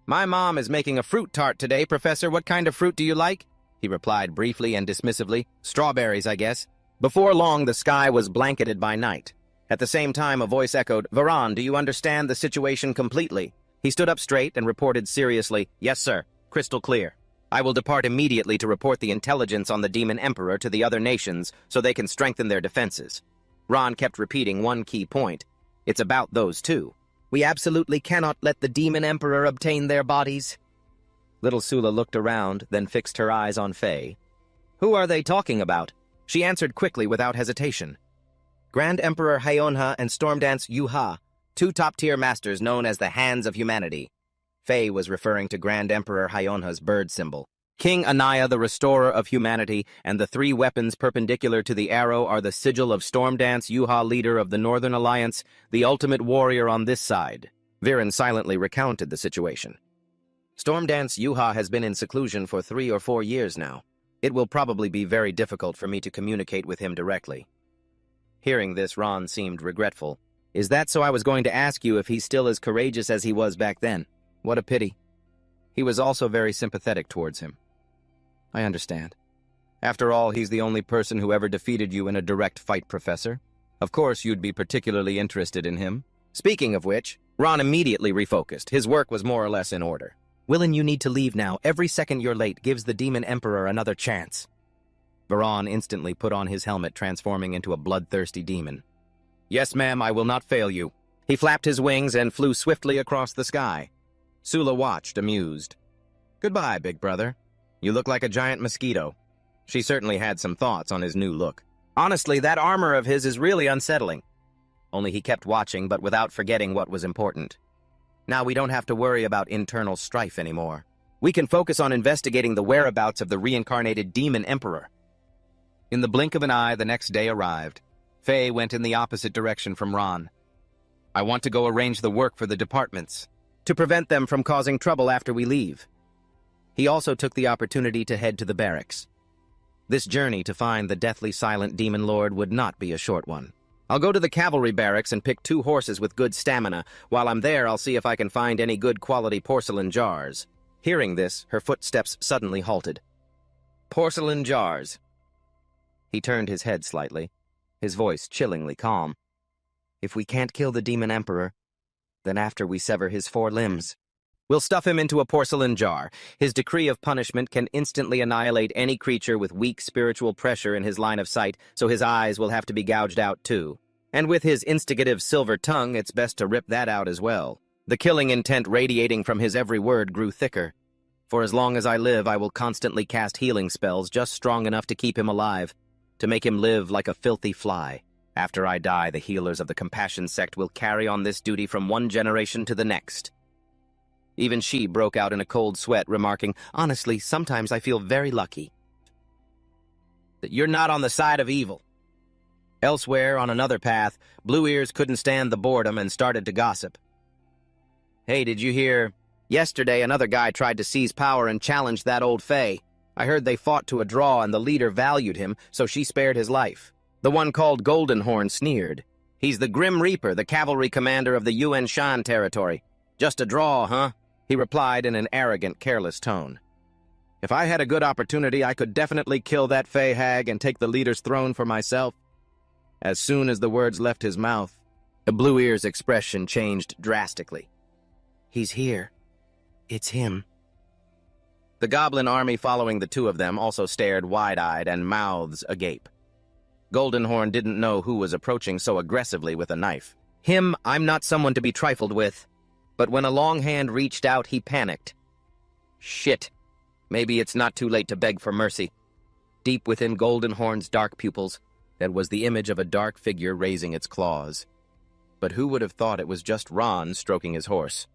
My mom is making a fruit tart today, Professor. What kind of fruit do you like? He replied briefly and dismissively. Strawberries, I guess. Before long, the sky was blanketed by night. At the same time, a voice echoed, Varan, do you understand the situation completely? He stood up straight and reported seriously, Yes, sir. Crystal clear. I will depart immediately to report the intelligence on the Demon Emperor to the other nations so they can strengthen their defenses. Ron kept repeating one key point. It's about those two. We absolutely cannot let the Demon Emperor obtain their bodies. Little Sula looked around, then fixed her eyes on Faye. Who are they talking about? She answered quickly without hesitation. Grand Emperor Hayonha and Stormdance Yuha, 2 top-tier masters known as the Hands of Humanity. Faye was referring to Grand Emperor Hayonha's bird symbol. King Anaya, the Restorer of Humanity, and the 3 weapons perpendicular to the arrow are the sigil of Stormdance Yuha, leader of the Northern Alliance, the ultimate warrior on this side. Viren silently recounted the situation. Stormdance Yuha has been in seclusion for 3 or 4 years now. It will probably be very difficult for me to communicate with him directly. Hearing this, Ron seemed regretful. Is that so? I was going to ask you if he's still as courageous as he was back then. What a pity. He was also very sympathetic towards him. I understand. After all, he's the only person who ever defeated you in a direct fight, Professor. Of course, you'd be particularly interested in him. Speaking of which, Ron immediately refocused. His work was more or less in order. Willin, you need to leave now. Every second you're late gives the Demon Emperor another chance. Varan instantly put on his helmet, transforming into a bloodthirsty demon. Yes, ma'am, I will not fail you. He flapped his wings and flew swiftly across the sky. Sula watched, amused. Goodbye, big brother. You look like a giant mosquito. She certainly had some thoughts on his new look. Honestly, that armor of his is really unsettling. Only he kept watching, but without forgetting what was important. Now we don't have to worry about internal strife anymore. We can focus on investigating the whereabouts of the reincarnated Demon Emperor. In the blink of an eye, the next day arrived. Faye went in the opposite direction from Ron. I want to go arrange the work for the departments, to prevent them from causing trouble after we leave. He also took the opportunity to head to the barracks. This journey to find the deathly silent demon lord would not be a short one. I'll go to the cavalry barracks and pick 2 horses with good stamina. While I'm there, I'll see if I can find any good quality porcelain jars. Hearing this, her footsteps suddenly halted. Porcelain jars. He turned his head slightly, his voice chillingly calm. If we can't kill the Demon Emperor, then after we sever his 4 limbs, we'll stuff him into a porcelain jar. His decree of punishment can instantly annihilate any creature with weak spiritual pressure in his line of sight, so his eyes will have to be gouged out too. And with his instigative silver tongue, it's best to rip that out as well. The killing intent radiating from his every word grew thicker. For as long as I live, I will constantly cast healing spells just strong enough to keep him alive, to make him live like a filthy fly. After I die, the healers of the Compassion sect will carry on this duty from one generation to the next. Even she broke out in a cold sweat, remarking, honestly, sometimes I feel very lucky that you're not on the side of evil. Elsewhere, on another path, Blue Ears couldn't stand the boredom and started to gossip. Hey, did you hear? Yesterday, another guy tried to seize power and challenged that old Fae. I heard they fought to a draw and the leader valued him, so she spared his life. The one called Goldenhorn sneered. He's the Grim Reaper, the cavalry commander of the Yuan Shan territory. Just a draw, huh? He replied in an arrogant, careless tone. If I had a good opportunity, I could definitely kill that Fae hag and take the leader's throne for myself. As soon as the words left his mouth, the Blue Ear's expression changed drastically. He's here. It's him. The goblin army following the 2 of them also stared wide-eyed and mouths agape. Goldenhorn didn't know who was approaching so aggressively with a knife. Him, I'm not someone to be trifled with. But when a long hand reached out, he panicked. Shit. Maybe it's not too late to beg for mercy. Deep within Goldenhorn's dark pupils, there was the image of a dark figure raising its claws. But who would have thought it was just Ron stroking his horse?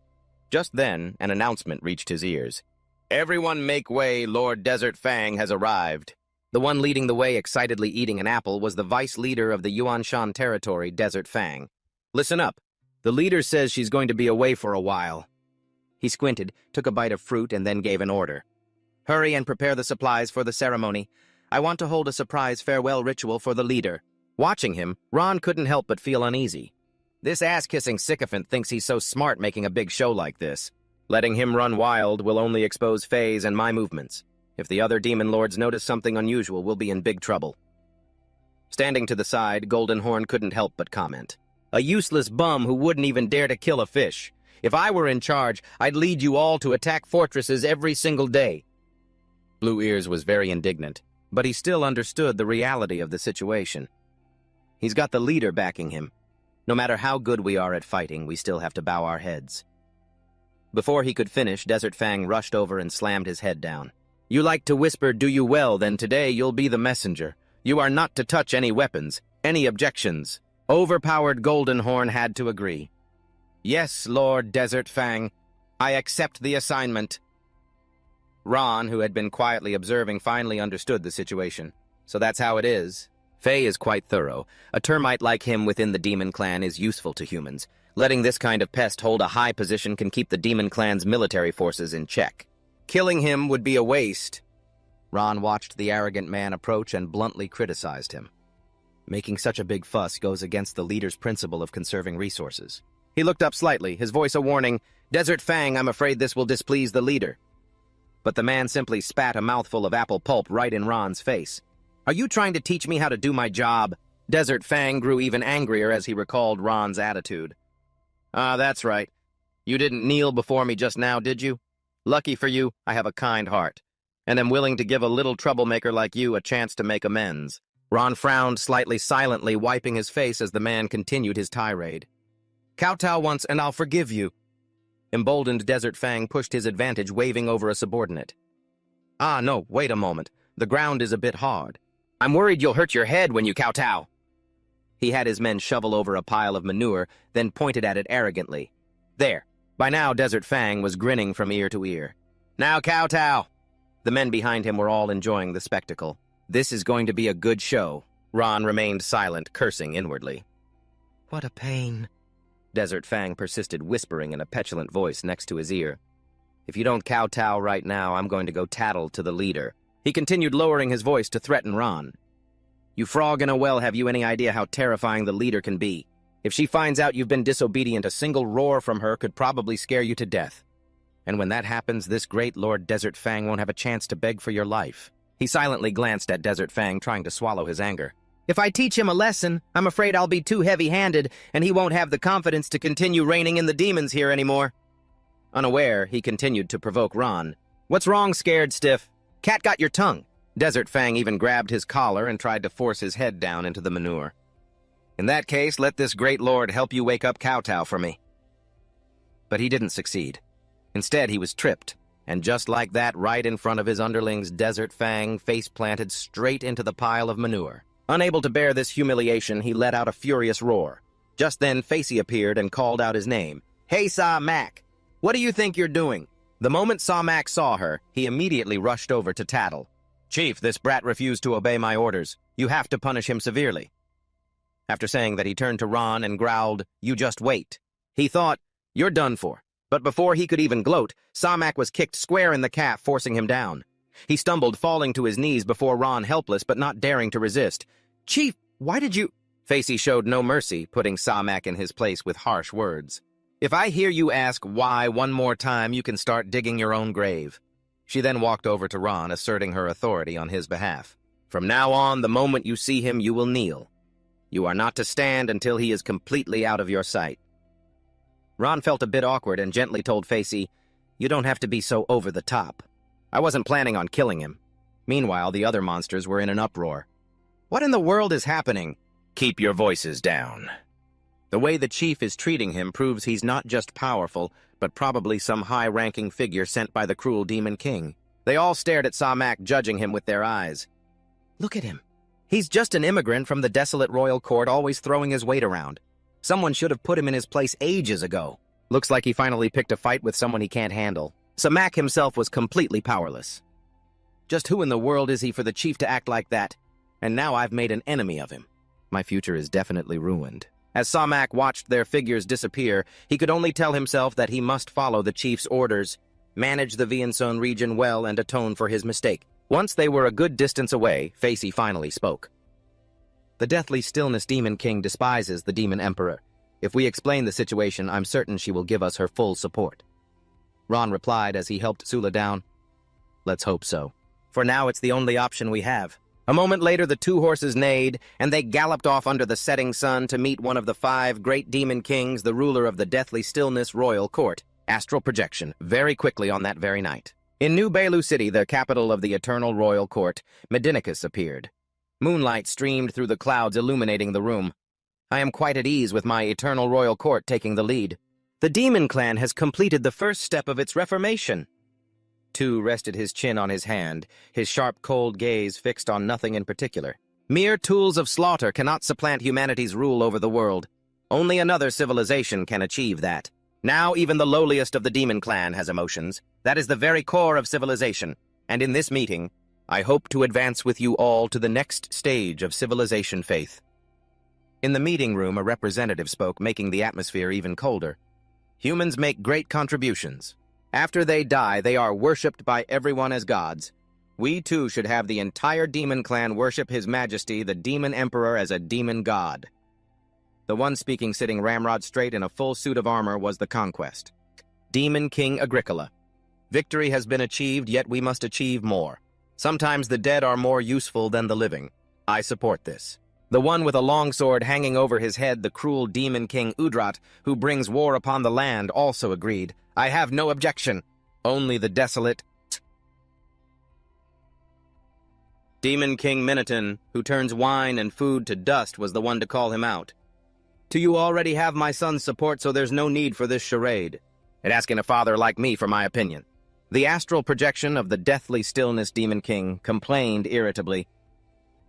Just then, an announcement reached his ears. Everyone make way, Lord Desert Fang has arrived. The one leading the way, excitedly eating an apple, was the vice leader of the Yuan Shan territory, Desert Fang. Listen up. The leader says she's going to be away for a while. He squinted, took a bite of fruit, and then gave an order. Hurry and prepare the supplies for the ceremony. I want to hold a surprise farewell ritual for the leader. Watching him, Ron couldn't help but feel uneasy. This ass-kissing sycophant thinks he's so smart making a big show like this. Letting him run wild will only expose Faye's and my movements. If the other demon lords notice something unusual, we'll be in big trouble. Standing to the side, Goldenhorn couldn't help but comment. A useless bum who wouldn't even dare to kill a fish. If I were in charge, I'd lead you all to attack fortresses every single day. Blue Ears was very indignant, but he still understood the reality of the situation. He's got the leader backing him. No matter how good we are at fighting, we still have to bow our heads. Before he could finish, Desert Fang rushed over and slammed his head down. You like to whisper, do you well, then today you'll be the messenger. You are not to touch any weapons, any objections. Overpowered Goldenhorn had to agree. Yes, Lord Desert Fang, I accept the assignment. Ron, who had been quietly observing, finally understood the situation. So that's how it is. Faye is quite thorough. A termite like him within the demon clan is useful to humans. Letting this kind of pest hold a high position can keep the demon clan's military forces in check. Killing him would be a waste. Ron watched the arrogant man approach and bluntly criticized him. Making such a big fuss goes against the leader's principle of conserving resources. He looked up slightly, his voice a warning. Desert Fang, I'm afraid this will displease the leader. but the man simply spat a mouthful of apple pulp right in Ron's face. "Are you trying to teach me how to do my job?" Desert Fang grew even angrier as he recalled Ron's attitude. "Ah, that's right. You didn't kneel before me just now, did you? Lucky for you, I have a kind heart, and am willing to give a little troublemaker like you a chance to make amends." Ron frowned slightly silently, wiping his face as the man continued his tirade. "Kowtow once, and I'll forgive you." Emboldened, Desert Fang pushed his advantage, waving over a subordinate. "Ah, no, wait a moment. The ground is a bit hard. I'm worried you'll hurt your head when you kowtow." He had his men shovel over a pile of manure, then pointed at it arrogantly. There. By now, Desert Fang was grinning from ear to ear. "Now kowtow!" The men behind him were all enjoying the spectacle. This is going to be a good show. Ron remained silent, cursing inwardly. "What a pain," Desert Fang persisted, whispering in a petulant voice next to his ear. "If you don't kowtow right now, I'm going to go tattle to the leader." He continued, lowering his voice to threaten Ron. "You frog in a well, have you any idea how terrifying the leader can be? If she finds out you've been disobedient, a single roar from her could probably scare you to death. And when that happens, this great Lord Desert Fang won't have a chance to beg for your life." He silently glanced at Desert Fang, trying to swallow his anger. "If I teach him a lesson, I'm afraid I'll be too heavy-handed, and he won't have the confidence to continue reigning in the demons here anymore." Unaware, he continued to provoke Ron. "What's wrong, scared stiff? Cat got your tongue." Desert Fang even grabbed his collar and tried to force his head down into the manure. "In that case, let this great lord help you wake up kowtow for me." But he didn't succeed. Instead, he was tripped, and just like that, right in front of his underlings, Desert Fang face-planted straight into the pile of manure. Unable to bear this humiliation, he let out a furious roar. Just then, Facey appeared and called out his name. "Hey, Saw Mac! What do you think you're doing?" The moment Saw Mac saw her, he immediately rushed over to tattle. "Chief, this brat refused to obey my orders. You have to punish him severely." After saying that, he turned to Ron and growled, "You just wait." He thought, "You're done for." But before he could even gloat, Samak was kicked square in the calf, forcing him down. He stumbled, falling to his knees before Ron, helpless but not daring to resist. "Chief, why did you—" Facey showed no mercy, putting Samak in his place with harsh words. "If I hear you ask why one more time, you can start digging your own grave." She then walked over to Ron, asserting her authority on his behalf. "From now on, the moment you see him, you will kneel. You are not to stand until he is completely out of your sight." Ron felt a bit awkward and gently told Facey, "You don't have to be so over the top. I wasn't planning on killing him." Meanwhile, the other monsters were in an uproar. "What in the world is happening?" "Keep your voices down." The way the chief is treating him proves he's not just powerful, but probably some high-ranking figure sent by the cruel Demon King. They all stared at Samak, judging him with their eyes. "Look at him. He's just an immigrant from the desolate royal court, always throwing his weight around. Someone should have put him in his place ages ago. Looks like he finally picked a fight with someone he can't handle." Samak himself was completely powerless. Just who in the world is he for the chief to act like that? And now I've made an enemy of him. My future is definitely ruined. As Samak watched their figures disappear, he could only tell himself that he must follow the chief's orders, manage the Vienson region well, and atone for his mistake. Once they were a good distance away, Facey finally spoke. "The deathly stillness Demon King despises the Demon Emperor. If we explain the situation, I'm certain she will give us her full support." Ron replied as he helped Sula down. "Let's hope so. For now, it's the only option we have." A moment later, the two horses neighed, and they galloped off under the setting sun to meet one of the 5 great demon kings, the ruler of the Deathly Stillness Royal Court. Astral projection, very quickly on that very night. In New Belu City, the capital of the Eternal Royal Court, Medinicus appeared. Moonlight streamed through the clouds, illuminating the room. "I am quite at ease with my Eternal Royal Court taking the lead. The Demon Clan has completed the first step of its reformation." Tu rested his chin on his hand, his sharp, cold gaze fixed on nothing in particular. "Mere tools of slaughter cannot supplant humanity's rule over the world. Only another civilization can achieve that. Now even the lowliest of the Demon Clan has emotions. That is the very core of civilization. And in this meeting, I hope to advance with you all to the next stage of civilization faith." In the meeting room, a representative spoke, making the atmosphere even colder. "Humans make great contributions. After they die, they are worshipped by everyone as gods. We too should have the entire Demon Clan worship His Majesty, the Demon Emperor, as a demon god." The one speaking, sitting ramrod straight in a full suit of armor, was the Conquest. Demon King Agricola. Victory has been achieved, yet we must achieve more. Sometimes the dead are more useful than the living. I support this. The one with a longsword hanging over his head, the cruel demon king Udrat, who brings war upon the land, also agreed. I have no objection. Only the desolate Demon King Minotaur, who turns wine and food to dust, was the one to call him out. "Do you already have my son's support, so there's no need for this charade?" It asking a father like me for my opinion. The astral projection of the deathly stillness Demon King complained irritably.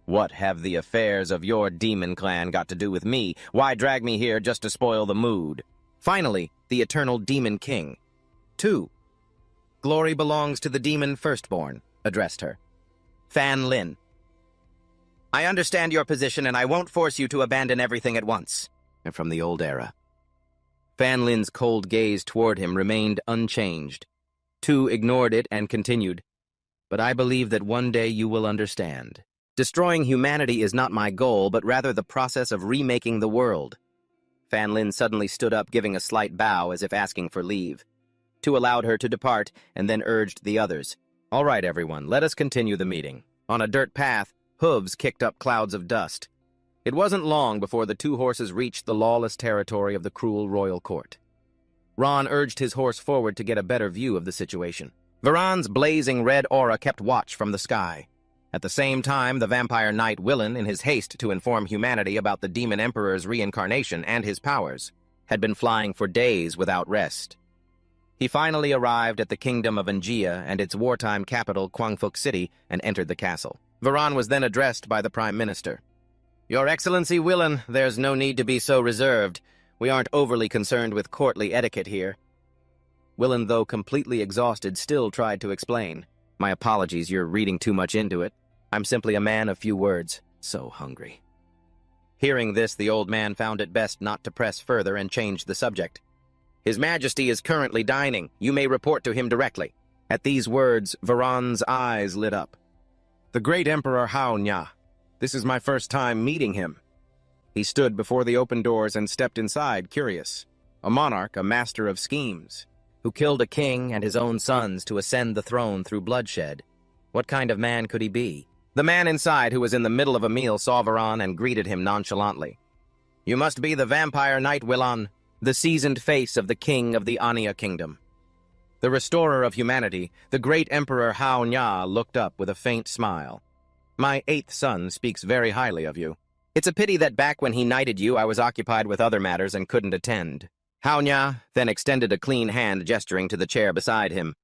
"What have the affairs of your demon clan got to do with me? Why drag me here just to spoil the mood?" Finally, the eternal Demon King, 2. Glory belongs to the demon firstborn, addressed her. Fan Lin. "I understand your position, and I won't force you to abandon everything at once." And from the old era. Fan Lin's cold gaze toward him remained unchanged. Tu ignored it and continued. "But I believe that one day you will understand. Destroying humanity is not my goal, but rather the process of remaking the world." Fan Lin suddenly stood up, giving a slight bow as if asking for leave. Tu allowed her to depart and then urged the others. "All right, everyone, let us continue the meeting." On a dirt path, hooves kicked up clouds of dust. It wasn't long before the two horses reached the lawless territory of the cruel royal court. Ron urged his horse forward to get a better view of the situation. Varan's blazing red aura kept watch from the sky. At the same time, the vampire knight Willen, in his haste to inform humanity about the demon emperor's reincarnation and his powers, had been flying for days without rest. He finally arrived at the kingdom of Angia and its wartime capital, Kwangfuk City, and entered the castle. Varan was then addressed by the Prime Minister. "Your Excellency Willen, there's no need to be so reserved. We aren't overly concerned with courtly etiquette here." Willen, though completely exhausted, still tried to explain. "My apologies, you're reading too much into it. I'm simply a man of few words. So hungry." Hearing this, the old man found it best not to press further and changed the subject. "His Majesty is currently dining. You may report to him directly." At these words, Varan's eyes lit up. "The great Emperor Hao Nya. This is my first time meeting him." He stood before the open doors and stepped inside, curious. A monarch, a master of schemes, who killed a king and his own sons to ascend the throne through bloodshed. What kind of man could he be? The man inside, who was in the middle of a meal, saw Varan and greeted him nonchalantly. "You must be the vampire knight Willan, the seasoned face of the king of the Ania kingdom." The restorer of humanity, the great Emperor Hao Nya, looked up with a faint smile. "My 8th son speaks very highly of you. It's a pity that back when he knighted you, I was occupied with other matters and couldn't attend." Hao Nya then extended a clean hand, gesturing to the chair beside him.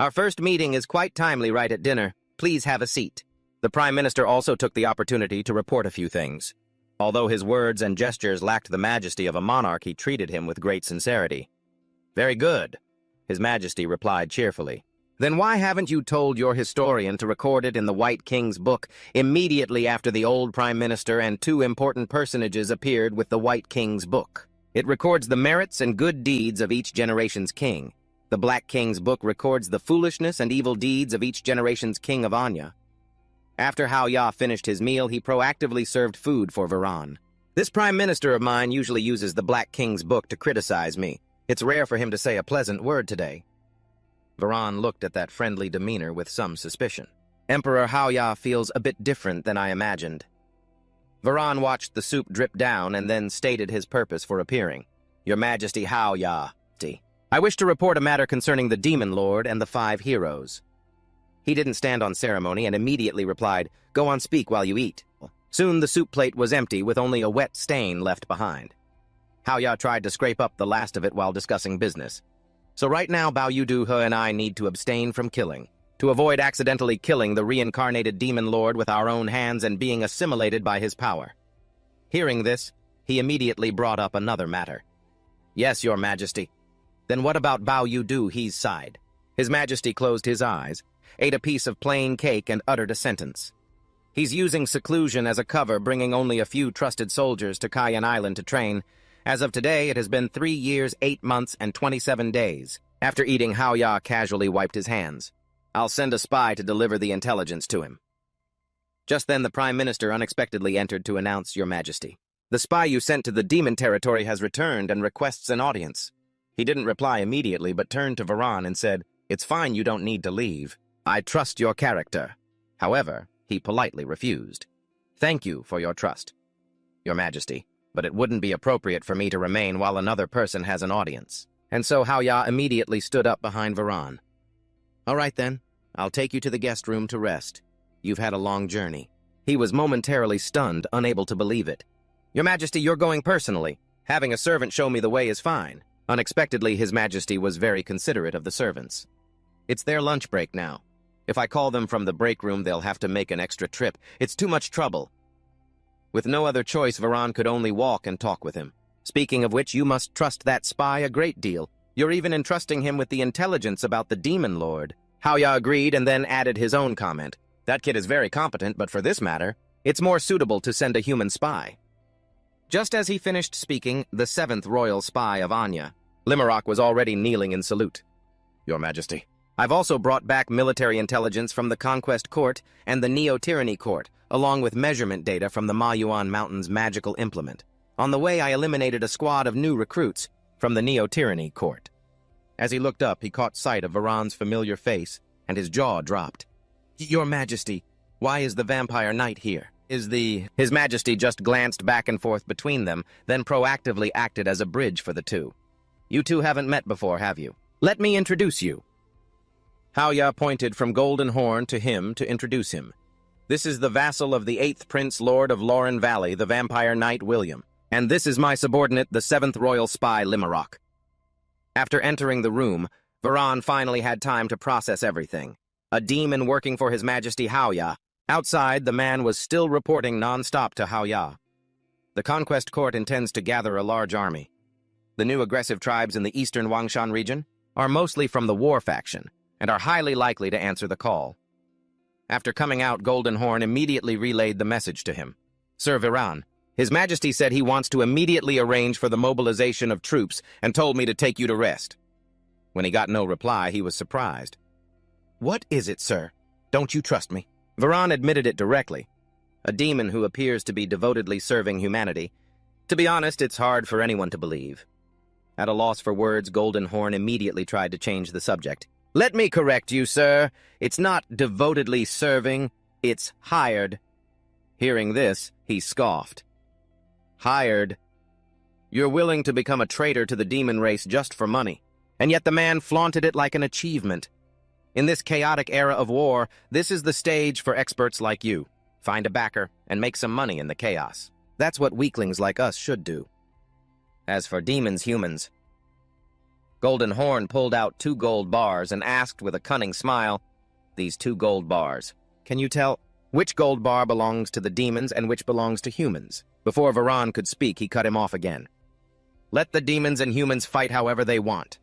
"Our first meeting is quite timely right at dinner. Please have a seat." The Prime Minister also took the opportunity to report a few things. Although his words and gestures lacked the majesty of a monarch, he treated him with great sincerity. "Very good," His Majesty replied cheerfully. "Then why haven't you told your historian to record it in the White King's book immediately after the old Prime Minister and 2 important personages appeared with the White King's book? It records the merits and good deeds of each generation's king. The Black King's book records the foolishness and evil deeds of each generation's king of Anya." After Hao Ya finished his meal, he proactively served food for Varan. "This Prime Minister of mine usually uses the Black King's book to criticize me. It's rare for him to say a pleasant word today." Varan looked at that friendly demeanor with some suspicion. "Emperor Hao Ya feels a bit different than I imagined." Varan watched the soup drip down and then stated his purpose for appearing. "Your Majesty Hao Ya, I wish to report a matter concerning the Demon Lord and the 5 heroes." He didn't stand on ceremony and immediately replied, "Go on, speak while you eat." Soon the soup plate was empty with only a wet stain left behind. Hao Ya tried to scrape up the last of it while discussing business. "So right now, Bao Yudu He and I need to abstain from killing, to avoid accidentally killing the reincarnated Demon Lord with our own hands and being assimilated by his power." Hearing this, he immediately brought up another matter. "Yes, Your Majesty." "Then what about Bao Yudu He's side?" His Majesty closed his eyes, ate a piece of plain cake, and uttered a sentence. "He's using seclusion as a cover, bringing only a few trusted soldiers to Cayenne Island to train. As of today, it has been 3 years, 8 months, and 27 days. After eating, Hao Ya casually wiped his hands. "I'll send a spy to deliver the intelligence to him." Just then, the Prime Minister unexpectedly entered to announce, "Your Majesty, the spy you sent to the demon territory has returned and requests an audience." He didn't reply immediately, but turned to Varan and said, It's fine, you don't need to leave. I trust your character. However, he politely refused. Thank you for your trust, Your Majesty, but it wouldn't be appropriate for me to remain while another person has an audience. And so Haoya immediately stood up behind Varan. All right then, I'll take you to the guest room to rest. You've had a long journey. He was momentarily stunned, unable to believe it. Your Majesty, you're going personally. Having a servant show me the way is fine. Unexpectedly, His Majesty was very considerate of the servants. It's their lunch break now. If I call them from the break room, they'll have to make an extra trip. It's too much trouble. With no other choice, Varan could only walk and talk with him. Speaking of which, you must trust that spy a great deal. You're even entrusting him with the intelligence about the Demon Lord. Haoya agreed and then added his own comment. That kid is very competent, but for this matter, it's more suitable to send a human spy. Just as he finished speaking, the 7th royal spy of Anya, Limerach, was already kneeling in salute. Your Majesty, I've also brought back military intelligence from the Conquest Court and the Neo-Tyranny Court, along with measurement data from the Mayuan Mountain's magical implement. On the way, I eliminated a squad of new recruits from the Neo-Tyranny Court. As he looked up, he caught sight of Varan's familiar face, and his jaw dropped. Your Majesty, why is the Vampire Knight here? His Majesty just glanced back and forth between them, then proactively acted as a bridge for the two. You two haven't met before, have you? Let me introduce you. Haoya pointed from Golden Horn to him to introduce him. This is the vassal of the 8th Prince Lord of Lauren Valley, the Vampire Knight William. And this is my subordinate, the 7th Royal Spy Limerach. After entering the room, Varan finally had time to process everything. A demon working for His Majesty Haoya. Outside, the man was still reporting non-stop to Haoya. The Conquest Court intends to gather a large army. The new aggressive tribes in the eastern Wangshan region are mostly from the war faction and are highly likely to answer the call. After coming out, Golden Horn immediately relayed the message to him. Sir Viran, His Majesty said he wants to immediately arrange for the mobilization of troops and told me to take you to rest. When he got no reply, he was surprised. What is it, sir? Don't you trust me? Varan admitted it directly. A demon who appears to be devotedly serving humanity. To be honest, it's hard for anyone to believe. At a loss for words, Golden Horn immediately tried to change the subject. Let me correct you, sir. It's not devotedly serving, it's hired. Hearing this, he scoffed. Hired? You're willing to become a traitor to the demon race just for money, and yet the man flaunted it like an achievement. In this chaotic era of war, this is the stage for experts like you. Find a backer and make some money in the chaos. That's what weaklings like us should do. As for demons, humans, Golden Horn pulled out 2 gold bars and asked with a cunning smile, these 2 gold bars, can you tell which gold bar belongs to the demons and which belongs to humans? Before Varan could speak, he cut him off again. Let the demons and humans fight however they want.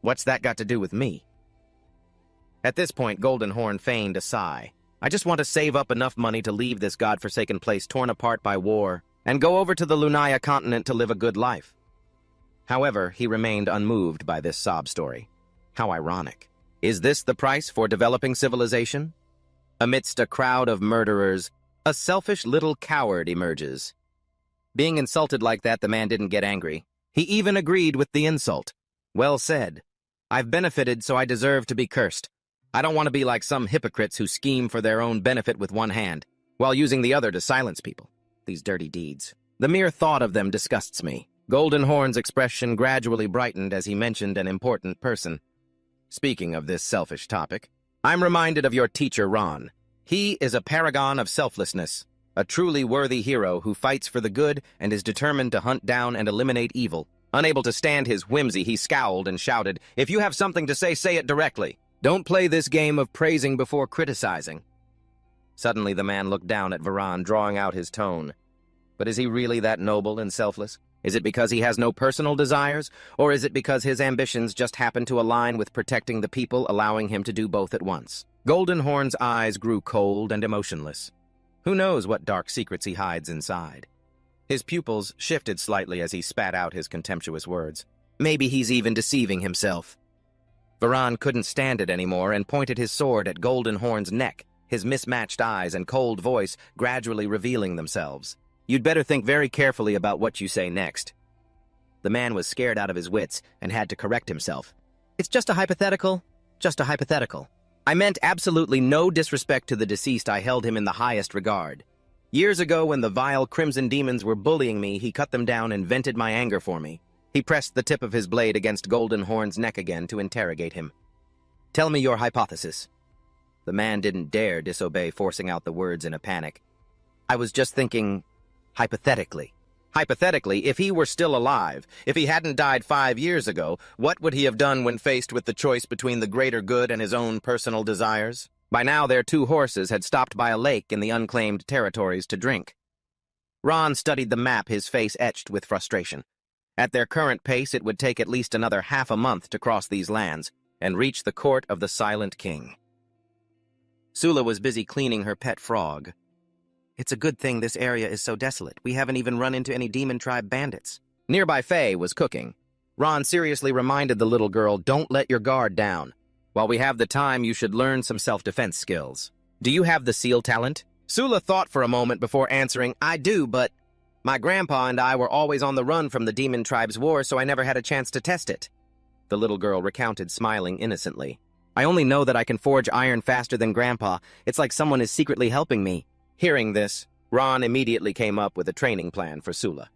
What's that got to do with me? At this point, Golden Horn feigned a sigh. I just want to save up enough money to leave this godforsaken place torn apart by war and go over to the Lunaya continent to live a good life. However, he remained unmoved by this sob story. How ironic. Is this the price for developing civilization? Amidst a crowd of murderers, a selfish little coward emerges. Being insulted like that, the man didn't get angry. He even agreed with the insult. Well said. I've benefited, so I deserve to be cursed. I don't want to be like some hypocrites who scheme for their own benefit with one hand, while using the other to silence people. These dirty deeds. The mere thought of them disgusts me. Golden Horn's expression gradually brightened as he mentioned an important person. Speaking of this selfish topic, I'm reminded of your teacher, Ron. He is a paragon of selflessness, a truly worthy hero who fights for the good and is determined to hunt down and eliminate evil. Unable to stand his whimsy, he scowled and shouted, "If you have something to say it directly. Don't play this game of praising before criticizing." Suddenly the man looked down at Varan, drawing out his tone. But is he really that noble and selfless? Is it because he has no personal desires, or is it because his ambitions just happen to align with protecting the people, allowing him to do both at once? Golden Horn's eyes grew cold and emotionless. Who knows what dark secrets he hides inside? His pupils shifted slightly as he spat out his contemptuous words. Maybe he's even deceiving himself. Varan couldn't stand it anymore and pointed his sword at Golden Horn's neck, his mismatched eyes and cold voice gradually revealing themselves. You'd better think very carefully about what you say next. The man was scared out of his wits and had to correct himself. It's just a hypothetical. Just a hypothetical. I meant absolutely no disrespect to the deceased. I held him in the highest regard. Years ago, when the vile crimson demons were bullying me, he cut them down and vented my anger for me. He pressed the tip of his blade against Golden Horn's neck again to interrogate him. Tell me your hypothesis. The man didn't dare disobey, forcing out the words in a panic. I was just thinking, hypothetically. Hypothetically, if he were still alive, if he hadn't died 5 years ago, what would he have done when faced with the choice between the greater good and his own personal desires? By now, their 2 horses had stopped by a lake in the unclaimed territories to drink. Ron studied the map, his face etched with frustration. At their current pace, it would take at least another half a month to cross these lands and reach the court of the Silent King. Sula was busy cleaning her pet frog. It's a good thing this area is so desolate. We haven't even run into any demon tribe bandits. Nearby Faye was cooking. Ron seriously reminded the little girl, don't let your guard down. While we have the time, you should learn some self-defense skills. Do you have the seal talent? Sula thought for a moment before answering, I do, but my grandpa and I were always on the run from the demon tribe's war, so I never had a chance to test it. The little girl recounted, smiling innocently. I only know that I can forge iron faster than Grandpa. It's like someone is secretly helping me. Hearing this, Ron immediately came up with a training plan for Sula.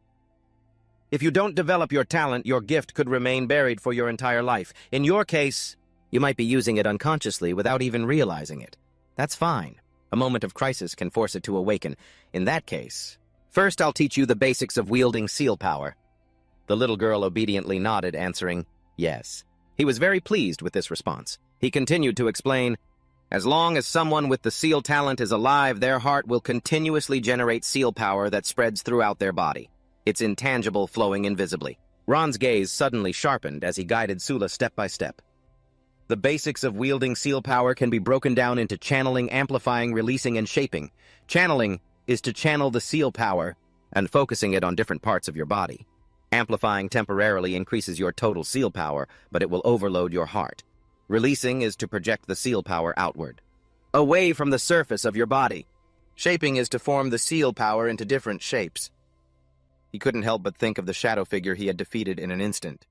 If you don't develop your talent, your gift could remain buried for your entire life. In your case, you might be using it unconsciously without even realizing it. That's fine. A moment of crisis can force it to awaken. In that case, first I'll teach you the basics of wielding seal power. The little girl obediently nodded, answering, yes. He was very pleased with this response. He continued to explain, as long as someone with the seal talent is alive, their heart will continuously generate seal power that spreads throughout their body. It's intangible, flowing invisibly. Ron's gaze suddenly sharpened as he guided Sula step by step. The basics of wielding seal power can be broken down into channeling, amplifying, releasing, and shaping. Channeling is to channel the seal power and focusing it on different parts of your body. Amplifying temporarily increases your total seal power, but it will overload your heart. Releasing is to project the seal power outward, away from the surface of your body. Shaping is to form the seal power into different shapes. He couldn't help but think of the shadow figure he had defeated in an instant.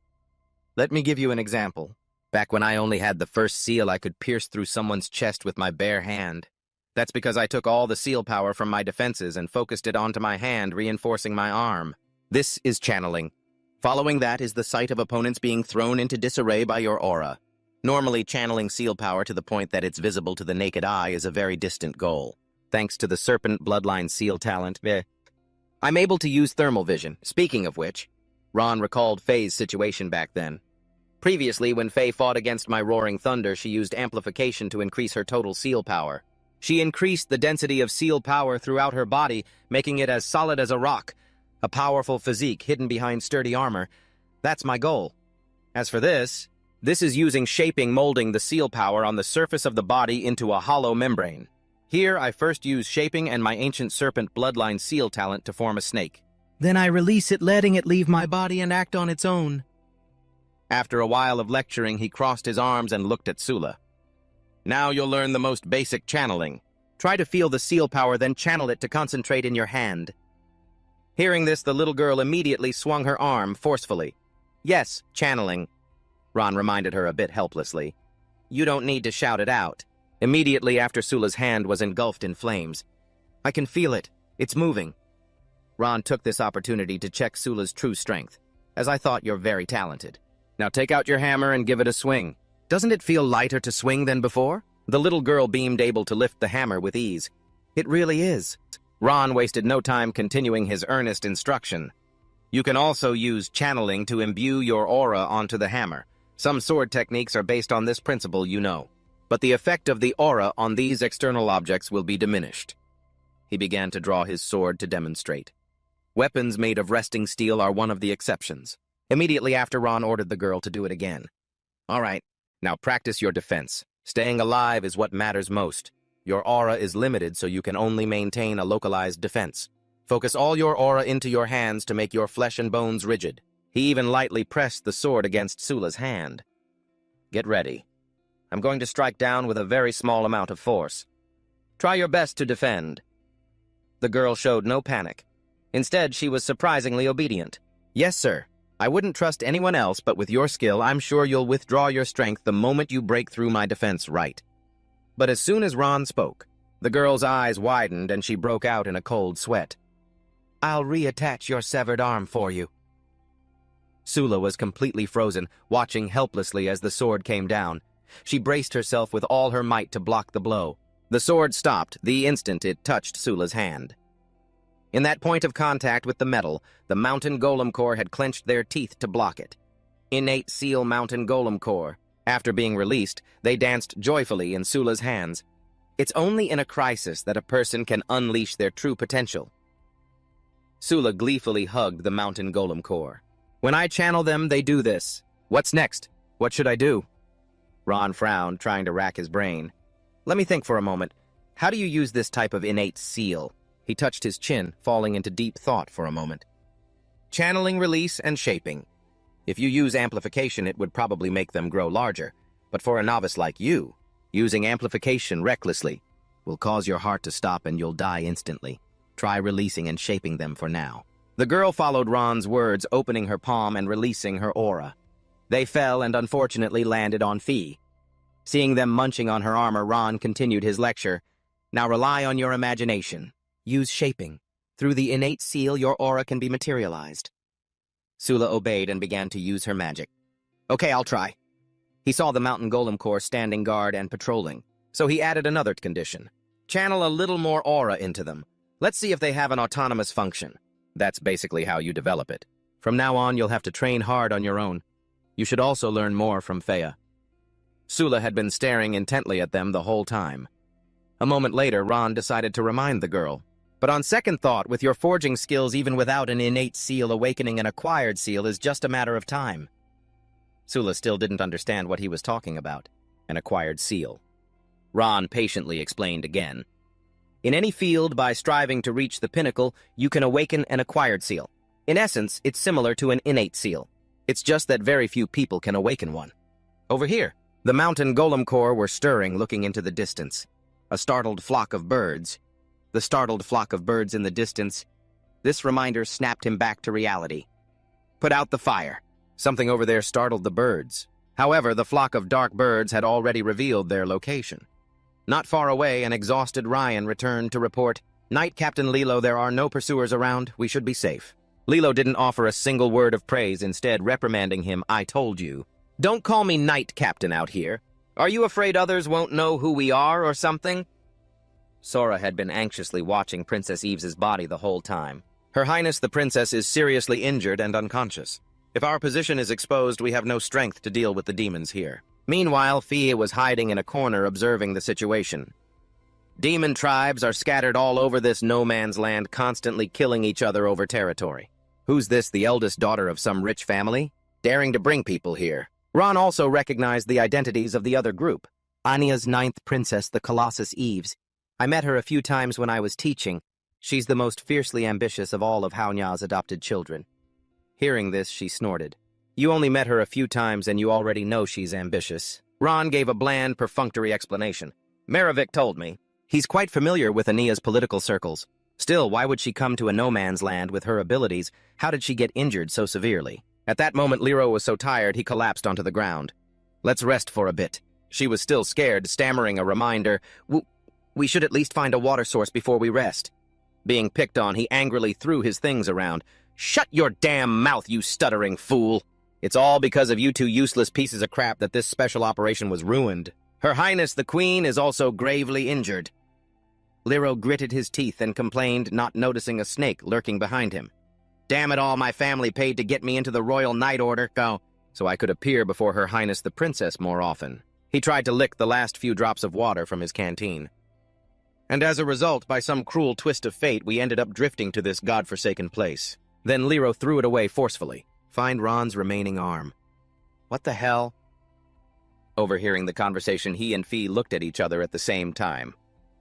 Let me give you an example. Back when I only had the first seal, I could pierce through someone's chest with my bare hand. That's because I took all the seal power from my defenses and focused it onto my hand, reinforcing my arm. This is channeling. Following that is the sight of opponents being thrown into disarray by your aura. Normally, channeling seal power to the point that it's visible to the naked eye is a very distant goal. Thanks to the serpent bloodline seal talent, I'm able to use thermal vision. Speaking of which, Ron recalled Faye's situation back then. Previously, when Faye fought against my roaring thunder, she used amplification to increase her total seal power. She increased the density of seal power throughout her body, making it as solid as a rock. A powerful physique hidden behind sturdy armor. That's my goal. As for this is using shaping, molding the seal power on the surface of the body into a hollow membrane. Here, I first use shaping and my ancient serpent bloodline seal talent to form a snake. Then I release it, letting it leave my body and act on its own. After a while of lecturing, he crossed his arms and looked at Sula. Now you'll learn the most basic channeling. Try to feel the seal power, then channel it to concentrate in your hand. Hearing this, the little girl immediately swung her arm forcefully. Yes, channeling. Ron reminded her a bit helplessly. You don't need to shout it out. Immediately after, Sula's hand was engulfed in flames. I can feel it. It's moving. Ron took this opportunity to check Sula's true strength. As I thought, you're very talented. Now take out your hammer and give it a swing. Doesn't it feel lighter to swing than before? The little girl beamed, able to lift the hammer with ease. It really is. Ron wasted no time continuing his earnest instruction. You can also use channeling to imbue your aura onto the hammer. Some sword techniques are based on this principle, you know. But the effect of the aura on these external objects will be diminished. He began to draw his sword to demonstrate. Weapons made of resting steel are one of the exceptions. Immediately after, Ron ordered the girl to do it again. All right, now practice your defense. Staying alive is what matters most. Your aura is limited, so you can only maintain a localized defense. Focus all your aura into your hands to make your flesh and bones rigid. He even lightly pressed the sword against Sula's hand. Get ready. I'm going to strike down with a very small amount of force. Try your best to defend. The girl showed no panic. Instead, she was surprisingly obedient. Yes, sir. I wouldn't trust anyone else, but with your skill, I'm sure you'll withdraw your strength the moment you break through my defense right. But as soon as Ron spoke, the girl's eyes widened and she broke out in a cold sweat. I'll reattach your severed arm for you. Sula was completely frozen, watching helplessly as the sword came down. She braced herself with all her might to block the blow. The sword stopped the instant it touched Sula's hand. In that point of contact with the metal, the mountain golem core had clenched their teeth to block it. Innate seal mountain golem core. After being released, they danced joyfully in Sula's hands. It's only in a crisis that a person can unleash their true potential. Sula gleefully hugged the mountain golem core. When I channel them, they do this. What's next? What should I do? Ron frowned, trying to rack his brain. Let me think for a moment. How do you use this type of innate seal? He touched his chin, falling into deep thought for a moment. Channeling, release, and shaping. If you use amplification, it would probably make them grow larger. But for a novice like you, using amplification recklessly will cause your heart to stop and you'll die instantly. Try releasing and shaping them for now. The girl followed Ron's words, opening her palm and releasing her aura. They fell and unfortunately landed on Fee. Seeing them munching on her armor, Ron continued his lecture. Now rely on your imagination. Use shaping. Through the innate seal, your aura can be materialized. Sula obeyed and began to use her magic. Okay, I'll try. He saw the mountain golem core standing guard and patrolling, so he added another condition. Channel a little more aura into them. Let's see if they have an autonomous function. That's basically how you develop it. From now on, you'll have to train hard on your own. You should also learn more from Feya. Sula had been staring intently at them the whole time. A moment later, Ron decided to remind the girl. But on second thought, with your forging skills, even without an innate seal, awakening an acquired seal is just a matter of time. Sula still didn't understand what he was talking about. An acquired seal. Ron patiently explained again. In any field, by striving to reach the pinnacle, you can awaken an acquired seal. In essence, it's similar to an innate seal. It's just that very few people can awaken one. Over here, the mountain golem core were stirring, looking into the distance. A startled flock of birds. The startled flock of birds in the distance. This reminder snapped him back to reality. Put out the fire. Something over there startled the birds. However, the flock of dark birds had already revealed their location. Not far away, an exhausted Ryan returned to report, Knight Captain Lilo, there are no pursuers around. We should be safe. Lilo didn't offer a single word of praise, instead reprimanding him, I told you. Don't call me Knight Captain out here. Are you afraid others won't know who we are or something? Sora had been anxiously watching Princess Eve's body the whole time. Her Highness the Princess is seriously injured and unconscious. If our position is exposed, we have no strength to deal with the demons here. Meanwhile, Fee was hiding in a corner observing the situation. Demon tribes are scattered all over this no-man's land, constantly killing each other over territory. Who's this, the eldest daughter of some rich family? Daring to bring people here. Ron also recognized the identities of the other group. Anya's ninth princess, the Colossus Eves. I met her a few times when I was teaching. She's the most fiercely ambitious of all of Haonya's adopted children. Hearing this, she snorted. You only met her a few times and you already know she's ambitious. Ron gave a bland, perfunctory explanation. Maravik told me. He's quite familiar with Ania's political circles. Still, why would she come to a no-man's land with her abilities? How did she get injured so severely? At that moment, Lero was so tired he collapsed onto the ground. Let's rest for a bit. She was still scared, stammering a reminder. We should at least find a water source before we rest. Being picked on, he angrily threw his things around. Shut your damn mouth, you stuttering fool! It's all because of you two useless pieces of crap that this special operation was ruined. Her Highness the Queen is also gravely injured. Lero gritted his teeth and complained, not noticing a snake lurking behind him. Damn it all, my family paid to get me into the Royal Knight Order, so I could appear before Her Highness the Princess more often. He tried to lick the last few drops of water from his canteen. And as a result, by some cruel twist of fate, we ended up drifting to this godforsaken place. Then Lero threw it away forcefully. Find Ron's remaining arm. What the hell? Overhearing the conversation, he and Fee looked at each other at the same time.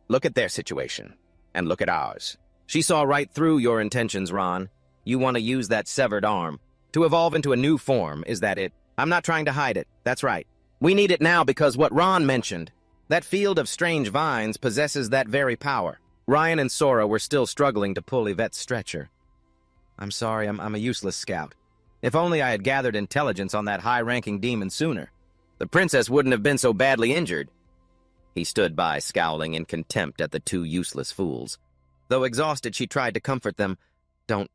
Look at their situation, and look at ours. She saw right through your intentions, Ron. You want to use that severed arm to evolve into a new form, is that it? I'm not trying to hide it, that's right. We need it now because what Ron mentioned, that field of strange vines possesses that very power. Ryan and Sora were still struggling to pull Yvette's stretcher. I'm sorry, I'm a useless scout. If only I had gathered intelligence on that high-ranking demon sooner. The princess wouldn't have been so badly injured. He stood by, scowling in contempt at the two useless fools. Though exhausted, she tried to comfort them. Don't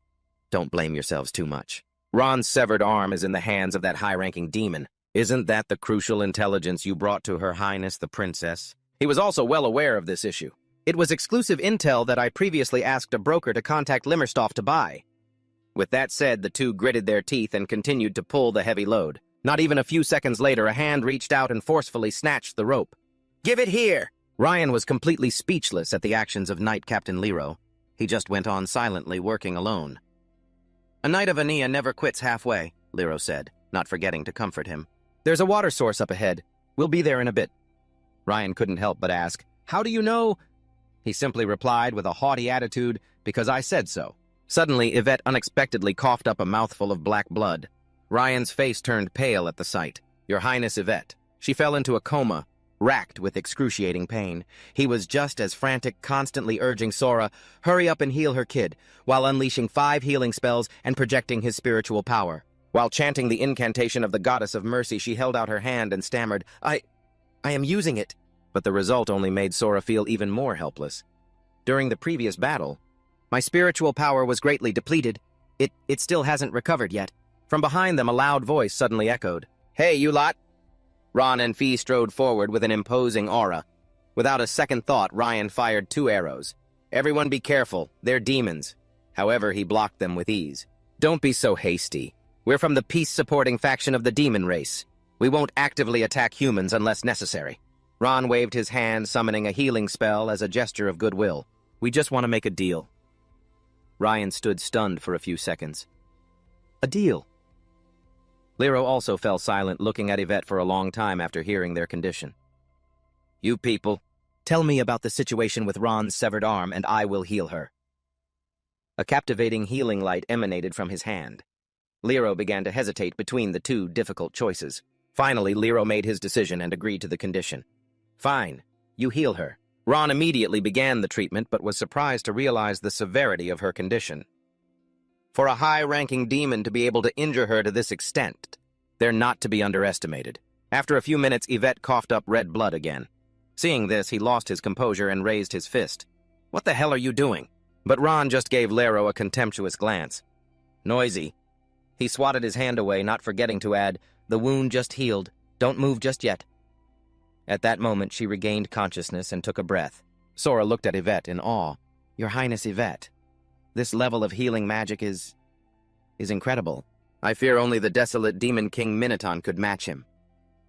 blame yourselves too much. Ron's severed arm is in the hands of that high-ranking demon. Isn't that the crucial intelligence you brought to Her Highness the Princess? He was also well aware of this issue. It was exclusive intel that I previously asked a broker to contact Limmerstoff to buy. With that said, the two gritted their teeth and continued to pull the heavy load. Not even a few seconds later, a hand reached out and forcefully snatched the rope. "Give it here!" Ryan was completely speechless at the actions of Knight Captain Lero. He just went on silently, working alone. "A Knight of Ania never quits halfway," Lero said, not forgetting to comfort him. "There's a water source up ahead. We'll be there in a bit." Ryan couldn't help but ask, "How do you know?" He simply replied with a haughty attitude, "Because I said so." Suddenly, Yvette unexpectedly coughed up a mouthful of black blood. Ryan's face turned pale at the sight. "Your Highness Yvette." She fell into a coma, racked with excruciating pain. He was just as frantic, constantly urging Sora, "Hurry up and heal her kid," while unleashing 5 healing spells and projecting his spiritual power. While chanting the incantation of the Goddess of Mercy, she held out her hand and stammered, I am using it." But the result only made Sora feel even more helpless. "During the previous battle, my spiritual power was greatly depleted. It still hasn't recovered yet." From behind them, a loud voice suddenly echoed, "Hey, you lot!" Ron and Fee strode forward with an imposing aura. Without a second thought, Ryan fired 2 arrows. "Everyone be careful, they're demons." However, he blocked them with ease. "Don't be so hasty. We're from the peace-supporting faction of the demon race. We won't actively attack humans unless necessary." Ron waved his hand, summoning a healing spell as a gesture of goodwill. "We just want to make a deal." Ryan stood stunned for a few seconds. "A deal?" Lero also fell silent, looking at Yvette for a long time after hearing their condition. "You people, tell me about the situation with Ron's severed arm, and I will heal her." A captivating healing light emanated from his hand. Lero began to hesitate between the 2 difficult choices. Finally, Lero made his decision and agreed to the condition. "Fine, you heal her." Ron immediately began the treatment, but was surprised to realize the severity of her condition. For a high-ranking demon to be able to injure her to this extent, they're not to be underestimated. After a few minutes, Yvette coughed up red blood again. Seeing this, he lost his composure and raised his fist. "What the hell are you doing?" But Ron just gave Lero a contemptuous glance. "Noisy." He swatted his hand away, not forgetting to add, "The wound just healed. Don't move just yet." At that moment, she regained consciousness and took a breath. Sora looked at Yvette in awe. "Your Highness Yvette, this level of healing magic is incredible. I fear only the desolate demon king Minoton could match him."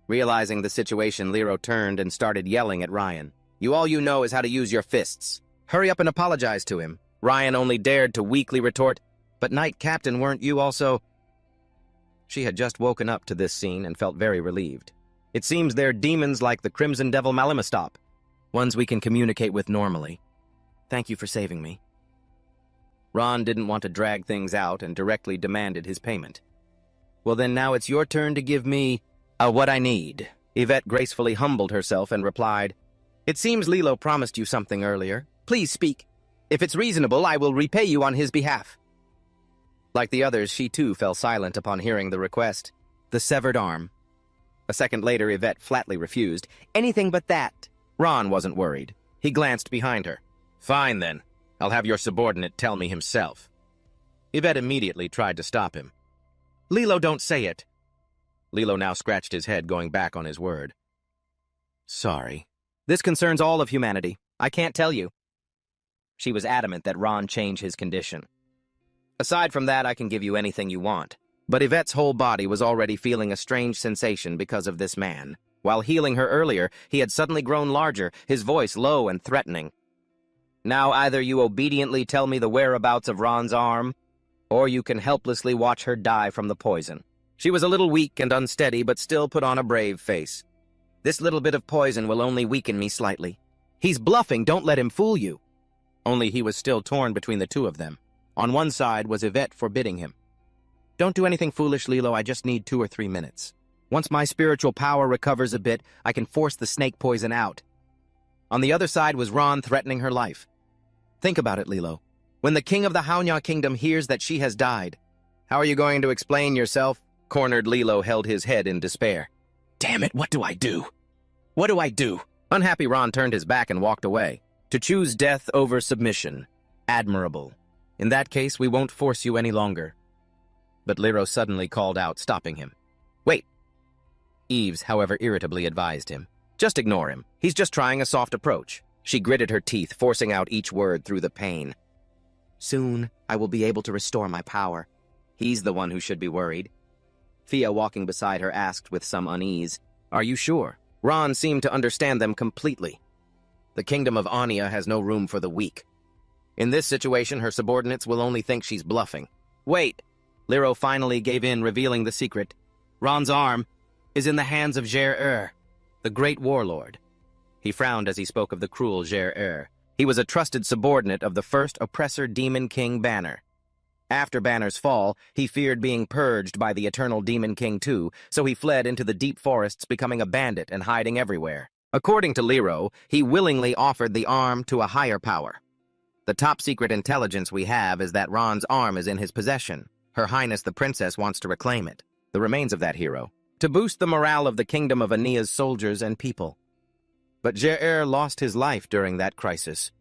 Realizing the situation, Lero turned and started yelling at Ryan. All you know is how to use your fists. Hurry up and apologize to him." Ryan only dared to weakly retort, "But Knight Captain, weren't you also—" She had just woken up to this scene and felt very relieved. "It seems they're demons like the Crimson Devil Malimastop, ones we can communicate with normally. Thank you for saving me." Ron didn't want to drag things out and directly demanded his payment. "Well then, now it's your turn to give me what I need." Yvette gracefully humbled herself and replied, "It seems Lilo promised you something earlier. Please speak. If it's reasonable, I will repay you on his behalf." Like the others, she too fell silent upon hearing the request. "The severed arm." A second later, Yvette flatly refused. "Anything but that." Ron wasn't worried. He glanced behind her. "Fine then. I'll have your subordinate tell me himself." Yvette immediately tried to stop him. "Lilo, don't say it." Lilo now scratched his head, going back on his word. "Sorry. This concerns all of humanity. I can't tell you." She was adamant that Ron change his condition. "Aside from that, I can give you anything you want." But Yvette's whole body was already feeling a strange sensation because of this man. While healing her earlier, he had suddenly grown larger, his voice low and threatening. "Now either you obediently tell me the whereabouts of Ron's arm, or you can helplessly watch her die from the poison." She was a little weak and unsteady, but still put on a brave face. "This little bit of poison will only weaken me slightly." "He's bluffing, don't let him fool you." Only he was still torn between the 2 of them. On one side was Yvette forbidding him. "Don't do anything foolish, Lilo, I just need 2 or 3 minutes. Once my spiritual power recovers a bit, I can force the snake poison out." On the other side was Ron threatening her life. "Think about it, Lilo. When the king of the Haonia kingdom hears that she has died, How are you going to explain yourself? Cornered Lilo held his head in despair. Damn it, what do I do? What do I do? Unhappy Ron turned his back and walked away. To choose death over submission. Admirable. In that case, we won't force you any longer. But Liro suddenly called out, stopping him. Wait. Eves, however, irritably advised him. Just ignore him. He's just trying a soft approach. She gritted her teeth, forcing out each word through the pain. Soon, I will be able to restore my power. He's the one who should be worried. Fia, walking beside her, asked with some unease, Are you sure? Ron seemed to understand them completely. The kingdom of Anya has no room for the weak. In this situation, her subordinates will only think she's bluffing. Wait! Liro finally gave in, revealing the secret. Ron's arm is in the hands of Jer-Er, the great warlord. He frowned as he spoke of the cruel Jer-Er. He was a trusted subordinate of the first oppressor Demon King Banner. After Banner's fall, he feared being purged by the Eternal Demon King too, so he fled into the deep forests, becoming a bandit and hiding everywhere. According to Liro, he willingly offered the arm to a higher power. The top-secret intelligence we have is that Ron's arm is in his possession. Her Highness the Princess wants to reclaim it, the remains of that hero, to boost the morale of the kingdom of Ania's soldiers and people. But Jer-Er lost his life during that crisis.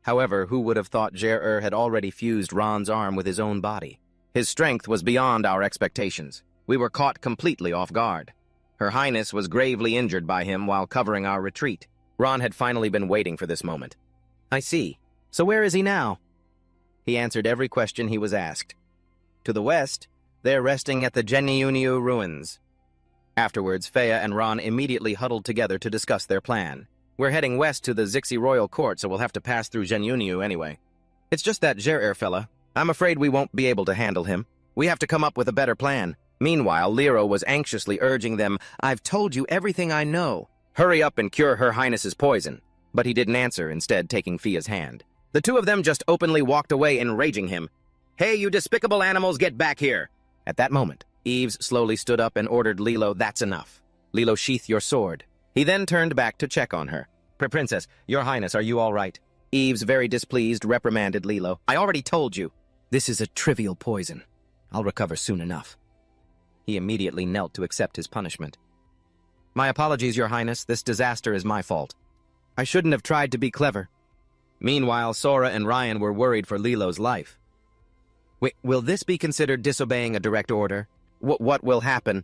However, who would have thought Jer-Er had already fused Ron's arm with his own body? His strength was beyond our expectations. We were caught completely off guard. Her Highness was gravely injured by him while covering our retreat. Ron had finally been waiting for this moment. I see. So where is he now? He answered every question he was asked. To the west, they're resting at the Genyuniu ruins. Afterwards, Fea and Ron immediately huddled together to discuss their plan. We're heading west to the Zixi royal court, so we'll have to pass through Genyuniu anyway. It's just that Jer-Er fella. I'm afraid we won't be able to handle him. We have to come up with a better plan. Meanwhile, Liro was anxiously urging them, I've told you everything I know. Hurry up and cure Her Highness's poison. But he didn't answer, instead taking Fia's hand. The two of them just openly walked away, enraging him. Hey, you despicable animals, get back here! At that moment, Eves slowly stood up and ordered Lilo, that's enough. Lilo, sheath your sword. He then turned back to check on her. Princess, Your Highness, are you all right? Eves, very displeased, reprimanded Lilo. I already told you. This is a trivial poison. I'll recover soon enough. He immediately knelt to accept his punishment. My apologies, Your Highness. This disaster is my fault. I shouldn't have tried to be clever. Meanwhile, Sora and Ryan were worried for Lilo's life. Wait, will this be considered disobeying a direct order? What will happen?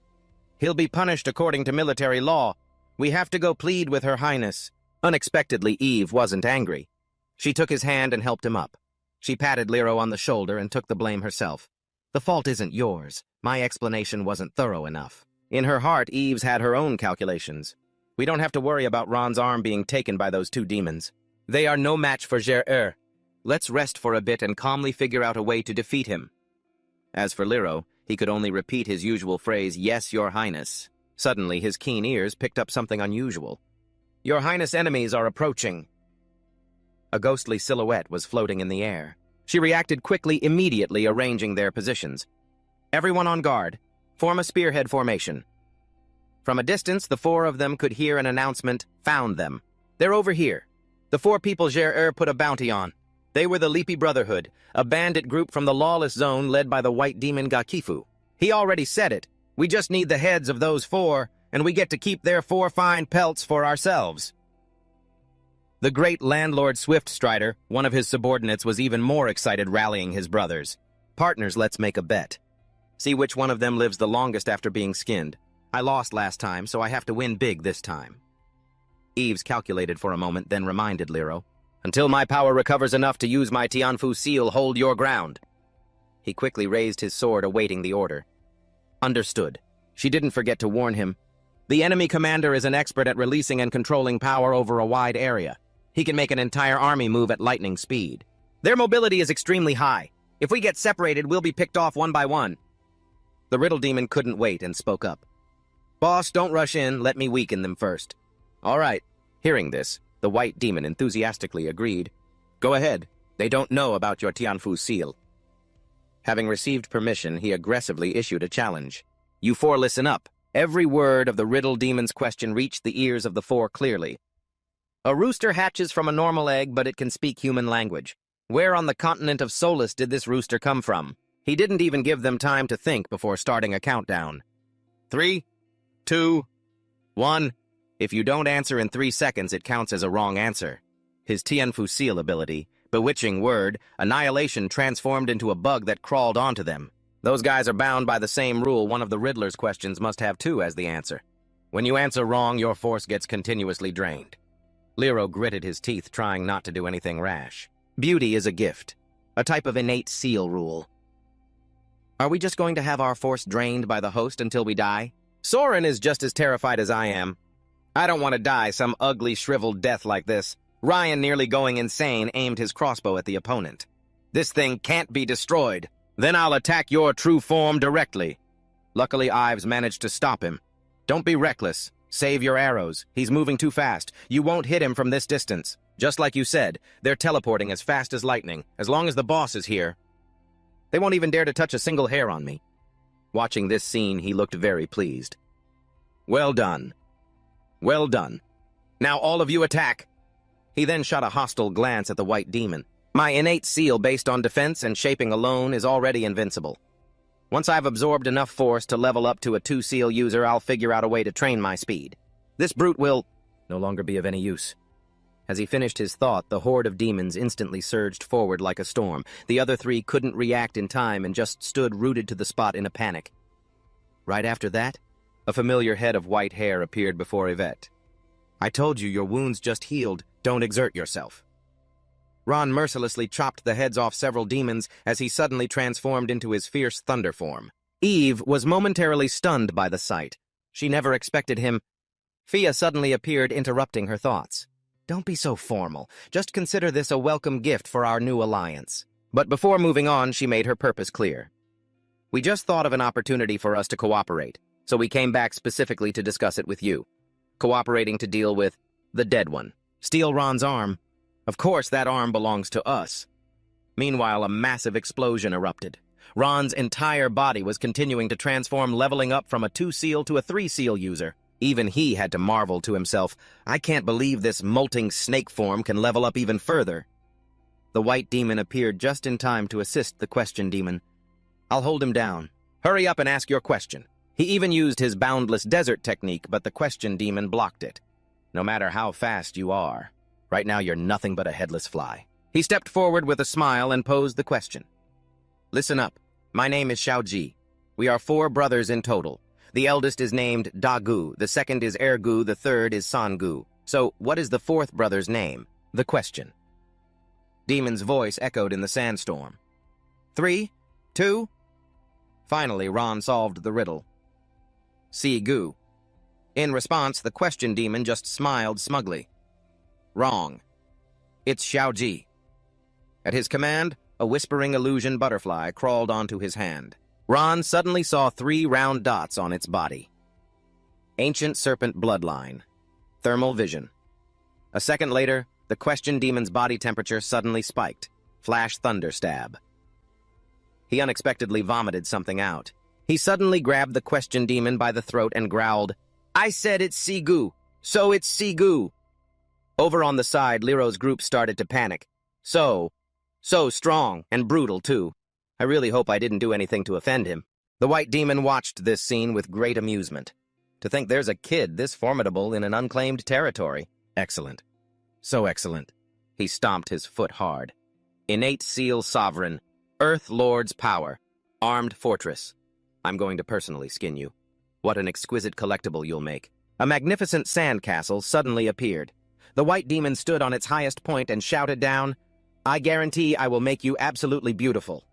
He'll be punished according to military law. We have to go plead with Her Highness. Unexpectedly, Eve wasn't angry. She took his hand and helped him up. She patted Liro on the shoulder and took the blame herself. The fault isn't yours. My explanation wasn't thorough enough. In her heart, Eves had her own calculations. We don't have to worry about Ron's arm being taken by those two demons. They are no match for Jer-Er. Let's rest for a bit and calmly figure out a way to defeat him. As for Liro, he could only repeat his usual phrase, Yes, Your Highness. Suddenly, his keen ears picked up something unusual. Your Highness' enemies are approaching. A ghostly silhouette was floating in the air. She reacted quickly, immediately arranging their positions. Everyone on guard. Form a spearhead formation. From a distance, the four of them could hear an announcement, Found them. They're over here. The four people Jer-Er put a bounty on. They were the Leapy Brotherhood, a bandit group from the lawless zone led by the white demon Gakifu. He already said it. We just need the heads of those four, and we get to keep their four fine pelts for ourselves. The great landlord Swiftstrider, one of his subordinates, was even more excited, rallying his brothers. Partners, let's make a bet. See which one of them lives the longest after being skinned. I lost last time, so I have to win big this time. Eves calculated for a moment, then reminded Liro, Until my power recovers enough to use my Tianfu seal, hold your ground. He quickly raised his sword, awaiting the order. Understood. She didn't forget to warn him. The enemy commander is an expert at releasing and controlling power over a wide area. He can make an entire army move at lightning speed. Their mobility is extremely high. If we get separated, we'll be picked off one by one. The Riddle Demon couldn't wait and spoke up. Boss, don't rush in. Let me weaken them first. All right. Hearing this, the White Demon enthusiastically agreed. Go ahead. They don't know about your Tianfu seal. Having received permission, he aggressively issued a challenge. You four listen up. Every word of the Riddle Demon's question reached the ears of the four clearly. A rooster hatches from a normal egg, but it can speak human language. Where on the continent of Solus did this rooster come from? He didn't even give them time to think before starting a countdown. 3, 2, 1. If you don't answer in 3 seconds, it counts as a wrong answer. His Tien Fusil ability, bewitching word, annihilation transformed into a bug that crawled onto them. Those guys are bound by the same rule. One of the Riddler's questions must have 2 as the answer. When you answer wrong, your force gets continuously drained. Lero gritted his teeth, trying not to do anything rash. Beauty is a gift, a type of innate seal rule. Are we just going to have our force drained by the host until we die? Soren is just as terrified as I am. I don't want to die some ugly, shriveled death like this. Ryan, nearly going insane, aimed his crossbow at the opponent. This thing can't be destroyed. Then I'll attack your true form directly. Luckily, Ives managed to stop him. Don't be reckless. Save your arrows. He's moving too fast. You won't hit him from this distance. Just like you said, they're teleporting as fast as lightning, as long as the boss is here. They won't even dare to touch a single hair on me. Watching this scene, he looked very pleased. Well done. Well done. Now all of you attack. He then shot a hostile glance at the white demon. My innate seal based on defense and shaping alone is already invincible. Once I've absorbed enough force to level up to a 2-seal user, I'll figure out a way to train my speed. This brute will no longer be of any use. As he finished his thought, the horde of demons instantly surged forward like a storm. The other 3 couldn't react in time and just stood rooted to the spot in a panic. Right after that, a familiar head of white hair appeared before Yvette. I told you, your wounds just healed. Don't exert yourself. Ron mercilessly chopped the heads off several demons as he suddenly transformed into his fierce thunder form. Eve was momentarily stunned by the sight. She never expected him. Fia suddenly appeared, interrupting her thoughts. Don't be so formal. Just consider this a welcome gift for our new alliance. But before moving on, she made her purpose clear. We just thought of an opportunity for us to cooperate, so we came back specifically to discuss it with you. Cooperating to deal with the dead one. Steal Ron's arm. Of course, that arm belongs to us. Meanwhile, a massive explosion erupted. Ron's entire body was continuing to transform, leveling up from a 2-seal to a 3-seal user. Even he had to marvel to himself, I can't believe this molting snake form can level up even further. The white demon appeared just in time to assist the question demon. I'll hold him down. Hurry up and ask your question. He even used his boundless desert technique, but the question demon blocked it. No matter how fast you are, right now you're nothing but a headless fly. He stepped forward with a smile and posed the question. Listen up. My name is Xiaoji. We are 4 brothers in total. The eldest is named Dagu, the second is Ergu, the third is Sangu. So, what is the 4th brother's name? The question. Demon's voice echoed in the sandstorm. 3, 2... Finally, Ron solved the riddle. Sigu. In response, the question demon just smiled smugly. Wrong. It's Xiaoji. At his command, a whispering illusion butterfly crawled onto his hand. Ron suddenly saw 3 round dots on its body. Ancient serpent bloodline. Thermal vision. A second later, the question demon's body temperature suddenly spiked. Flash thunder stab. He unexpectedly vomited something out. He suddenly grabbed the question demon by the throat and growled, I said it's Sigu, so it's Sigu. Over on the side, Lero's group started to panic. So strong and brutal, too. I really hope I didn't do anything to offend him. The white demon watched this scene with great amusement. To think there's a kid this formidable in an unclaimed territory. Excellent. So excellent. He stomped his foot hard. Innate seal sovereign. Earth Lord's power. Armed fortress. I'm going to personally skin you. What an exquisite collectible you'll make. A magnificent sandcastle suddenly appeared. The white demon stood on its highest point and shouted down, I guarantee I will make you absolutely beautiful.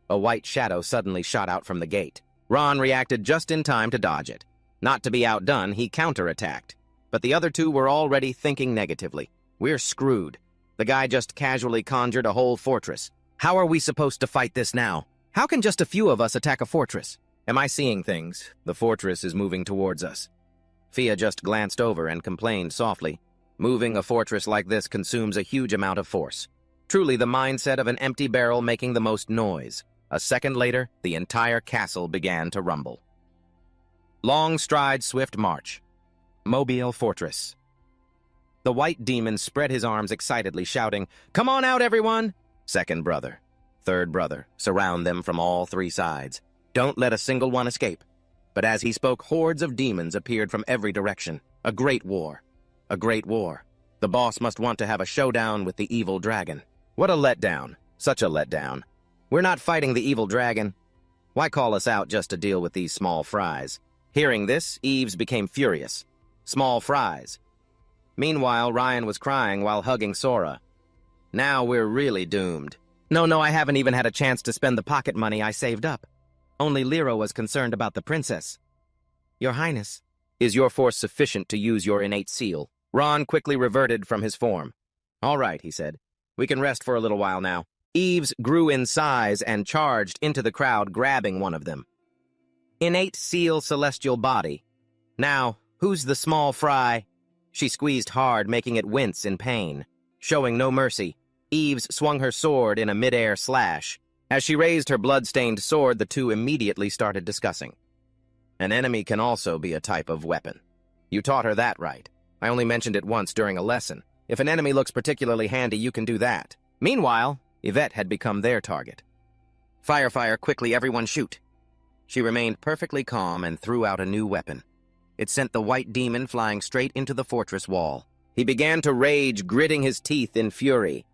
A white shadow suddenly shot out from the gate. Ron reacted just in time to dodge it. Not to be outdone, he counterattacked. But the other 2 were already thinking negatively. We're screwed. The guy just casually conjured a whole fortress. How are we supposed to fight this now? How can just a few of us attack a fortress? Am I seeing things? The fortress is moving towards us. Fia just glanced over and complained softly. Moving a fortress like this consumes a huge amount of force. Truly the mindset of an empty barrel making the most noise. A second later, the entire castle began to rumble. Long stride, swift march. Mobile fortress. The white demon spread his arms excitedly, shouting, Come on out, everyone! Second brother. third brother. Surround them from all three sides. Don't let a single one escape. But as he spoke, hordes of demons appeared from every direction. A great war. A great war. The boss must want to have a showdown with the evil dragon. What a letdown. Such a letdown. We're not fighting the evil dragon. Why call us out just to deal with these small fries? Hearing this, Eves became furious. Small fries. Meanwhile, Ryan was crying while hugging Sora. Now we're really doomed. No, I haven't even had a chance to spend the pocket money I saved up. Only Lyra was concerned about the princess. Your Highness, is your force sufficient to use your innate seal? Ron quickly reverted from his form. All right, he said. We can rest for a little while now. Eves grew in size and charged into the crowd, grabbing one of them. Innate seal celestial body. Now, who's the small fry? She squeezed hard, making it wince in pain. Showing no mercy, Eves swung her sword in a mid-air slash. As she raised her blood-stained sword, the two immediately started discussing. An enemy can also be a type of weapon. You taught her that right. I only mentioned it once during a lesson. If an enemy looks particularly handy, you can do that. Meanwhile, Yvette had become their target. Fire, quickly, everyone shoot. She remained perfectly calm and threw out a new weapon. It sent the white demon flying straight into the fortress wall. He began to rage, gritting his teeth in fury.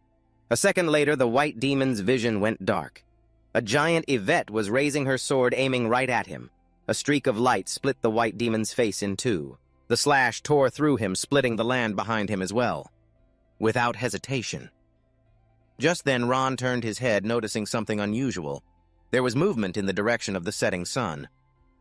A second later, the white demon's vision went dark. A giant Yvette was raising her sword, aiming right at him. A streak of light split the white demon's face in two. The slash tore through him, splitting the land behind him as well. Without hesitation. Just then, Ron turned his head, noticing something unusual. There was movement in the direction of the setting sun.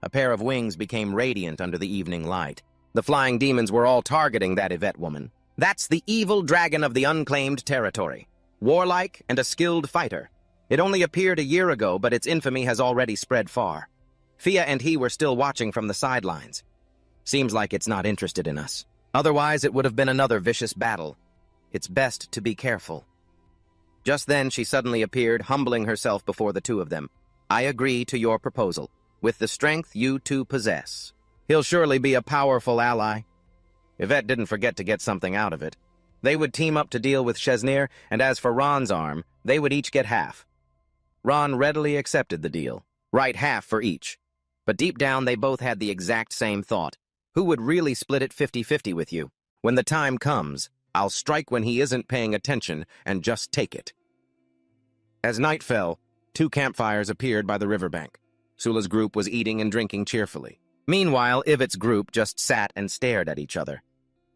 A pair of wings became radiant under the evening light. The flying demons were all targeting that Yvette woman. That's the evil dragon of the unclaimed territory. Warlike and a skilled fighter. It only appeared a year ago, but its infamy has already spread far. Fia and he were still watching from the sidelines. Seems like it's not interested in us. Otherwise, it would have been another vicious battle. It's best to be careful. Just then, she suddenly appeared, humbling herself before the two of them. I agree to your proposal. With the strength you two possess, he'll surely be a powerful ally. Yvette didn't forget to get something out of it. They would team up to deal with Chesnir, and as for Ron's arm, they would each get half. Ron readily accepted the deal. Right half for each. But deep down, they both had the exact same thought. Who would really split it 50-50 with you? When the time comes, I'll strike when he isn't paying attention and just take it. As night fell, two campfires appeared by the riverbank. Sula's group was eating and drinking cheerfully. Meanwhile, Yvette's group just sat and stared at each other.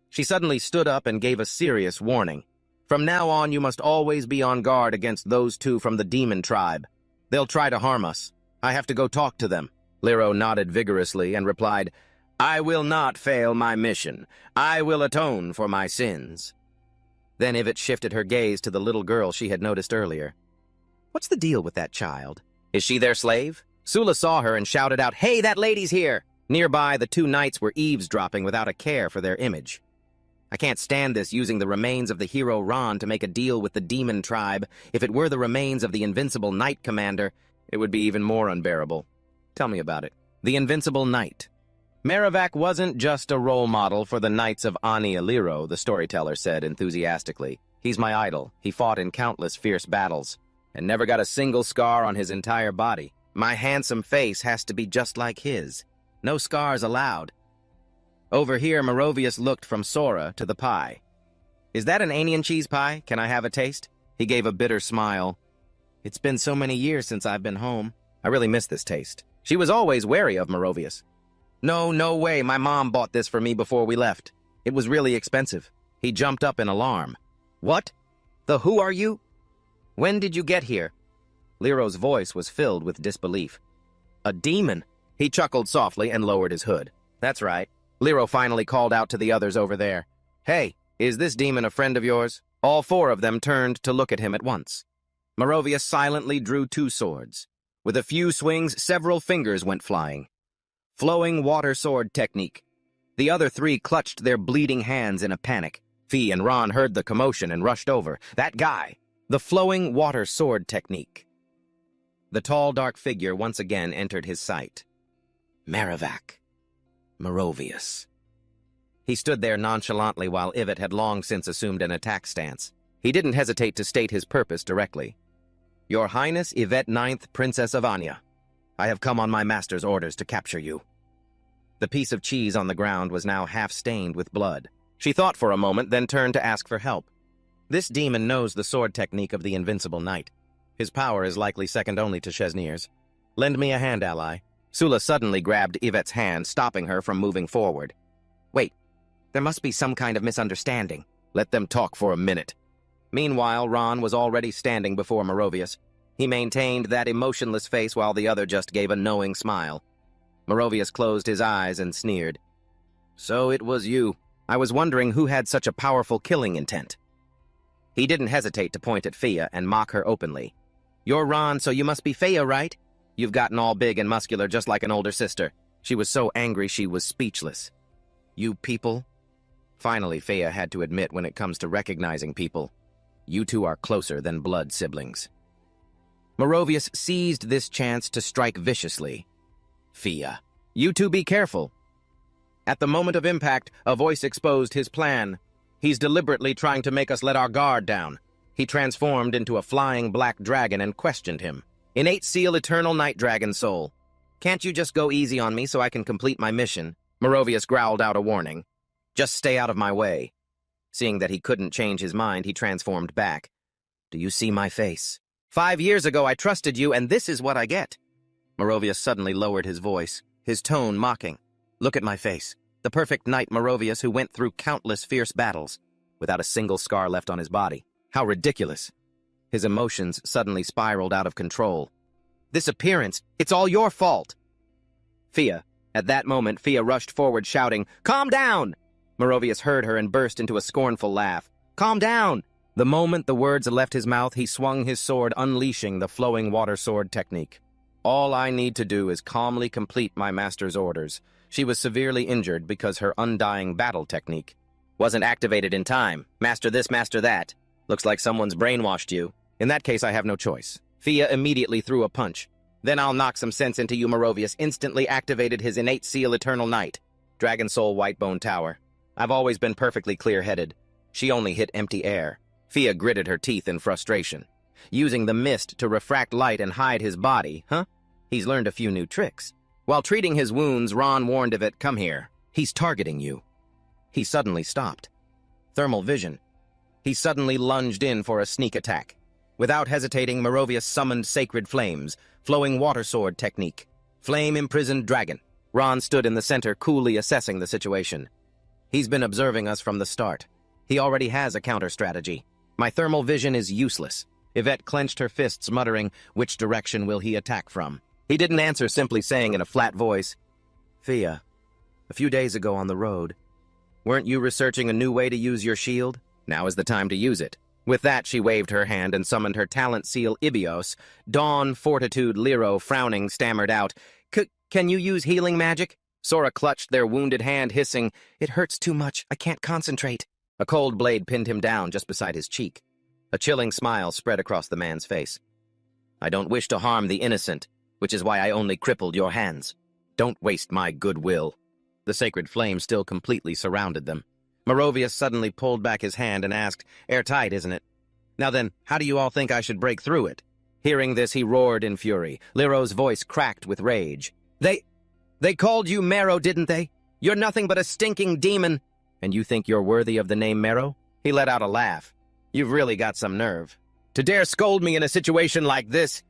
She suddenly stood up and gave a serious warning. From now on, you must always be on guard against those two from the demon tribe. They'll try to harm us. I have to go talk to them. Lyro nodded vigorously and replied, I will not fail my mission. I will atone for my sins. Then Yvette shifted her gaze to the little girl she had noticed earlier. What's the deal with that child? Is she their slave? Sula saw her and shouted out, Hey, that lady's here! Nearby, the two knights were eavesdropping without a care for their image. I can't stand this, using the remains of the hero Ron to make a deal with the demon tribe. If it were the remains of the invincible knight commander, it would be even more unbearable. Tell me about it. The invincible knight. Merrivac wasn't just a role model for the Knights of Ani, the storyteller said enthusiastically. He's my idol. He fought in countless fierce battles, and never got a single scar on his entire body. My handsome face has to be just like his. No scars allowed. Over here, Merovius looked from Sora to the pie. Is that an onion cheese pie? Can I have a taste? He gave a bitter smile. It's been so many years since I've been home. I really miss this taste. She was always wary of Merovius. No way. My mom bought this for me before we left. It was really expensive. He jumped up in alarm. What? Who are you? When did you get here? Lyro's voice was filled with disbelief. A demon. He chuckled softly and lowered his hood. That's right. Lyro finally called out to the others over there. Hey, is this demon a friend of yours? All four of them turned to look at him at once. Merovius silently drew two swords. With a few swings, several fingers went flying. Flowing water sword technique. The other three clutched their bleeding hands in a panic. Fee and Ron heard the commotion and rushed over. That guy. The flowing water sword technique. The tall, dark figure once again entered his sight. Merrivac. Merovius. He stood there nonchalantly while Yvette had long since assumed an attack stance. He didn't hesitate to state his purpose directly. Your Highness Yvette Ninth, Princess of Anya. I have come on my master's orders to capture you. The piece of cheese on the ground was now half stained with blood. She thought for a moment, then turned to ask for help. This demon knows the sword technique of the invincible knight. His power is likely second only to Chesnir's. Lend me a hand, ally. Sula suddenly grabbed Yvette's hand, stopping her from moving forward. Wait, there must be some kind of misunderstanding. Let them talk for a minute. Meanwhile, Ron was already standing before Merovius. He maintained that emotionless face while the other just gave a knowing smile. Merovius closed his eyes and sneered. So it was you. I was wondering who had such a powerful killing intent. He didn't hesitate to point at Fia and mock her openly. You're Ron, so you must be Fia, right? You've gotten all big and muscular just like an older sister. She was so angry she was speechless. You people? Finally, Fia had to admit when it comes to recognizing people. You two are closer than blood siblings. Merovius seized this chance to strike viciously. Fia, you two be careful. At the moment of impact, a voice exposed his plan. He's deliberately trying to make us let our guard down. He transformed into a flying black dragon and questioned him. Innate seal eternal night dragon soul. Can't you just go easy on me so I can complete my mission? Merovius growled out a warning. Just stay out of my way. Seeing that he couldn't change his mind, he transformed back. Do you see my face? 5 years ago I trusted you, and this is what I get. Merovius suddenly lowered his voice, his tone mocking. Look at my face. The perfect knight Merovius who went through countless fierce battles, without a single scar left on his body. How ridiculous. His emotions suddenly spiraled out of control. This appearance, it's all your fault. Fia. At that moment, Fia rushed forward shouting, Calm down! Merovius heard her and burst into a scornful laugh. Calm down! The moment the words left his mouth, he swung his sword, unleashing the flowing water sword technique. All I need to do is calmly complete my master's orders. She was severely injured because her undying battle technique wasn't activated in time. Master this, master that. Looks like someone's brainwashed you. In that case, I have no choice. Fia immediately threw a punch. Then I'll knock some sense into you. Merovius instantly activated his innate seal eternal night. Dragon Soul Whitebone Tower. I've always been perfectly clear-headed. She only hit empty air. Fia gritted her teeth in frustration. Using the mist to refract light and hide his body, huh? He's learned a few new tricks. While treating his wounds, Ron warned of it, come here. He's targeting you. He suddenly stopped. Thermal vision. He suddenly lunged in for a sneak attack. Without hesitating, Merovius summoned Sacred Flames, flowing water sword technique. Flame-imprisoned dragon. Ron stood in the center, coolly assessing the situation. He's been observing us from the start. He already has a counter-strategy. My thermal vision is useless. Yvette clenched her fists, muttering, which direction will he attack from? He didn't answer, simply saying in a flat voice, Fia, a few days ago on the road, weren't you researching a new way to use your shield? Now is the time to use it. With that, she waved her hand and summoned her talent seal Ibios. Dawn, Fortitude, Liro, frowning, stammered out, Can you use healing magic? Sora clutched their wounded hand, hissing, It hurts too much, I can't concentrate. A cold blade pinned him down just beside his cheek. A chilling smile spread across the man's face. I don't wish to harm the innocent, which is why I only crippled your hands. Don't waste my goodwill. The sacred flame still completely surrounded them. Merovius suddenly pulled back his hand and asked, Airtight, isn't it? Now then, how do you all think I should break through it? Hearing this, he roared in fury. Liro's voice cracked with rage. They called you Mero, didn't they? You're nothing but a stinking demon. And you think you're worthy of the name Mero? He let out a laugh. You've really got some nerve. To dare scold me in a situation like this?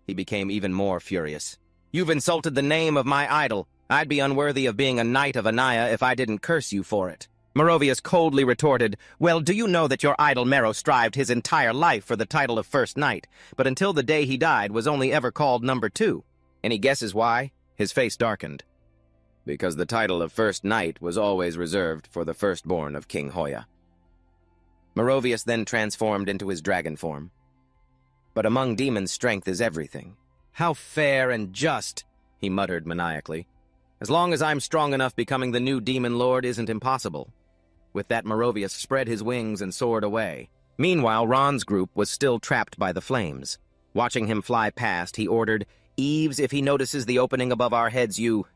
He became even more furious. You've insulted the name of my idol. I'd be unworthy of being a knight of Anaya if I didn't curse you for it. Merovius coldly retorted, Well, do you know that your idol Mero strived his entire life for the title of First Knight, but until the day he died was only ever called number 2? Any guesses why? His face darkened. Because the title of First Knight was always reserved for the firstborn of King Hoya. Merovius then transformed into his dragon form. But among demons, strength is everything. How fair and just, he muttered maniacally. As long as I'm strong enough, becoming the new demon lord isn't impossible. With that, Merovius spread his wings and soared away. Meanwhile, Ron's group was still trapped by the flames. Watching him fly past, he ordered, Eves, if he notices the opening above our heads, you...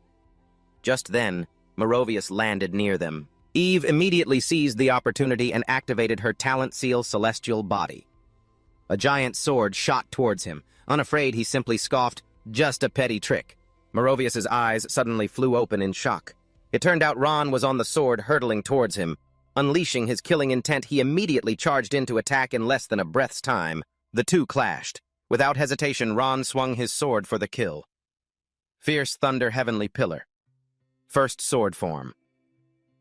Just then, Merovius landed near them. Eve immediately seized the opportunity and activated her talent seal celestial body. A giant sword shot towards him. Unafraid, he simply scoffed, "Just a petty trick." Merovius's eyes suddenly flew open in shock. It turned out Ron was on the sword hurtling towards him. Unleashing his killing intent, he immediately charged in to attack in less than a breath's time. The two clashed. Without hesitation, Ron swung his sword for the kill. Fierce Thunder Heavenly Pillar. First sword form.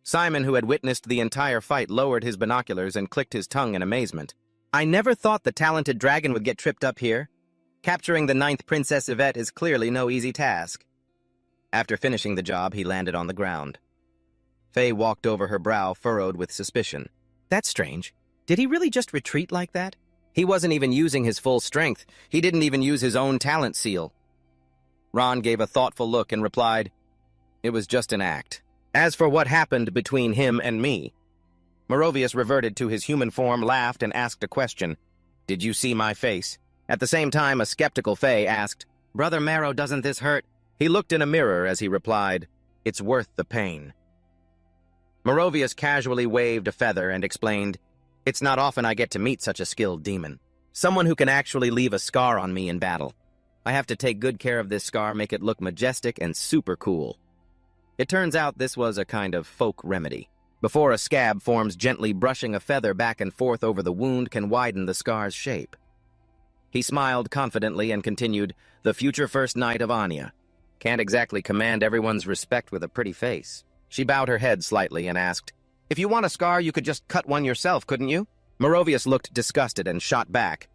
Simon, who had witnessed the entire fight, lowered his binoculars and clicked his tongue in amazement. "I never thought the talented dragon would get tripped up here. Capturing the 9th Princess Yvette is clearly no easy task." After finishing the job, he landed on the ground. Faye walked over, her brow furrowed with suspicion. "That's strange. Did he really just retreat like that? He wasn't even using his full strength. He didn't even use his own talent seal." Ron gave a thoughtful look and replied, "It was just an act. As for what happened between him and me..." Merovius reverted to his human form, laughed, and asked a question. "Did you see my face?" At the same time, a skeptical Faye asked, "Brother Marrow, doesn't this hurt?" He looked in a mirror as he replied, "It's worth the pain." Merovius casually waved a feather and explained, "It's not often I get to meet such a skilled demon. Someone who can actually leave a scar on me in battle. I have to take good care of this scar, make it look majestic and super cool." It turns out this was a kind of folk remedy. Before a scab forms, gently brushing a feather back and forth over the wound can widen the scar's shape. He smiled confidently and continued, "The future first knight of Anya. Can't exactly command everyone's respect with a pretty face." She bowed her head slightly and asked, "If you want a scar, you could just cut one yourself, couldn't you?" Merovius looked disgusted and shot back,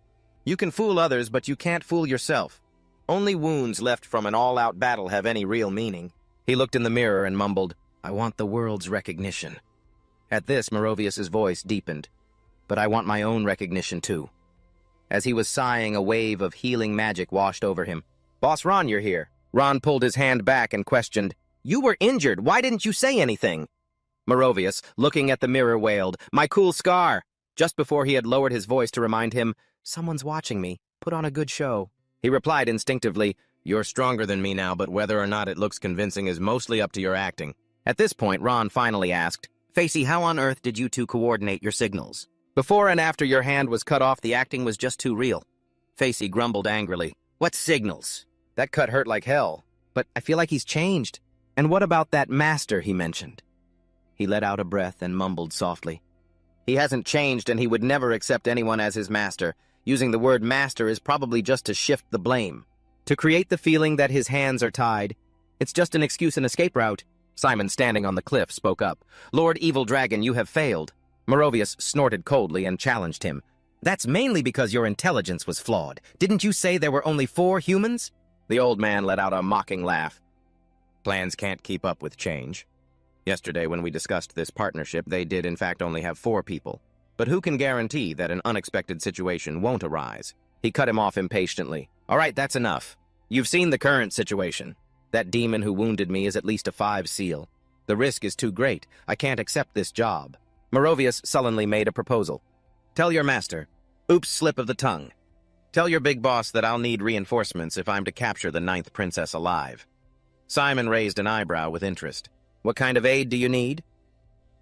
"You can fool others, but you can't fool yourself. Only wounds left from an all-out battle have any real meaning." He looked in the mirror and mumbled, "I want the world's recognition." At this, Merovius's voice deepened, "But I want my own recognition too." As he was sighing, a wave of healing magic washed over him. "Boss Ron, you're here." Ron pulled his hand back and questioned, "You were injured. Why didn't you say anything?" Merovius, looking at the mirror, wailed, "My cool scar!" Just before he had lowered his voice to remind him, "Someone's watching me. Put on a good show." He replied instinctively, "You're stronger than me now, but whether or not it looks convincing is mostly up to your acting." At this point, Ron finally asked, "Facey, how on earth did you two coordinate your signals? Before and after your hand was cut off, the acting was just too real." Facey grumbled angrily, "What signals? That cut hurt like hell. But I feel like he's changed. And what about that master he mentioned?" He let out a breath and mumbled softly, "He hasn't changed, and he would never accept anyone as his master. Using the word master is probably just to shift the blame. To create the feeling that his hands are tied. It's just an excuse and escape route." Simon, standing on the cliff, spoke up, "Lord Evil Dragon, you have failed." Merovius snorted coldly and challenged him, "That's mainly because your intelligence was flawed. Didn't you say there were only 4 humans?" The old man let out a mocking laugh. "Plans can't keep up with change. Yesterday, when we discussed this partnership, they did in fact only have 4 people. But who can guarantee that an unexpected situation won't arise?" He cut him off impatiently. "All right, that's enough. You've seen the current situation. That demon who wounded me is at least a 5 seal. The risk is too great. I can't accept this job." Merovius sullenly made a proposal. "Tell your master. Oops, slip of the tongue. Tell your big boss that I'll need reinforcements if I'm to capture the 9th princess alive." Simon raised an eyebrow with interest. "What kind of aid do you need?"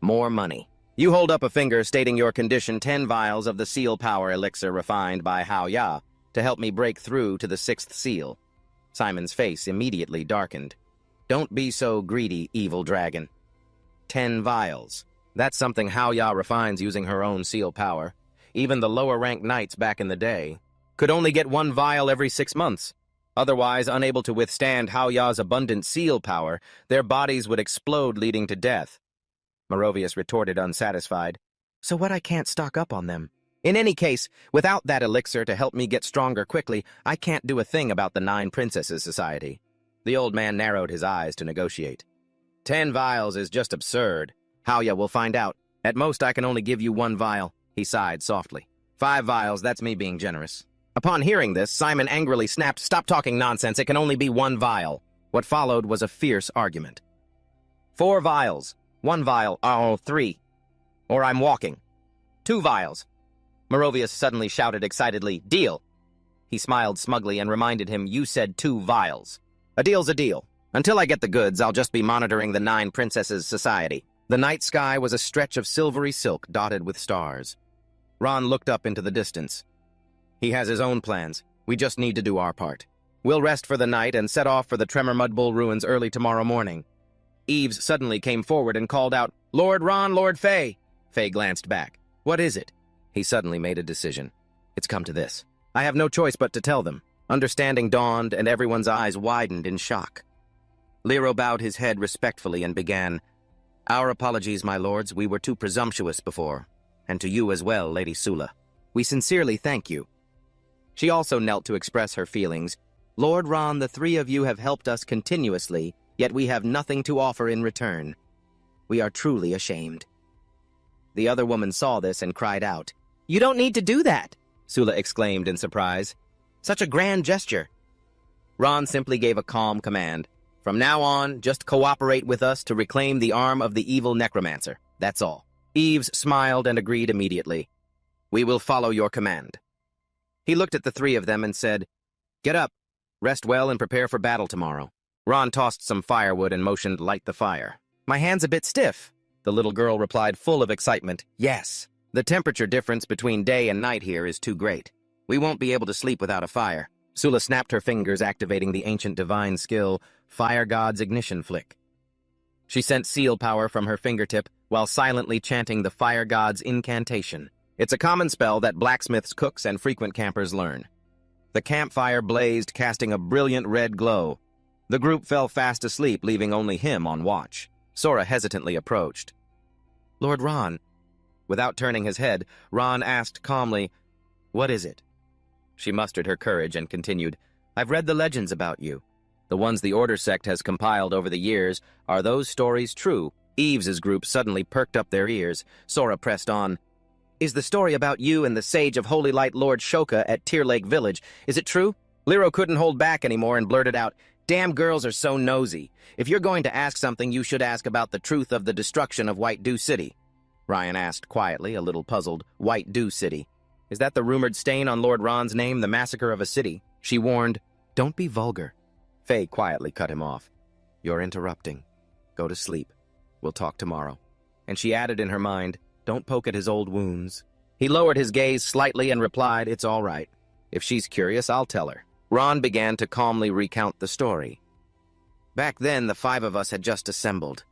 "More money. You hold up a finger stating your condition, 10 vials of the seal power elixir refined by Hao Ya to help me break through to the 6th seal." Simon's face immediately darkened. "Don't be so greedy, evil dragon. 10 vials. That's something Hao Ya refines using her own seal power. Even the lower-ranked knights back in the day could only get 1 vial every 6 months. Otherwise, unable to withstand Hao Ya's abundant seal power, their bodies would explode, leading to death." Merovius retorted, unsatisfied, "So what, I can't stock up on them? In any case, without that elixir to help me get stronger quickly, I can't do a thing about the 9 Princesses Society." The old man narrowed his eyes to negotiate. 10 vials is just absurd. Hao Ya will find out. At most, I can only give you 1 vial." He sighed softly. 5 vials, that's me being generous." Upon hearing this, Simon angrily snapped, "Stop talking nonsense, it can only be 1 vial." What followed was a fierce argument. 4 vials. 1 vial. Oh, 3. Or I'm walking. 2 vials. Merovius suddenly shouted excitedly, "Deal!" He smiled smugly and reminded him, "You said 2 vials. A deal's a deal. Until I get the goods, I'll just be monitoring the 9 Princesses Society." The night sky was a stretch of silvery silk dotted with stars. Ron looked up into the distance. He has his own plans. We just need to do our part. We'll rest for the night and set off for the Tremor Mudbull ruins early tomorrow morning. Eves suddenly came forward and called out, "Lord Ron, Lord Faye!" Faye glanced back. "What is it?" He suddenly made a decision. "It's come to this. I have no choice but to tell them." Understanding dawned, and everyone's eyes widened in shock. Lero bowed his head respectfully and began, "Our apologies, my lords. We were too presumptuous before. And to you as well, Lady Sula. We sincerely thank you." She also knelt to express her feelings. "Lord Ron, the three of you have helped us continuously, yet we have nothing to offer in return. We are truly ashamed." The other woman saw this and cried out. "You don't need to do that," Sula exclaimed in surprise. "Such a grand gesture." Ron simply gave a calm command. "From now on, just cooperate with us to reclaim the arm of the evil necromancer. That's all." Eves smiled and agreed immediately. "We will follow your command." He looked at the three of them and said, "Get up, rest well, and prepare for battle tomorrow." Ron tossed some firewood and motioned light the fire. "My hand's a bit stiff," the little girl replied, full of excitement. "Yes, the temperature difference between day and night here is too great. We won't be able to sleep without a fire." Sula snapped her fingers, activating the ancient divine skill, Fire God's Ignition Flick. She sent seal power from her fingertip while silently chanting the Fire God's incantation. It's a common spell that blacksmiths, cooks, and frequent campers learn. The campfire blazed, casting a brilliant red glow. The group fell fast asleep, leaving only him on watch. Sora hesitantly approached. "Lord Ron." Without turning his head, Ron asked calmly, "What is it?" She mustered her courage and continued, "I've read the legends about you. The ones the Order sect has compiled over the years. Are those stories true?" Eves's group suddenly perked up their ears. Sora pressed on. "Is the story about you and the Sage of Holy Light Lord Shoka at Tear Lake Village, is it true?" Lero couldn't hold back anymore and blurted out, "Damn girls are so nosy. If you're going to ask something, you should ask about the truth of the destruction of White Dew City." Ryan asked quietly, a little puzzled. "White Dew City. Is that the rumored stain on Lord Ron's name, the massacre of a city?" She warned, "Don't be vulgar." Faye quietly cut him off. "You're interrupting. Go to sleep. We'll talk tomorrow." And she added in her mind, "Don't poke at his old wounds." He lowered his gaze slightly and replied, "It's all right. If she's curious, I'll tell her." Ron began to calmly recount the story. "Back then, the five of us had just assembled.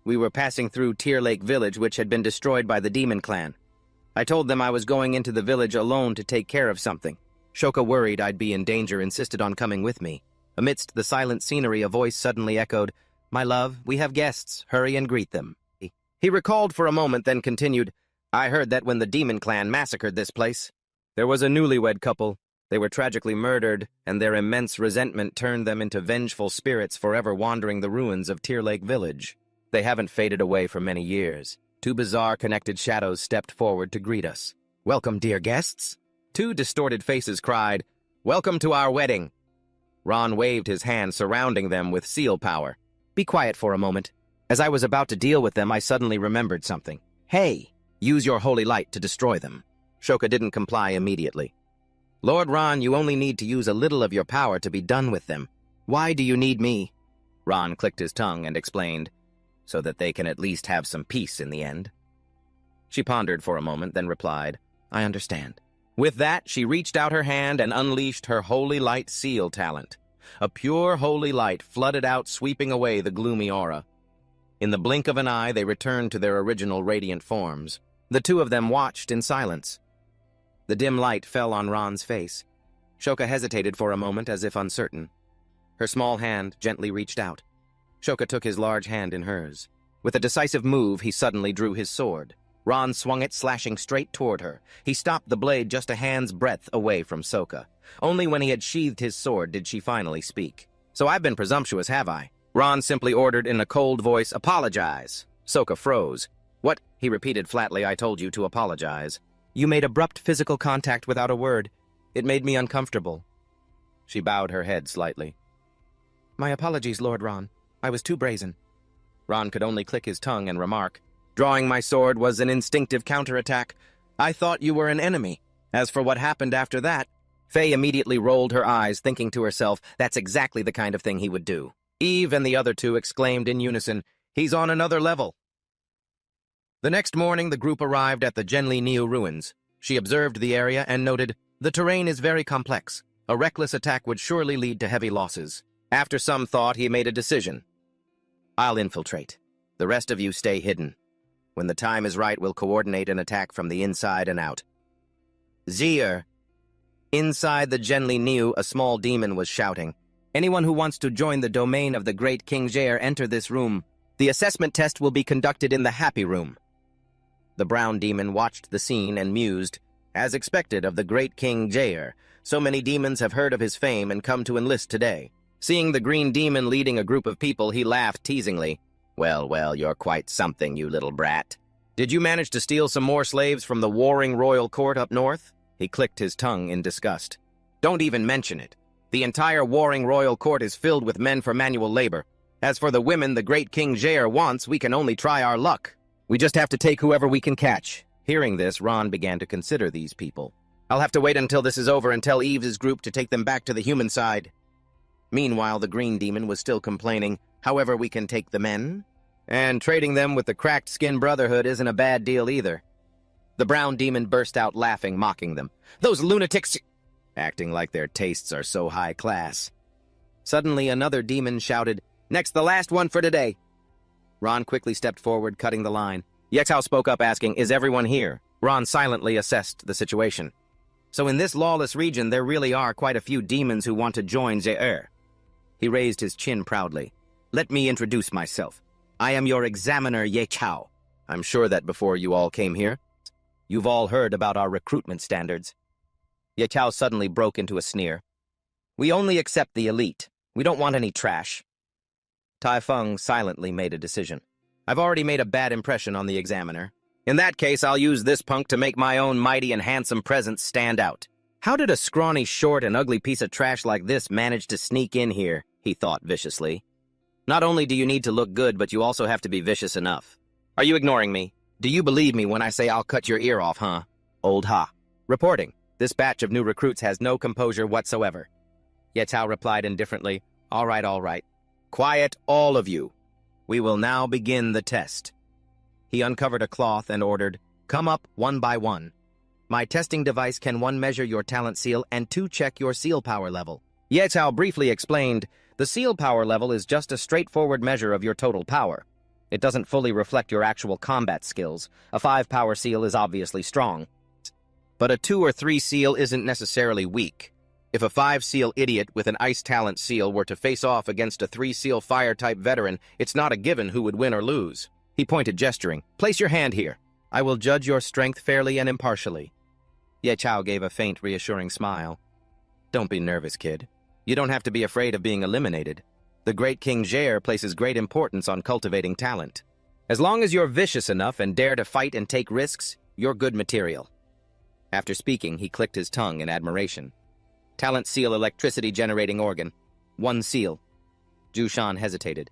We were passing through Tear Lake Village, which had been destroyed by the Demon Clan. I told them I was going into the village alone to take care of something. Shoka, worried I'd be in danger, insisted on coming with me. Amidst the silent scenery, a voice suddenly echoed, 'My love, we have guests. Hurry and greet them.' He recalled for a moment, then continued, 'I heard that when the Demon Clan massacred this place, there was a newlywed couple. They were tragically murdered, and their immense resentment turned them into vengeful spirits forever wandering the ruins of Tear Lake Village. They haven't faded away for many years.' Two bizarre connected shadows stepped forward to greet us. 'Welcome, dear guests.' Two distorted faces cried, 'Welcome to our wedding.' Ron waved his hand, surrounding them with seal power. 'Be quiet for a moment.' As I was about to deal with them, I suddenly remembered something. 'Hey, use your holy light to destroy them.' Shoka didn't comply immediately. 'Lord Ron, you only need to use a little of your power to be done with them. Why do you need me?' Ron clicked his tongue and explained, 'So that they can at least have some peace in the end.' She pondered for a moment, then replied, 'I understand.' With that, she reached out her hand and unleashed her holy light seal talent. A pure holy light flooded out, sweeping away the gloomy aura. In the blink of an eye, they returned to their original radiant forms. The two of them watched in silence. The dim light fell on Ron's face. Shoka hesitated for a moment, as if uncertain. Her small hand gently reached out. Shoka took his large hand in hers. With a decisive move, he suddenly drew his sword. Ron swung it, slashing straight toward her. He stopped the blade just a hand's breadth away from Soka. Only when he had sheathed his sword did she finally speak. "So I've been presumptuous, have I?" Ron simply ordered in a cold voice, "Apologize." Soka froze. "What?" he repeated flatly. "I told you to apologize." "You made abrupt physical contact without a word. It made me uncomfortable." She bowed her head slightly. "My apologies, Lord Ron. I was too brazen." Ron could only click his tongue and remark, "Drawing my sword was an instinctive counterattack. I thought you were an enemy. As for what happened after that..." Faye immediately rolled her eyes, thinking to herself, that's exactly the kind of thing he would do. Eve and the other two exclaimed in unison, "He's on another level." The next morning, the group arrived at the Genli Niu ruins. She observed the area and noted, The terrain is very complex. A reckless attack would surely lead to heavy losses. After some thought, he made a decision. I'll infiltrate. The rest of you stay hidden. When the time is right, we'll coordinate an attack from the inside and out. Zier. Inside the Genli Niu, a small demon was shouting. Anyone who wants to join the domain of the great King Jair, enter this room. The assessment test will be conducted in the Happy Room. The brown demon watched the scene and mused, as expected of the great King Jair. So many demons have heard of his fame and come to enlist today. Seeing the green demon leading a group of people, he laughed teasingly. Well, well, you're quite something, you little brat. Did you manage to steal some more slaves from the warring royal court up north? He clicked his tongue in disgust. Don't even mention it. The entire warring royal court is filled with men for manual labor. As for the women the great King Jair wants, we can only try our luck. We just have to take whoever we can catch. Hearing this, Ron began to consider these people. I'll have to wait until this is over and tell Eve's group to take them back to the human side. Meanwhile, the green demon was still complaining, however we can take the men? And trading them with the cracked skin brotherhood isn't a bad deal either. The brown demon burst out laughing, mocking them. Those lunatics! Acting like their tastes are so high class. Suddenly, another demon shouted, Next, the last one for today. Ron quickly stepped forward, cutting the line. Yexhao spoke up, asking, Is everyone here? Ron silently assessed the situation. So in this lawless region, there really are quite a few demons who want to join Jair. He raised his chin proudly. Let me introduce myself. I am your examiner, Yexhao. I'm sure that before you all came here, you've all heard about our recruitment standards. Yexhao suddenly broke into a sneer. We only accept the elite. We don't want any trash. Tai Feng silently made a decision. I've already made a bad impression on the examiner. In that case, I'll use this punk to make my own mighty and handsome presence stand out. How did a scrawny, short, and ugly piece of trash like this manage to sneak in here? He thought viciously. Not only do you need to look good, but you also have to be vicious enough. Are you ignoring me? Do you believe me when I say I'll cut your ear off, huh? Old Ha. Reporting. This batch of new recruits has no composure whatsoever. Yexhao replied indifferently. All right. Quiet, all of you. We will now begin the test. He uncovered a cloth and ordered, Come up one by one. My testing device can 1 measure your talent seal and 2 check your seal power level. Yexhao briefly explained, the seal power level is just a straightforward measure of your total power. It doesn't fully reflect your actual combat skills. A 5 power seal is obviously strong. But a 2 or 3 seal isn't necessarily weak. If a 5 seal idiot with an ice talent seal were to face off against a 3 seal fire type veteran, it's not a given who would win or lose. He pointed, gesturing. Place your hand here. I will judge your strength fairly and impartially. Yexhao gave a faint, reassuring smile. Don't be nervous, kid. You don't have to be afraid of being eliminated. The great King Jair places great importance on cultivating talent. As long as you're vicious enough and dare to fight and take risks, you're good material. After speaking, he clicked his tongue in admiration. Talent seal electricity generating organ. 1 seal. Jushan hesitated.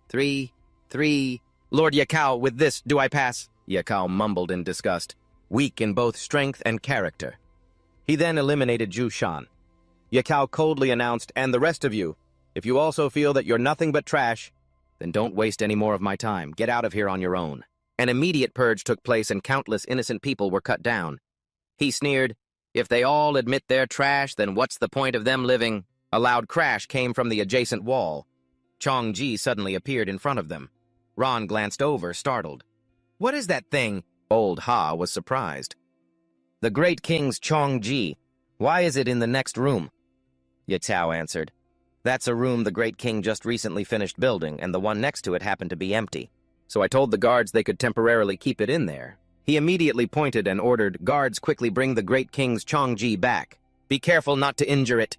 3. Lord Yexhao, with this, do I pass? Yexhao mumbled in disgust. Weak in both strength and character. He then eliminated Jushan. Yexhao coldly announced, and the rest of you, if you also feel that you're nothing but trash, then don't waste any more of my time. Get out of here on your own. An immediate purge took place and countless innocent people were cut down. He sneered, If they all admit they're trash, then what's the point of them living? A loud crash came from the adjacent wall. Chong Ji suddenly appeared in front of them. Ron glanced over, startled. What is that thing? Old Ha was surprised. The great king's Chong Ji. Why is it in the next room? Yexhao answered. That's a room the great king just recently finished building, and the one next to it happened to be empty. So I told the guards they could temporarily keep it in there. He immediately pointed and ordered, Guards, quickly bring the great king's Chong Ji back. Be careful not to injure it.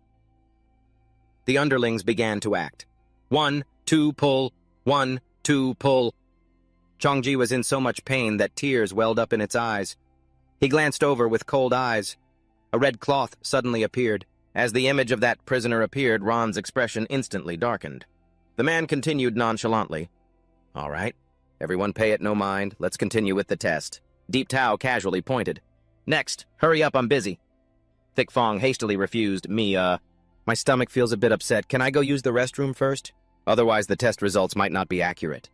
The underlings began to act. 1, 2, pull. 1, 2, pull. Chong Ji was in so much pain that tears welled up in its eyes. He glanced over with cold eyes. A red cloth suddenly appeared. As the image of that prisoner appeared, Ron's expression instantly darkened. The man continued nonchalantly. All right, everyone pay it no mind. Let's continue with the test. Deep Tao casually pointed. Next, hurry up, I'm busy. Thick Fong hastily refused. My stomach feels a bit upset. Can I go use the restroom first? Otherwise, the test results might not be accurate.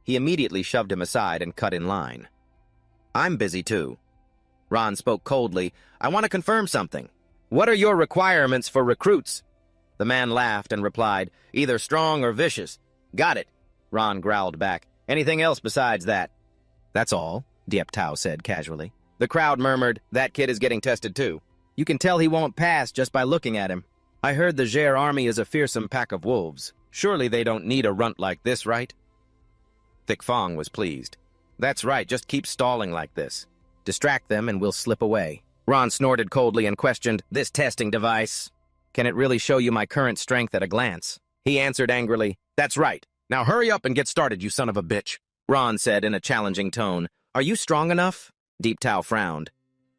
He immediately shoved him aside and cut in line. I'm busy too. Ron spoke coldly. I want to confirm something. What are your requirements for recruits? The man laughed and replied, either strong or vicious. Got it, Ron growled back. Anything else besides that? That's all, Diep Tao said casually. The crowd murmured, that kid is getting tested too. You can tell he won't pass just by looking at him. I heard the Zher army is a fearsome pack of wolves. Surely they don't need a runt like this, right? Thick Fong was pleased. That's right, just keep stalling like this. Distract them and we'll slip away. Ron snorted coldly and questioned, this testing device, can it really show you my current strength at a glance? He answered angrily, that's right. Now hurry up and get started, you son of a bitch. Ron said in a challenging tone, are you strong enough? Diep Tao frowned.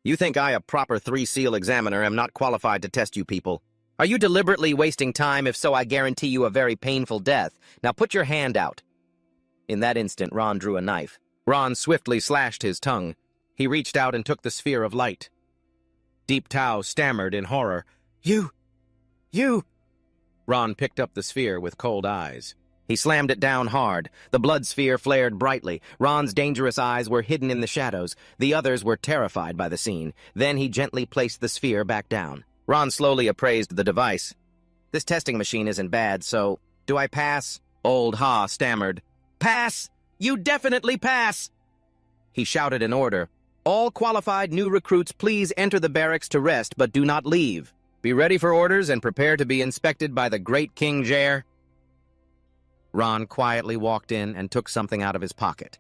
You think I, a proper 3-seal examiner, am not qualified to test you people? Are you deliberately wasting time? If so, I guarantee you a very painful death. Now put your hand out. In that instant, Ron drew a knife. Ron swiftly slashed his tongue. He reached out and took the sphere of light. Diep Tao stammered in horror. You! Ron picked up the sphere with cold eyes. He slammed it down hard. The blood sphere flared brightly. Ron's dangerous eyes were hidden in the shadows. The others were terrified by the scene. Then he gently placed the sphere back down. Ron slowly appraised the device. This testing machine isn't bad, so... Do I pass? Old Ha stammered. Pass! You definitely pass! He shouted an order. All qualified new recruits please enter the barracks to rest, but do not leave. Be ready for orders and prepare to be inspected by the great King Zher. Ron quietly walked in and took something out of his pocket.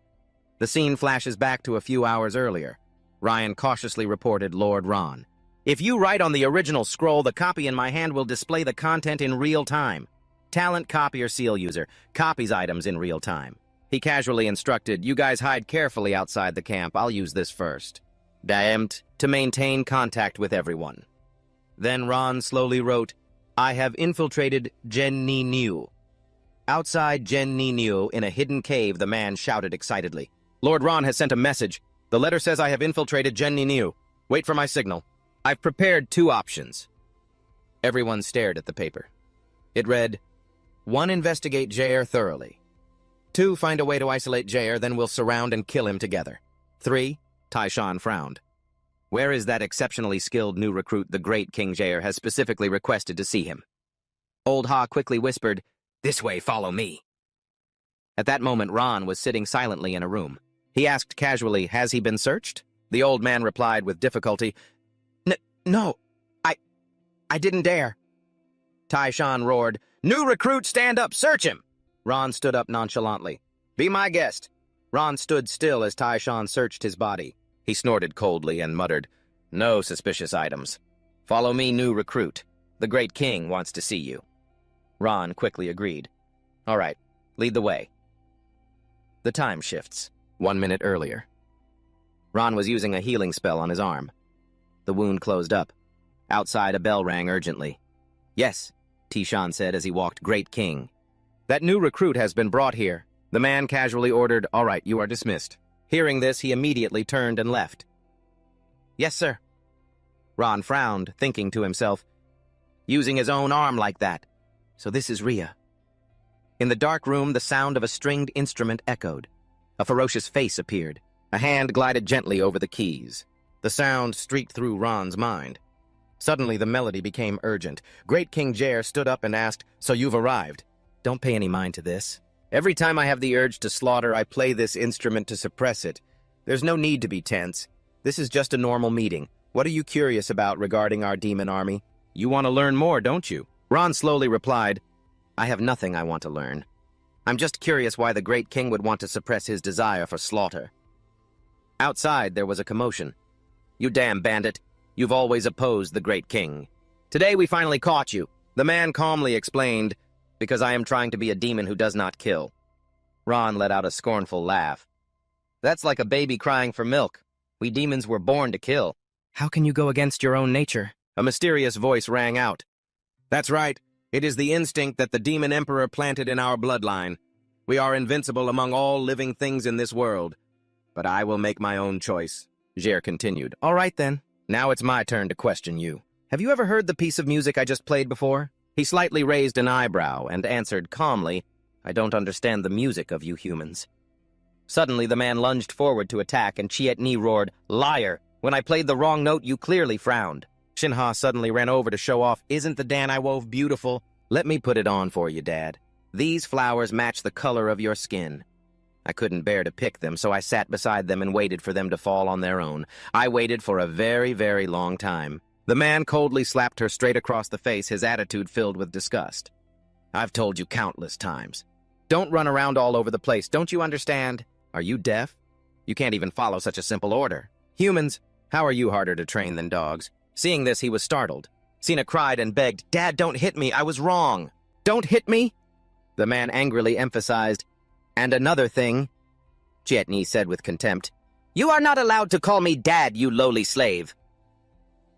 The scene flashes back to a few hours earlier. Ryan cautiously reported Lord Ron. If you write on the original scroll, the copy in my hand will display the content in real time. Talent copy or seal user copies items in real time. He casually instructed, you guys hide carefully outside the camp. I'll use this first. Damned, to maintain contact with everyone. Then Ron slowly wrote, I have infiltrated Gen Ni Niu. Outside Gen Ni Niu, in a hidden cave, the man shouted excitedly. Lord Ron has sent a message. The letter says I have infiltrated Gen Ni Niu. Wait for my signal. I've prepared 2 options. Everyone stared at the paper. It read, 1. Investigate Zher thoroughly. 2. Find a way to isolate Zher, then we'll surround and kill him together. 3. Taishan frowned. Where is that exceptionally skilled new recruit the great King Zher has specifically requested to see him? Old Ha quickly whispered, this way, follow me. At that moment, Ron was sitting silently in a room. He asked casually, has he been searched? The old man replied with difficulty, No, I didn't dare. Taishan roared, new recruit, stand up, search him! Ron stood up nonchalantly. Be my guest. Ron stood still as Taishan searched his body. He snorted coldly and muttered, no suspicious items. Follow me, new recruit. The great king wants to see you. Ron quickly agreed. All right, lead the way. The time shifts. 1 minute earlier. Ron was using a healing spell on his arm. The wound closed up. Outside, a bell rang urgently. Yes, Tishan said as he walked, Great King. That new recruit has been brought here. The man casually ordered, all right, you are dismissed. Hearing this, he immediately turned and left. Yes, sir. Ron frowned, thinking to himself, using his own arm like that. So this is Rhea. In the dark room, the sound of a stringed instrument echoed. A ferocious face appeared. A hand glided gently over the keys. The sound streaked through Ron's mind. Suddenly, the melody became urgent. Great King Zher stood up and asked, so you've arrived. Don't pay any mind to this. Every time I have the urge to slaughter, I play this instrument to suppress it. There's no need to be tense. This is just a normal meeting. What are you curious about regarding our demon army? You want to learn more, don't you? Ron slowly replied, I have nothing I want to learn. I'm just curious why the Great King would want to suppress his desire for slaughter. Outside, there was a commotion. You damn bandit. You've always opposed the Great King. Today we finally caught you. The man calmly explained, because I am trying to be a demon who does not kill. Ron let out a scornful laugh. That's like a baby crying for milk. We demons were born to kill. How can you go against your own nature? A mysterious voice rang out. That's right. It is the instinct that the demon emperor planted in our bloodline. We are invincible among all living things in this world. But I will make my own choice. Zher continued. All right then. Now it's my turn to question you. Have you ever heard the piece of music I just played before? He slightly raised an eyebrow and answered calmly, I don't understand the music of you humans. Suddenly, the man lunged forward to attack, and Chiet Ni roared, Liar! When I played the wrong note, you clearly frowned. Shinha suddenly ran over to show off. Isn't the Dan I wove beautiful? Let me put it on for you, Dad. These flowers match the color of your skin. I couldn't bear to pick them, so I sat beside them and waited for them to fall on their own. I waited for a very, very long time. The man coldly slapped her straight across the face, his attitude filled with disgust. I've told you countless times. Don't run around all over the place, don't you understand? Are you deaf? You can't even follow such a simple order. Humans, how are you harder to train than dogs? Seeing this, he was startled. Sina cried and begged, Dad, don't hit me, I was wrong. Don't hit me? The man angrily emphasized, and another thing, Chietni said with contempt, you are not allowed to call me Dad, you lowly slave.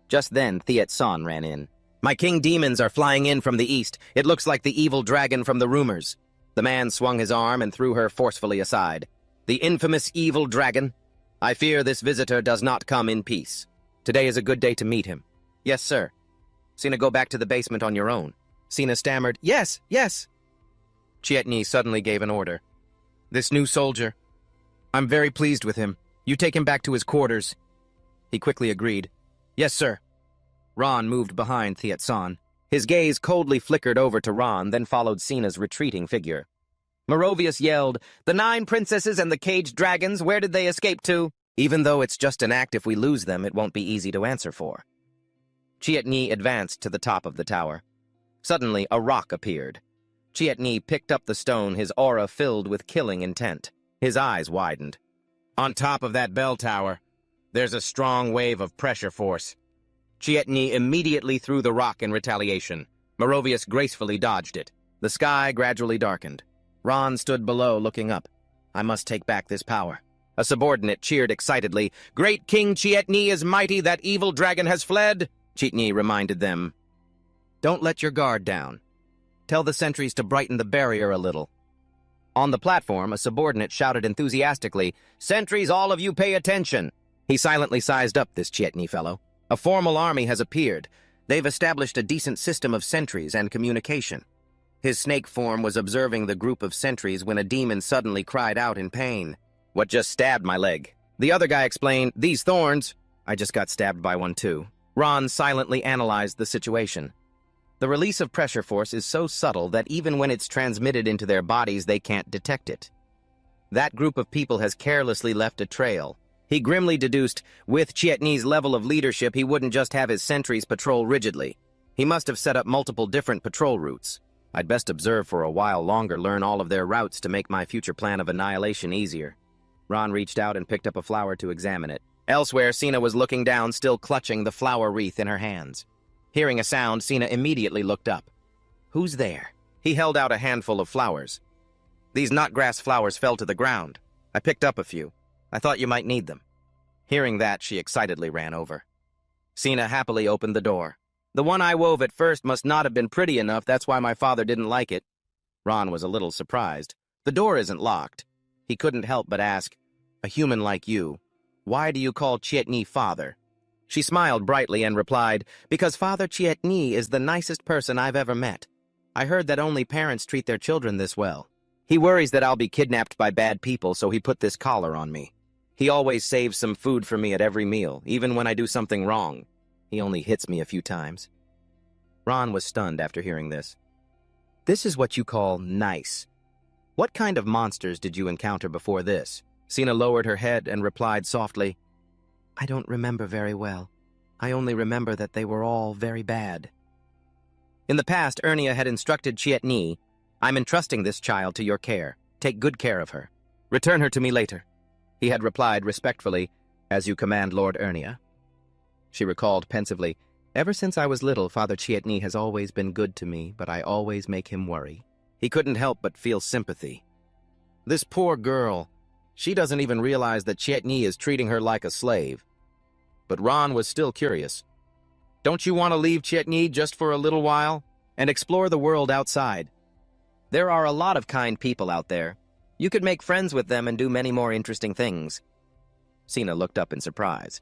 Just then, Thiet San ran in. My king demons are flying in from the east. It looks like the evil dragon from the rumors. The man swung his arm and threw her forcefully aside. The infamous evil dragon? I fear this visitor does not come in peace. Today is a good day to meet him. Yes, sir. Sina, go back to the basement on your own. Sina stammered, Yes, yes. Chietni suddenly gave an order. This new soldier. I'm very pleased with him. You take him back to his quarters. He quickly agreed. Yes, sir. Ron moved behind Thiet San. His gaze coldly flickered over to Ron, then followed Sina's retreating figure. Merovius yelled, The 9 princesses and the caged dragons, where did they escape to? Even though it's just an act, if we lose them, it won't be easy to answer for. Chietni advanced to the top of the tower. Suddenly, a rock appeared. Chietni picked up the stone, his aura filled with killing intent. His eyes widened. On top of that bell tower, there's a strong wave of pressure force. Chietni immediately threw the rock in retaliation. Merovius gracefully dodged it. The sky gradually darkened. Ron stood below, looking up. I must take back this power. A subordinate cheered excitedly. Great King Chietni is mighty, that evil dragon has fled. Chietni reminded them. Don't let your guard down. Tell the sentries to brighten the barrier a little. On the platform, a subordinate shouted enthusiastically, Sentries, all of you pay attention. He silently sized up this Chietni fellow. A formal army has appeared. They've established a decent system of sentries and communication. His snake form was observing the group of sentries when a demon suddenly cried out in pain. What just stabbed my leg? The other guy explained, These thorns. I just got stabbed by one too. Ron silently analyzed the situation. The release of pressure force is so subtle that even when it's transmitted into their bodies, they can't detect it. That group of people has carelessly left a trail. He grimly deduced, with Chietni's level of leadership, he wouldn't just have his sentries patrol rigidly. He must have set up multiple different patrol routes. I'd best observe for a while longer, learn all of their routes to make my future plan of annihilation easier. Ron reached out and picked up a flower to examine it. Elsewhere, Sina was looking down, still clutching the flower wreath in her hands. Hearing a sound, Sina immediately looked up. Who's there? He held out a handful of flowers. These knotgrass flowers fell to the ground. I picked up a few. I thought you might need them. Hearing that, she excitedly ran over. Sina happily opened the door. The one I wove at first must not have been pretty enough, that's why my father didn't like it. Ron was a little surprised. The door isn't locked. He couldn't help but ask, A human like you, why do you call Chietni father? She smiled brightly and replied, Because Father Chietni is the nicest person I've ever met. I heard that only parents treat their children this well. He worries that I'll be kidnapped by bad people, so he put this collar on me. He always saves some food for me at every meal, even when I do something wrong. He only hits me a few times. Ron was stunned after hearing this. This is what you call nice. What kind of monsters did you encounter before this? Sina lowered her head and replied softly, I don't remember very well. I only remember that they were all very bad. In the past, Ernia had instructed Chietni, I'm entrusting this child to your care. Take good care of her. Return her to me later. He had replied respectfully, As you command, Lord Ernia. She recalled pensively, Ever since I was little, Father Chietni has always been good to me, but I always make him worry. He couldn't help but feel sympathy. This poor girl. She doesn't even realize that Chietni is treating her like a slave. But Ron was still curious. Don't you want to leave Chietni just for a little while and explore the world outside? There are a lot of kind people out there. You could make friends with them and do many more interesting things. Sina looked up in surprise.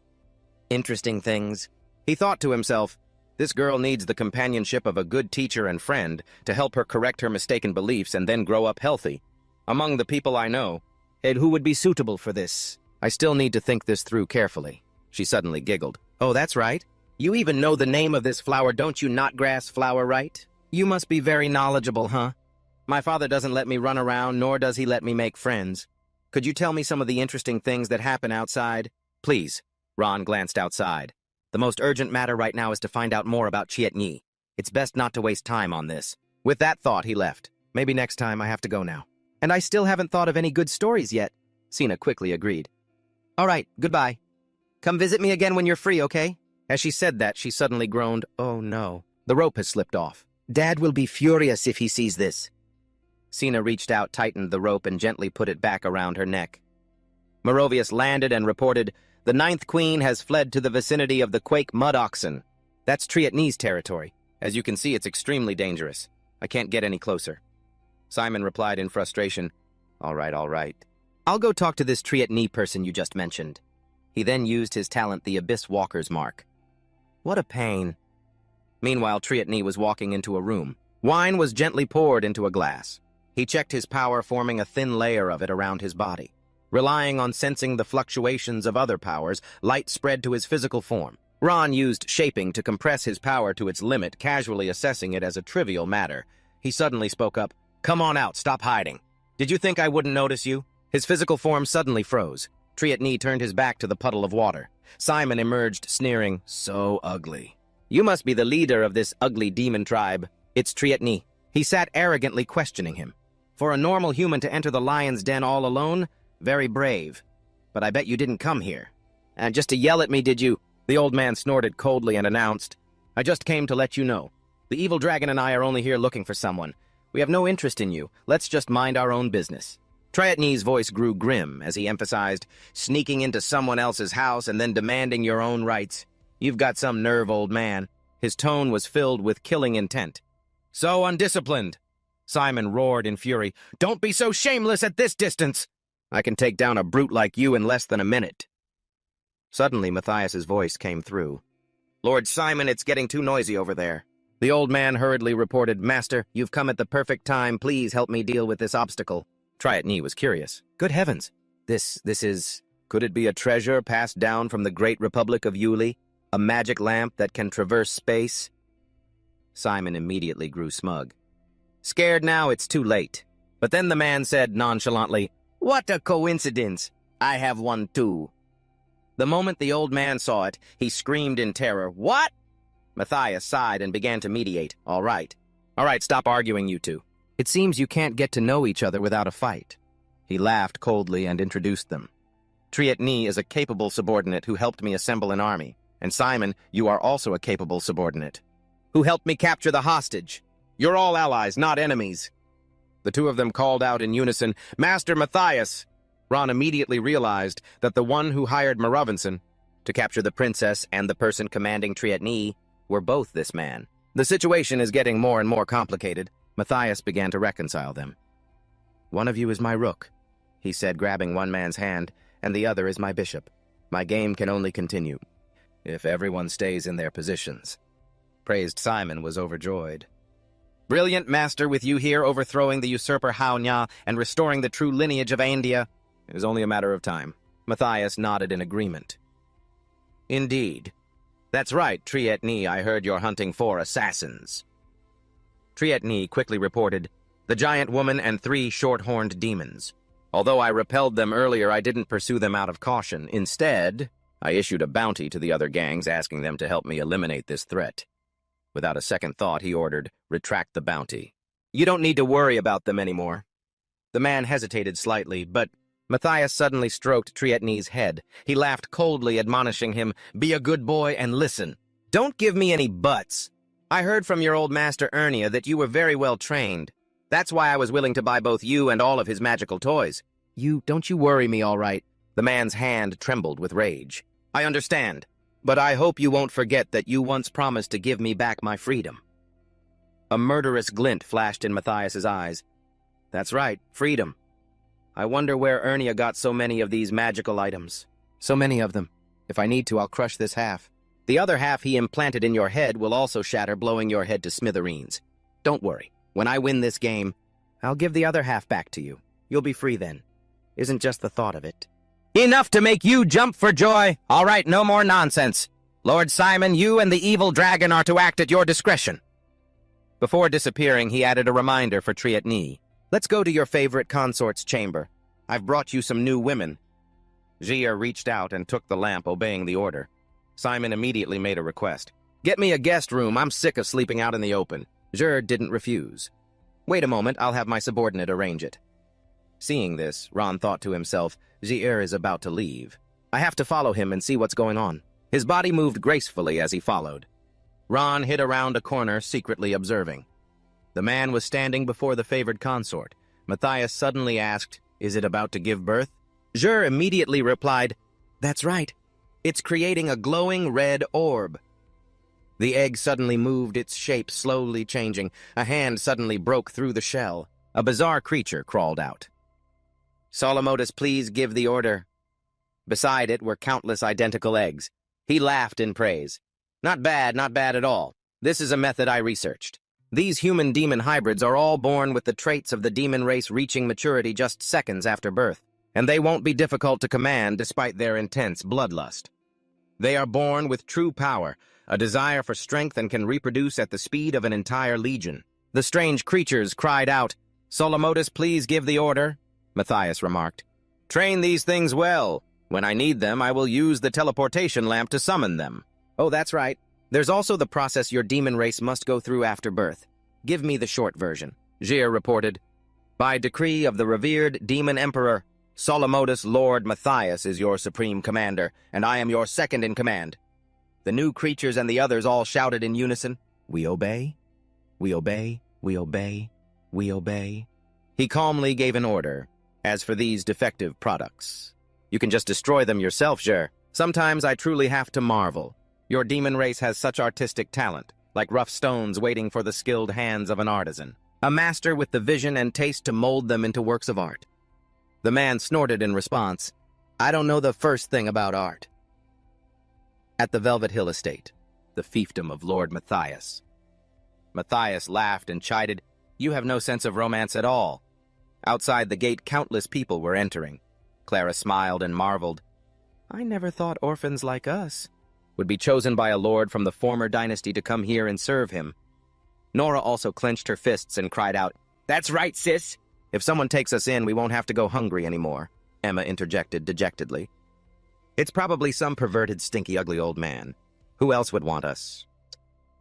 Interesting things? He thought to himself, this girl needs the companionship of a good teacher and friend to help her correct her mistaken beliefs and then grow up healthy. Among the people I know, and who would be suitable for this? I still need to think this through carefully. She suddenly giggled. Oh, that's right. You even know the name of this flower, don't you, not grass flower, right? You must be very knowledgeable, huh? My father doesn't let me run around, nor does he let me make friends. Could you tell me some of the interesting things that happen outside? Please. Ron glanced outside. The most urgent matter right now is to find out more about Chiet Nhi. It's best not to waste time on this. With that thought, he left. Maybe next time. I have to go now. And I still haven't thought of any good stories yet. Sina quickly agreed. All right, goodbye. Come visit me again when you're free, okay? As she said that, she suddenly groaned, oh no. The rope has slipped off. Dad will be furious if he sees this. Sina reached out, tightened the rope, and gently put it back around her neck. Merovius landed and reported, the 9th Queen has fled to the vicinity of the Quake Mud Oxen. That's Chiet Nhi's territory. As you can see, it's extremely dangerous. I can't get any closer. Simon replied in frustration, all right, all right. I'll go talk to this Chiet Nhi person you just mentioned. He then used his talent, the Abyss Walker's Mark. What a pain. Meanwhile, Chiet Nhi was walking into a room. Wine was gently poured into a glass. He checked his power, forming a thin layer of it around his body. Relying on sensing the fluctuations of other powers, light spread to his physical form. Ron used shaping to compress his power to its limit, casually assessing it as a trivial matter. He suddenly spoke up, come on out, stop hiding. Did you think I wouldn't notice you? His physical form suddenly froze. Chiet Nhi turned his back to the puddle of water. Simon emerged, sneering, so ugly. You must be the leader of this ugly demon tribe. It's Chiet Nhi. He sat arrogantly questioning him. For a normal human to enter the lion's den all alone, very brave. But I bet you didn't come here. And just to yell at me, did you? The old man snorted coldly and announced, I just came to let you know. The evil dragon and I are only here looking for someone. We have no interest in you. Let's just mind our own business. Chiet Nhi's voice grew grim as he emphasized, sneaking into someone else's house and then demanding your own rights. You've got some nerve, old man. His tone was filled with killing intent. So undisciplined. Simon roared in fury. Don't be so shameless at this distance. I can take down a brute like you in less than a minute. Suddenly, Matthias's voice came through. Lord Simon, it's getting too noisy over there. The old man hurriedly reported, Master, you've come at the perfect time. Please help me deal with this obstacle. Chiet Nhi was curious. Good heavens. This is... Could it be a treasure passed down from the great Republic of Yuli? A magic lamp that can traverse space? Simon immediately grew smug. Scared now, it's too late. But then the man said nonchalantly, What a coincidence. I have one too. The moment the old man saw it, he screamed in terror, What? Matthias sighed and began to mediate. All right, stop arguing, you two. It seems you can't get to know each other without a fight. He laughed coldly and introduced them. Chiet Nhi is a capable subordinate who helped me assemble an army. And Simon, you are also a capable subordinate, who helped me capture the hostage. You're all allies, not enemies. The two of them called out in unison, Master Matthias! Ron immediately realized that the one who hired Merovinson to capture the princess and the person commanding Chiet Nhi were both this man. The situation is getting more and more complicated. Matthias began to reconcile them. One of you is my rook, he said, grabbing one man's hand, and the other is my bishop. My game can only continue if everyone stays in their positions. Praised Simon was overjoyed. Brilliant, Master, with you here overthrowing the usurper Haonya and restoring the true lineage of Aindia. It is only a matter of time. Matthias nodded in agreement. Indeed. That's right, Chiet Nhi, I heard you're hunting 4 assassins. Chiet Nhi quickly reported, the giant woman and 3 short-horned demons. Although I repelled them earlier, I didn't pursue them out of caution. Instead, I issued a bounty to the other gangs asking them to help me eliminate this threat. Without a second thought, he ordered, retract the bounty. You don't need to worry about them anymore. The man hesitated slightly, but Matthias suddenly stroked Chiet Nhi's head. He laughed coldly, admonishing him, be a good boy and listen. Don't give me any buts. I heard from your old master Ernia that you were very well trained. That's why I was willing to buy both you and all of his magical toys. Don't you worry me, all right? The man's hand trembled with rage. I understand, but I hope you won't forget that you once promised to give me back my freedom. A murderous glint flashed in Matthias's eyes. That's right, freedom. I wonder where Ernia got so many of these magical items. So many of them. If I need to, I'll crush this half. The other half he implanted in your head will also shatter, blowing your head to smithereens. Don't worry. When I win this game, I'll give the other half back to you. You'll be free then. Isn't just the thought of it. Enough to make you jump for joy! All right, no more nonsense. Lord Simon, you and the evil dragon are to act at your discretion. Before disappearing, he added a reminder for Trietni. Let's go to your favorite consort's chamber. I've brought you some new women. Jia reached out and took the lamp, obeying the order. Simon immediately made a request. Get me a guest room, I'm sick of sleeping out in the open. Jia didn't refuse. Wait a moment, I'll have my subordinate arrange it. Seeing this, Ron thought to himself, Jia is about to leave. I have to follow him and see what's going on. His body moved gracefully as he followed. Ron hid around a corner, secretly observing. The man was standing before the favored consort. Matthias suddenly asked, Is it about to give birth? Jia immediately replied, That's right. It's creating a glowing red orb. The egg suddenly moved, its shape slowly changing. A hand suddenly broke through the shell. A bizarre creature crawled out. Solomotus, please give the order. Beside it were countless identical eggs. He laughed in praise. Not bad at all. This is a method I researched. These human-demon hybrids are all born with the traits of the demon race reaching maturity just seconds after birth, and they won't be difficult to command despite their intense bloodlust. They are born with true power, a desire for strength, and can reproduce at the speed of an entire legion. The strange creatures cried out, Solomotus, please give the order, Matthias remarked. Train these things well. When I need them, I will use the teleportation lamp to summon them. Oh, that's right. There's also the process your demon race must go through after birth. Give me the short version. Jia reported, By decree of the revered demon emperor, Solomotus Lord Matthias is your supreme commander, and I am your second in command. The new creatures and the others all shouted in unison, We obey, we obey, we obey, we obey. He calmly gave an order. As for these defective products, you can just destroy them yourself, Jia. Sometimes I truly have to marvel. Your demon race has such artistic talent, like rough stones waiting for the skilled hands of an artisan. A master with the vision and taste to mold them into works of art. The man snorted in response, I don't know the first thing about art. At the Velvet Hill Estate, the fiefdom of Lord Matthias. Matthias laughed and chided, You have no sense of romance at all. Outside the gate, countless people were entering. Clara smiled and marveled. I never thought orphans like us would be chosen by a lord from the former dynasty to come here and serve him. Nora also clenched her fists and cried out, That's right, sis! If someone takes us in, we won't have to go hungry anymore, Emma interjected dejectedly. It's probably some perverted, stinky, ugly old man. Who else would want us?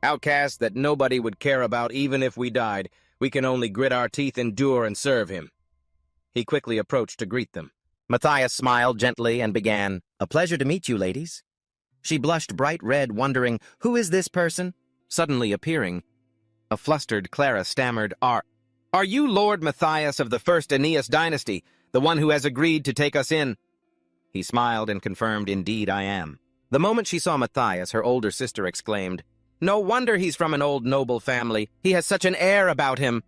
Outcasts that nobody would care about even if we died. We can only grit our teeth, endure, and serve him. He quickly approached to greet them. Matthias smiled gently and began, A pleasure to meet you, ladies. She blushed bright red, wondering, Who is this person? Suddenly appearing, a flustered Clara stammered, Are you Lord Matthias of the First Aeneas dynasty, the one who has agreed to take us in? He smiled and confirmed, Indeed, I am. The moment she saw Matthias, her older sister exclaimed, No wonder he's from an old noble family. He has such an air about him.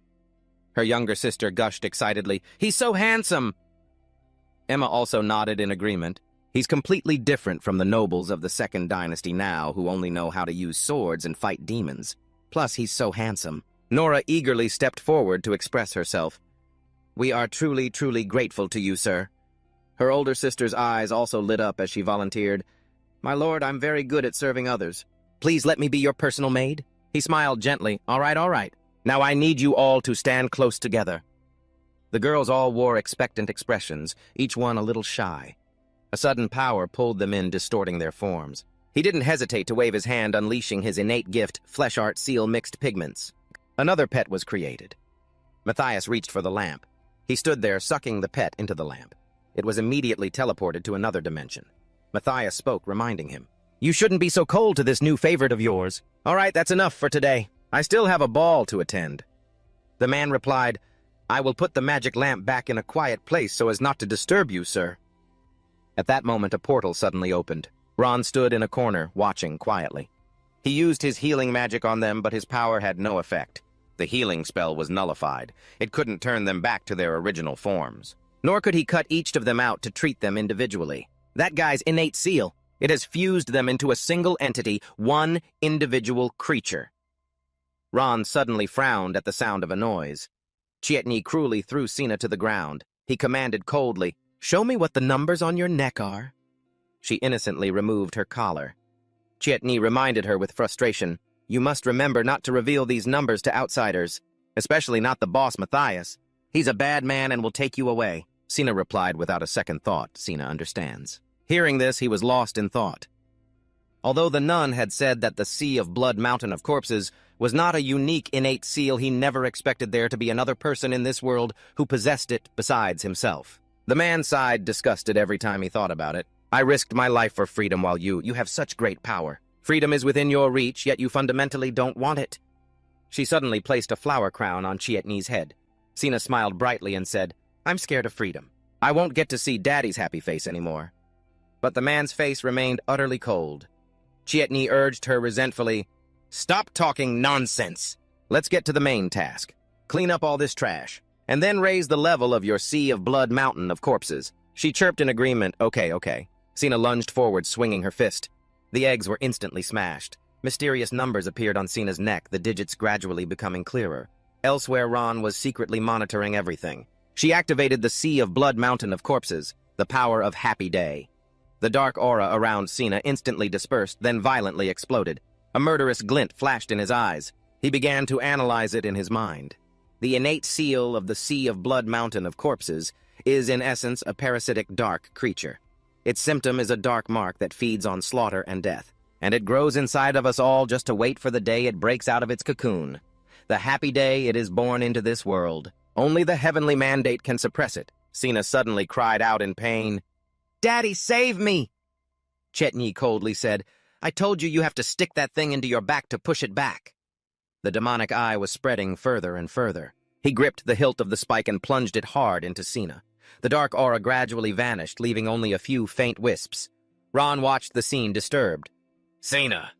Her younger sister gushed excitedly, He's so handsome. Emma also nodded in agreement. He's completely different from the nobles of the Second Dynasty now, who only know how to use swords and fight demons. Plus, he's so handsome. Nora eagerly stepped forward to express herself. We are truly, truly grateful to you, sir. Her older sister's eyes also lit up as she volunteered, My lord, I'm very good at serving others. Please let me be your personal maid. He smiled gently. All right. Now I need you all to stand close together. The girls all wore expectant expressions, each one a little shy. A sudden power pulled them in, distorting their forms. He didn't hesitate to wave his hand, unleashing his innate gift, flesh art seal mixed pigments. Another pet was created. Matthias reached for the lamp. He stood there, sucking the pet into the lamp. It was immediately teleported to another dimension. Matthias spoke, reminding him, You shouldn't be so cold to this new favorite of yours. All right, that's enough for today. I still have a ball to attend. The man replied, I will put the magic lamp back in a quiet place so as not to disturb you, sir. At that moment, a portal suddenly opened. Ron stood in a corner, watching quietly. He used his healing magic on them, but his power had no effect. The healing spell was nullified. It couldn't turn them back to their original forms. Nor could he cut each of them out to treat them individually. That guy's innate seal, it has fused them into a single entity, one individual creature. Ron suddenly frowned at the sound of a noise. Chietni cruelly threw Sina to the ground. He commanded coldly, Show me what the numbers on your neck are. She innocently removed her collar. Chietni reminded her with frustration. You must remember not to reveal these numbers to outsiders, especially not the boss Matthias. He's a bad man and will take you away. Sina replied without a second thought. Sina understands. Hearing this, he was lost in thought. Although the nun had said that the Sea of Blood Mountain of Corpses was not a unique innate seal, he never expected there to be another person in this world who possessed it besides himself. The man sighed, disgusted every time he thought about it. I risked my life for freedom while you have such great power. Freedom is within your reach, yet you fundamentally don't want it. She suddenly placed a flower crown on Chietni's head. Sina smiled brightly and said, I'm scared of freedom. I won't get to see Daddy's happy face anymore. But the man's face remained utterly cold. Chietni urged her resentfully, Stop talking nonsense. Let's get to the main task. Clean up all this trash, and then raise the level of your Sea of Blood Mountain of Corpses. She chirped in agreement, okay. Sina lunged forward, swinging her fist. The eggs were instantly smashed. Mysterious numbers appeared on Sina's neck, the digits gradually becoming clearer. Elsewhere, Ron was secretly monitoring everything. She activated the Sea of Blood Mountain of Corpses, the power of Happy Day. The dark aura around Sina instantly dispersed, then violently exploded. A murderous glint flashed in his eyes. He began to analyze it in his mind. The innate seal of the Sea of Blood Mountain of Corpses is, in essence, a parasitic dark creature. Its symptom is a dark mark that feeds on slaughter and death, and it grows inside of us all just to wait for the day it breaks out of its cocoon. The happy day it is born into this world. Only the heavenly mandate can suppress it. Sina suddenly cried out in pain. Daddy, save me! Chietni coldly said, I told you you have to stick that thing into your back to push it back. The demonic eye was spreading further and further. He gripped the hilt of the spike and plunged it hard into Sina. The dark aura gradually vanished, leaving only a few faint wisps. Ron watched the scene disturbed. Sina!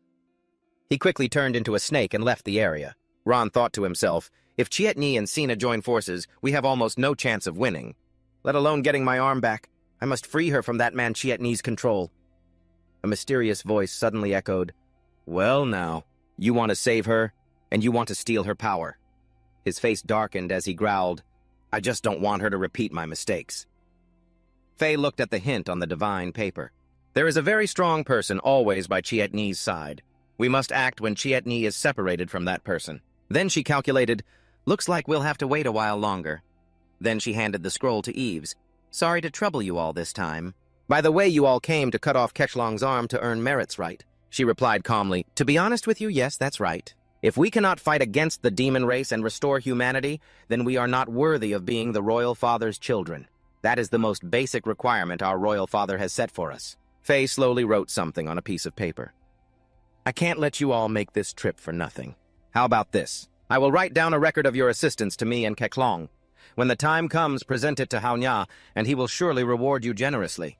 He quickly turned into a snake and left the area. Ron thought to himself, if Chietni and Sina join forces, we have almost no chance of winning. Let alone getting my arm back. I must free her from that man Chietni's control. A mysterious voice suddenly echoed, Well now, you want to save her, and you want to steal her power. His face darkened as he growled, I just don't want her to repeat my mistakes. Faye looked at the hint on the divine paper. There is a very strong person always by Chietni's side. We must act when Chietni is separated from that person. Then she calculated, looks like we'll have to wait a while longer. Then she handed the scroll to Eves. Sorry to trouble you all this time. By the way, you all came to cut off Ketchlong's arm to earn merits, right? She replied calmly, To be honest with you, yes, that's right. If we cannot fight against the demon race and restore humanity, then we are not worthy of being the Royal Father's children. That is the most basic requirement our Royal Father has set for us. Faye slowly wrote something on a piece of paper. I can't let you all make this trip for nothing. How about this? I will write down a record of your assistance to me and Ketchlong. When the time comes, present it to Haonya, and he will surely reward you generously.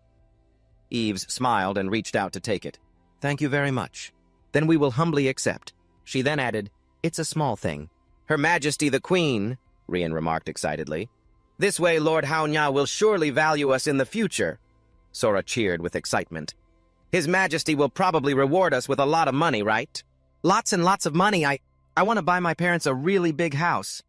Eves smiled and reached out to take it. Thank you very much. Then we will humbly accept. She then added, It's a small thing. Her Majesty the Queen, Rian remarked excitedly. This way Lord Haonya will surely value us in the future. Sora cheered with excitement. His Majesty will probably reward us with a lot of money, right? Lots and lots of money. I want to buy my parents a really big house.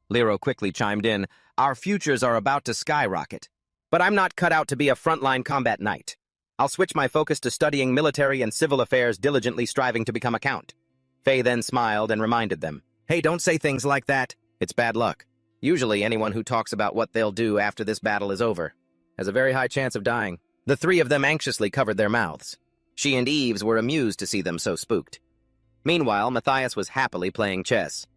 Lero quickly chimed in, Our futures are about to skyrocket. But I'm not cut out to be a frontline combat knight. I'll switch my focus to studying military and civil affairs, diligently striving to become a count. Faye then smiled and reminded them, Hey, don't say things like that. It's bad luck. Usually anyone who talks about what they'll do after this battle is over has a very high chance of dying. The three of them anxiously covered their mouths. She and Eves were amused to see them so spooked. Meanwhile, Matthias was happily playing chess.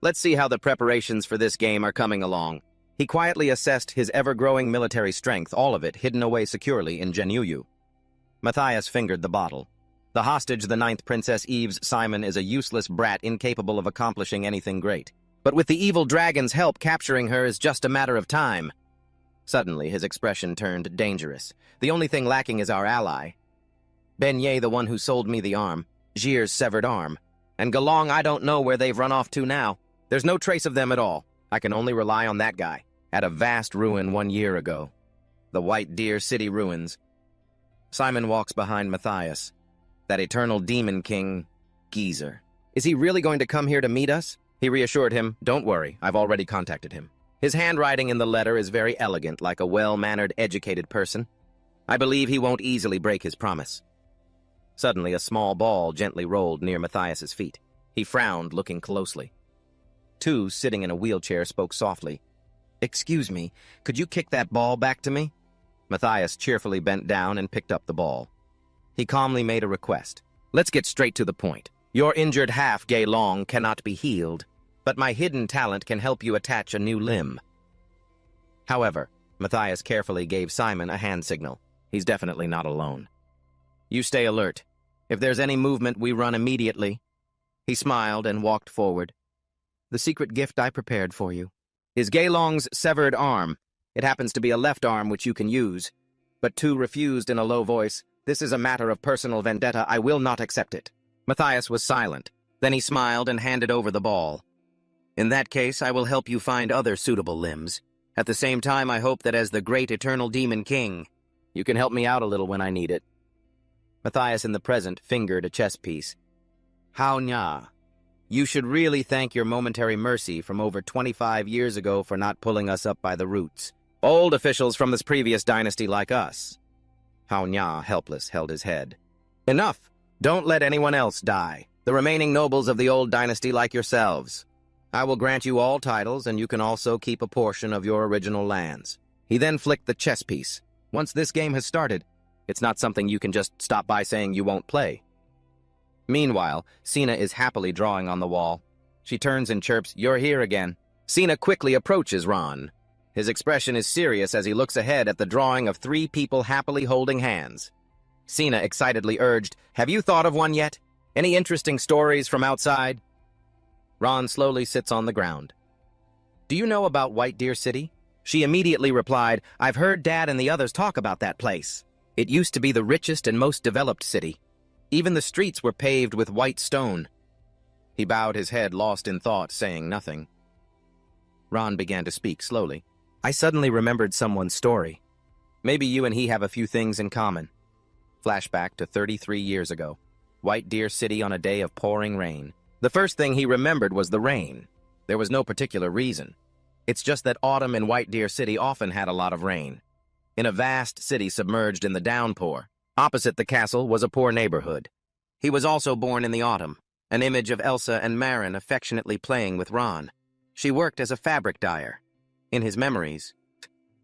Let's see how the preparations for this game are coming along. He quietly assessed his ever-growing military strength, all of it hidden away securely in Genuyu. Matthias fingered the bottle. The hostage, the 9th Princess Eves Simon, is a useless brat incapable of accomplishing anything great. But with the evil dragon's help, capturing her is just a matter of time. Suddenly, his expression turned dangerous. The only thing lacking is our ally. Beignet, the one who sold me the arm. Jir's severed arm. And Galong, I don't know where they've run off to now. There's no trace of them at all. I can only rely on that guy. At a vast ruin 1 year ago. The White Deer City ruins. Simon walks behind Matthias. That eternal demon king, Geezer. Is he really going to come here to meet us? He reassured him, Don't worry, I've already contacted him. His handwriting in the letter is very elegant, like a well-mannered, educated person. I believe he won't easily break his promise. Suddenly, a small ball gently rolled near Matthias's feet. He frowned, looking closely. Two, sitting in a wheelchair, spoke softly. "Excuse me, could you kick that ball back to me?" Matthias cheerfully bent down and picked up the ball. He calmly made a request. "Let's get straight to the point. Your injured half, Yahello, cannot be healed, but my hidden talent can help you attach a new limb." However, Matthias carefully gave Simon a hand signal. He's definitely not alone. "You stay alert. If there's any movement, we run immediately." He smiled and walked forward. "The secret gift I prepared for you is Yahello's severed arm. It happens to be a left arm which you can use." But Tu refused in a low voice. "This is a matter of personal vendetta. I will not accept it." Matthias was silent. Then he smiled and handed over the ball. "In that case, I will help you find other suitable limbs. At the same time, I hope that as the great eternal demon king, you can help me out a little when I need it." Matthias in the present fingered a chess piece. "How nya. You should really thank your momentary mercy from over 25 years ago for not pulling us up by the roots. Old officials from this previous dynasty like us." How nya, helpless, held his head. "Enough! Don't let anyone else die. The remaining nobles of the old dynasty like yourselves. I will grant you all titles, and you can also keep a portion of your original lands." He then flicked the chess piece. "Once this game has started, it's not something you can just stop by saying you won't play." Meanwhile, Sina is happily drawing on the wall. She turns and chirps, "You're here again." Sina quickly approaches Ron. His expression is serious as he looks ahead at the drawing of three people happily holding hands. Sina excitedly urged, "Have you thought of one yet? Any interesting stories from outside?" Ron slowly sits on the ground. "Do you know about White Deer City?" She immediately replied, "I've heard Dad and the others talk about that place. It used to be the richest and most developed city. Even the streets were paved with white stone." He bowed his head, lost in thought, saying nothing. Ron began to speak slowly. "I suddenly remembered someone's story. Maybe you and he have a few things in common." Flashback to 33 years ago. White Deer City on a day of pouring rain. The first thing he remembered was the rain. There was no particular reason. It's just that autumn in White Deer City often had a lot of rain. In a vast city submerged in the downpour, opposite the castle was a poor neighborhood. He was also born in the autumn, an image of Elsa and Marin affectionately playing with Ron. She worked as a fabric dyer. In his memories,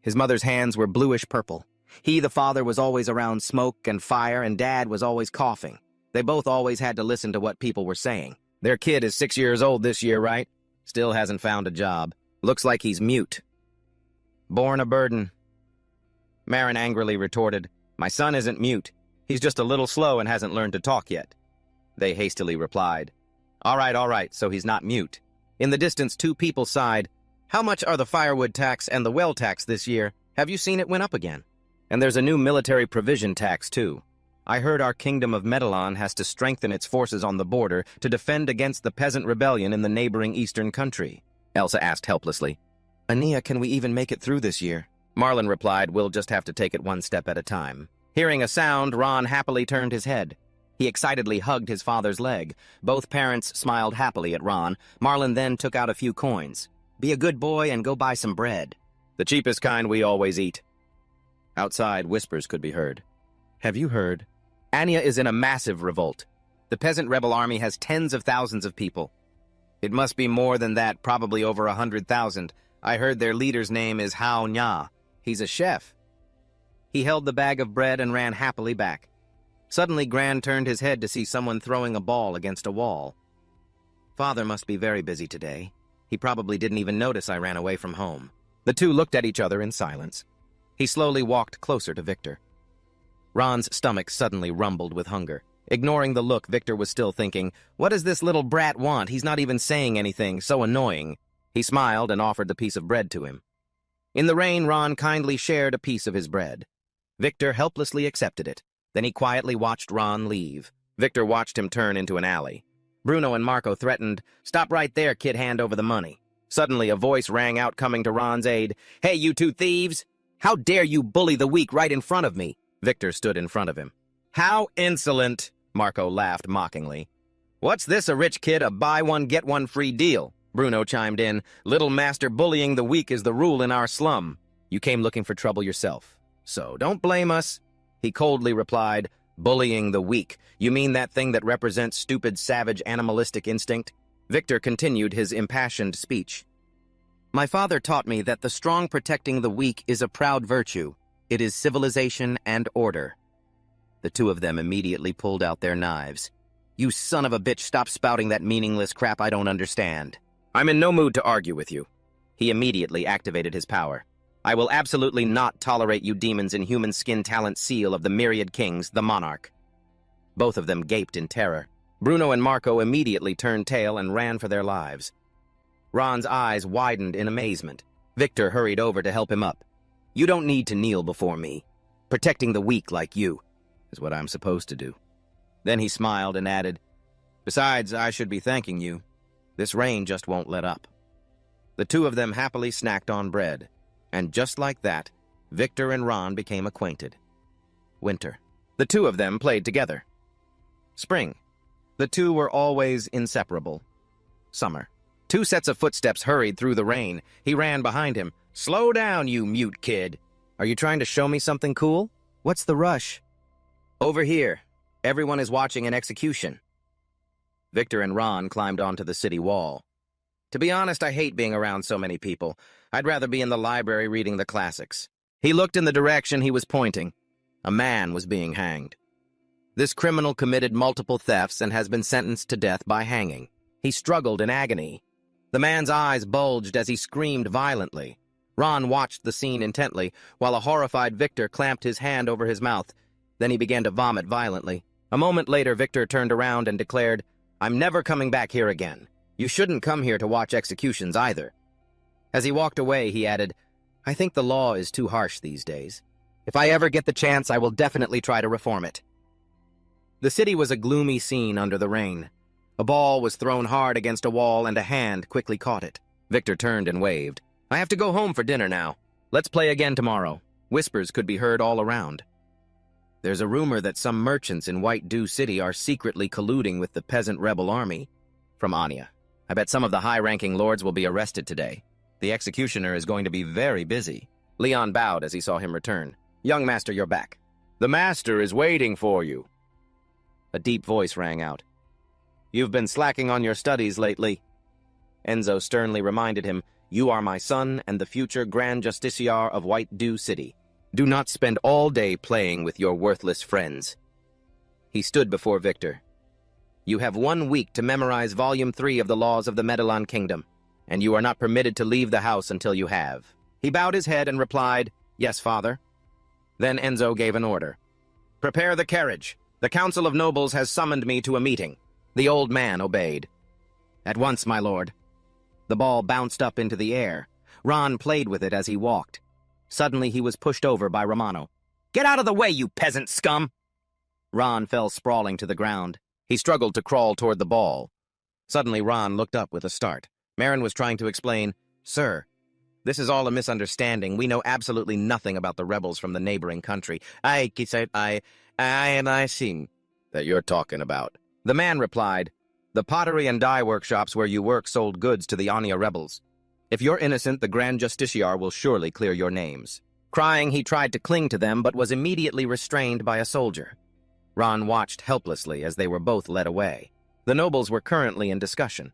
his mother's hands were bluish-purple. He, the father, was always around smoke and fire, and Dad was always coughing. They both always had to listen to what people were saying. "Their kid is 6 years old this year, right? Still hasn't found a job. Looks like he's mute." "Born a burden." Marin angrily retorted, "My son isn't mute. He's just a little slow and hasn't learned to talk yet." They hastily replied, all right, so he's not mute." In the distance, two people sighed. "How much are the firewood tax and the well tax this year? Have you seen it went up again? And there's a new military provision tax, too. I heard our kingdom of Medellin has to strengthen its forces on the border to defend against the peasant rebellion in the neighboring eastern country." Elsa asked helplessly. "Ania, can we even make it through this year?" Marlon replied, "We'll just have to take it one step at a time." Hearing a sound, Ron happily turned his head. He excitedly hugged his father's leg. Both parents smiled happily at Ron. Marlon then took out a few coins. "Be a good boy and go buy some bread. The cheapest kind we always eat." Outside, whispers could be heard. "Have you heard? Ania is in a massive revolt. The peasant rebel army has tens of thousands of people. It must be more than that, probably over 100,000. I heard their leader's name is Hao Nya. He's a chef." He held the bag of bread and ran happily back. Suddenly, Gran turned his head to see someone throwing a ball against a wall. "Father must be very busy today. He probably didn't even notice I ran away from home." The two looked at each other in silence. He slowly walked closer to Victor. Ron's stomach suddenly rumbled with hunger. Ignoring the look, Victor was still thinking, "What does this little brat want? He's not even saying anything, so annoying." He smiled and offered the piece of bread to him. In the rain, Ron kindly shared a piece of his bread. Victor helplessly accepted it. Then he quietly watched Ron leave. Victor watched him turn into an alley. Bruno and Marco threatened, "Stop right there, kid, hand over the money." Suddenly, a voice rang out coming to Ron's aid. "Hey, you two thieves! How dare you bully the weak right in front of me?" Victor stood in front of him. "How insolent!" Marco laughed mockingly. "What's this, a rich kid, a buy one, get one free deal?" Bruno chimed in. "Little master, bullying the weak is the rule in our slum. You came looking for trouble yourself, so don't blame us." He coldly replied, Bullying the weak. You mean that thing that represents stupid, savage, animalistic instinct? Victor continued his impassioned speech. My father taught me that the strong protecting the weak is a proud virtue. It is civilization and order. The two of them immediately pulled out their knives. You son of a bitch, stop spouting that meaningless crap I don't understand. I'm in no mood to argue with you. He immediately activated his power. I will absolutely not tolerate you demons in human skin talent seal of the myriad kings, the monarch. Both of them gaped in terror. Bruno and Marco immediately turned tail and ran for their lives. Ron's eyes widened in amazement. Victor hurried over to help him up. You don't need to kneel before me. Protecting the weak like you is what I'm supposed to do. Then he smiled and added, Besides, I should be thanking you. This rain just won't let up. The two of them happily snacked on bread. And just like that, Victor and Ron became acquainted. Winter. The two of them played together. Spring. The two were always inseparable. Summer. Two sets of footsteps hurried through the rain. He ran behind him. Slow down, you mute kid. Are you trying to show me something cool? What's the rush? Over here. Everyone is watching an execution. Victor and Ron climbed onto the city wall. To be honest, I hate being around so many people. I'd rather be in the library reading the classics. He looked in the direction he was pointing. A man was being hanged. This criminal committed multiple thefts and has been sentenced to death by hanging. He struggled in agony. The man's eyes bulged as he screamed violently. Ron watched the scene intently, while a horrified Victor clamped his hand over his mouth. Then he began to vomit violently. A moment later, Victor turned around and declared, I'm never coming back here again. You shouldn't come here to watch executions either. As he walked away, he added, I think the law is too harsh these days. If I ever get the chance, I will definitely try to reform it. The city was a gloomy scene under the rain. A ball was thrown hard against a wall and a hand quickly caught it. Victor turned and waved. I have to go home for dinner now. Let's play again tomorrow. Whispers could be heard all around. There's a rumor that some merchants in White Dew City are secretly colluding with the peasant rebel army. From Anya. I bet some of the high-ranking lords will be arrested today. The executioner is going to be very busy. Leon bowed as he saw him return. Young master, you're back. The master is waiting for you. A deep voice rang out. You've been slacking on your studies lately. Enzo sternly reminded him, You are my son and the future Grand Justiciar of White Dew City. Do not spend all day playing with your worthless friends. He stood before Victor. You have 1 week to memorize Volume 3 of the Laws of the Medalan Kingdom, and you are not permitted to leave the house until you have. He bowed his head and replied, Yes, father. Then Enzo gave an order. Prepare the carriage. The Council of Nobles has summoned me to a meeting. The old man obeyed. At once, my lord. The ball bounced up into the air. Ron played with it as he walked. Suddenly he was pushed over by Romano. Get out of the way, you peasant scum! Ron fell sprawling to the ground. He struggled to crawl toward the ball. Suddenly Ron looked up with a start. Marin was trying to explain, Sir, this is all a misunderstanding. We know absolutely nothing about the rebels from the neighboring country. I see that you're talking about. The man replied, The pottery and dye workshops where you work sold goods to the Anya rebels. If you're innocent, the Grand Justiciar will surely clear your names. Crying, he tried to cling to them, but was immediately restrained by a soldier. Ron watched helplessly as they were both led away. The nobles were currently in discussion.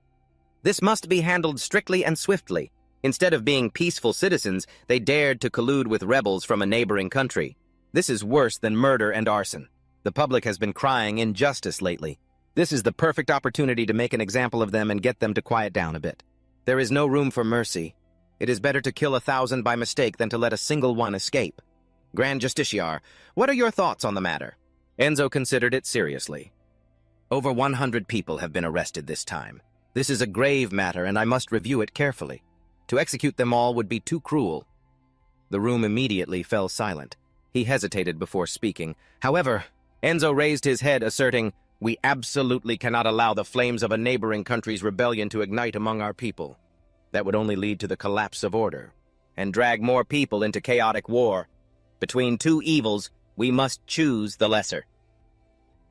This must be handled strictly and swiftly. Instead of being peaceful citizens, they dared to collude with rebels from a neighboring country. This is worse than murder and arson. The public has been crying injustice lately. This is the perfect opportunity to make an example of them and get them to quiet down a bit. There is no room for mercy. It is better to kill 1,000 by mistake than to let a single one escape. Grand Justiciar, what are your thoughts on the matter? Enzo considered it seriously. Over 100 people have been arrested this time. This is a grave matter, and I must review it carefully. To execute them all would be too cruel. The room immediately fell silent. He hesitated before speaking. However, Enzo raised his head, asserting, We absolutely cannot allow the flames of a neighboring country's rebellion to ignite among our people. That would only lead to the collapse of order, and drag more people into chaotic war. Between two evils, we must choose the lesser.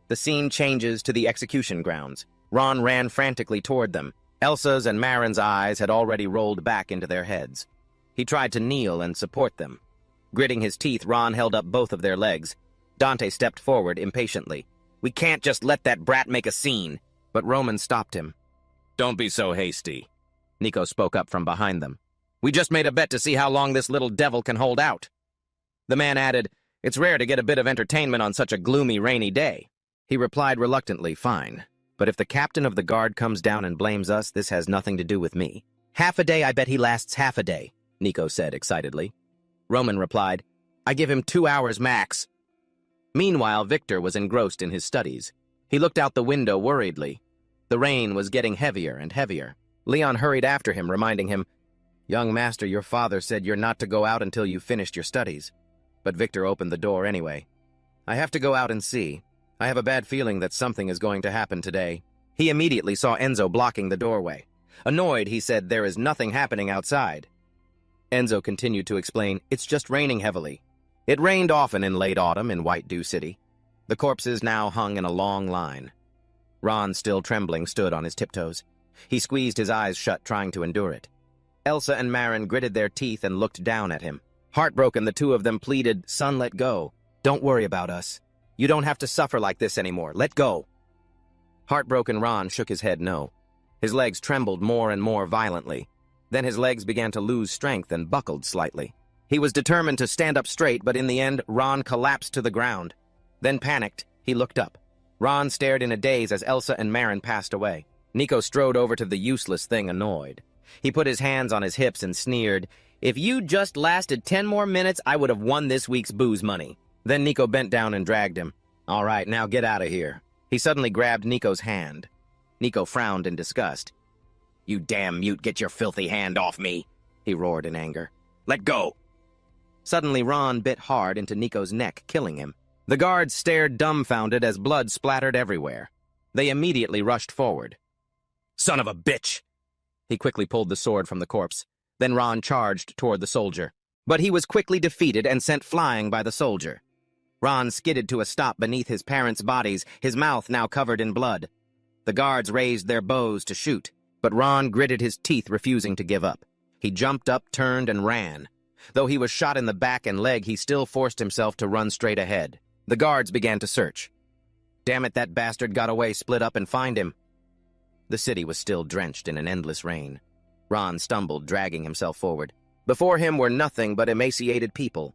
The scene changes to the execution grounds. Ron ran frantically toward them. Elsa's and Marin's eyes had already rolled back into their heads. He tried to kneel and support them. Gritting his teeth, Ron held up both of their legs. Dante stepped forward impatiently. We can't just let that brat make a scene. But Roman stopped him. Don't be so hasty. Nico spoke up from behind them. We just made a bet to see how long this little devil can hold out. The man added, It's rare to get a bit of entertainment on such a gloomy, rainy day. He replied reluctantly, Fine. But if the captain of the guard comes down and blames us, this has nothing to do with me. Half a day, I bet he lasts half a day, Nico said excitedly. Roman replied, I give him 2 hours max. Meanwhile, Victor was engrossed in his studies. He looked out the window worriedly. The rain was getting heavier and heavier. Leon hurried after him, reminding him, Young master, your father said you're not to go out until you've finished your studies. But Victor opened the door anyway. I have to go out and see. I have a bad feeling that something is going to happen today. He immediately saw Enzo blocking the doorway. Annoyed, he said, There is nothing happening outside. Enzo continued to explain, It's just raining heavily. It rained often in late autumn in White Dew City. The corpses now hung in a long line. Ron, still trembling, stood on his tiptoes. He squeezed his eyes shut, trying to endure it. Elsa and Marin gritted their teeth and looked down at him. Heartbroken, the two of them pleaded, Son, let go. Don't worry about us. You don't have to suffer like this anymore. Let go. Heartbroken, Ron shook his head no. His legs trembled more and more violently. Then his legs began to lose strength and buckled slightly. He was determined to stand up straight, but in the end, Ron collapsed to the ground. Then panicked, he looked up. Ron stared in a daze as Elsa and Marin passed away. Nico strode over to the useless thing, annoyed. He put his hands on his hips and sneered, If you just lasted 10 more minutes, I would have won this week's booze money. Then Nico bent down and dragged him. All right, now get out of here. He suddenly grabbed Nico's hand. Nico frowned in disgust. You damn mute, get your filthy hand off me, he roared in anger. Let go. Suddenly, Ron bit hard into Nico's neck, killing him. The guards stared dumbfounded as blood splattered everywhere. They immediately rushed forward. Son of a bitch! He quickly pulled the sword from the corpse. Then Ron charged toward the soldier. But he was quickly defeated and sent flying by the soldier. Ron skidded to a stop beneath his parents' bodies, his mouth now covered in blood. The guards raised their bows to shoot, but Ron gritted his teeth, refusing to give up. He jumped up, turned, and ran. Though he was shot in the back and leg, he still forced himself to run straight ahead. The guards began to search. Damn it, that bastard got away, split up and find him. The city was still drenched in an endless rain. Ron stumbled, dragging himself forward. Before him were nothing but emaciated people.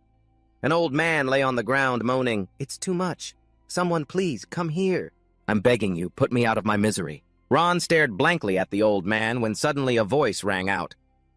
An old man lay on the ground, moaning, It's too much. Someone please, come here. I'm begging you, put me out of my misery. Ron stared blankly at the old man when suddenly a voice rang out.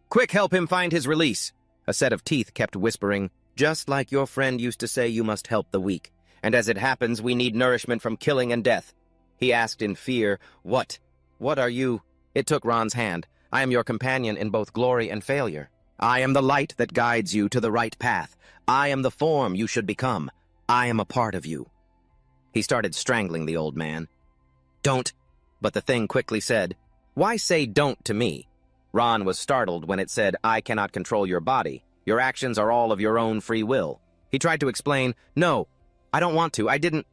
Quick, help him find his release. A set of teeth kept whispering, Just like your friend used to say, you must help the weak. And as it happens, we need nourishment from killing and death. He asked in fear, What? What are you? It took Ron's hand. I am your companion in both glory and failure. I am the light that guides you to the right path. I am the form you should become. I am a part of you. He started strangling the old man. Don't. But the thing quickly said, Why say don't to me? Ron was startled when it said, I cannot control your body. Your actions are all of your own free will. He tried to explain, No, I don't want to. I didn't.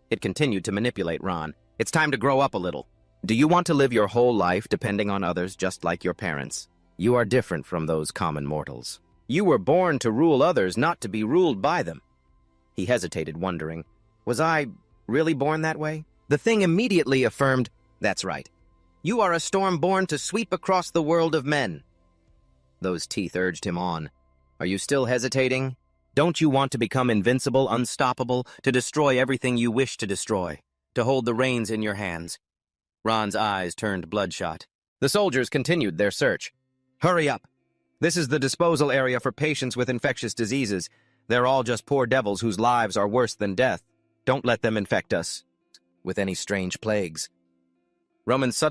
It continued to manipulate Ron. It's time to grow up a little. Do you want to live your whole life depending on others just like your parents? You are different from those common mortals. You were born to rule others, not to be ruled by them. He hesitated, wondering, Was I really born that way? The thing immediately affirmed, That's right. You are a storm born to sweep across the world of men. Those teeth urged him on. Are you still hesitating? Don't you want to become invincible, unstoppable, to destroy everything you wish to destroy, to hold the reins in your hands? Ron's eyes turned bloodshot. The soldiers continued their search. Hurry up. This is the disposal area for patients with infectious diseases. They're all just poor devils whose lives are worse than death. Don't let them infect us with any strange plagues. Roman suddenly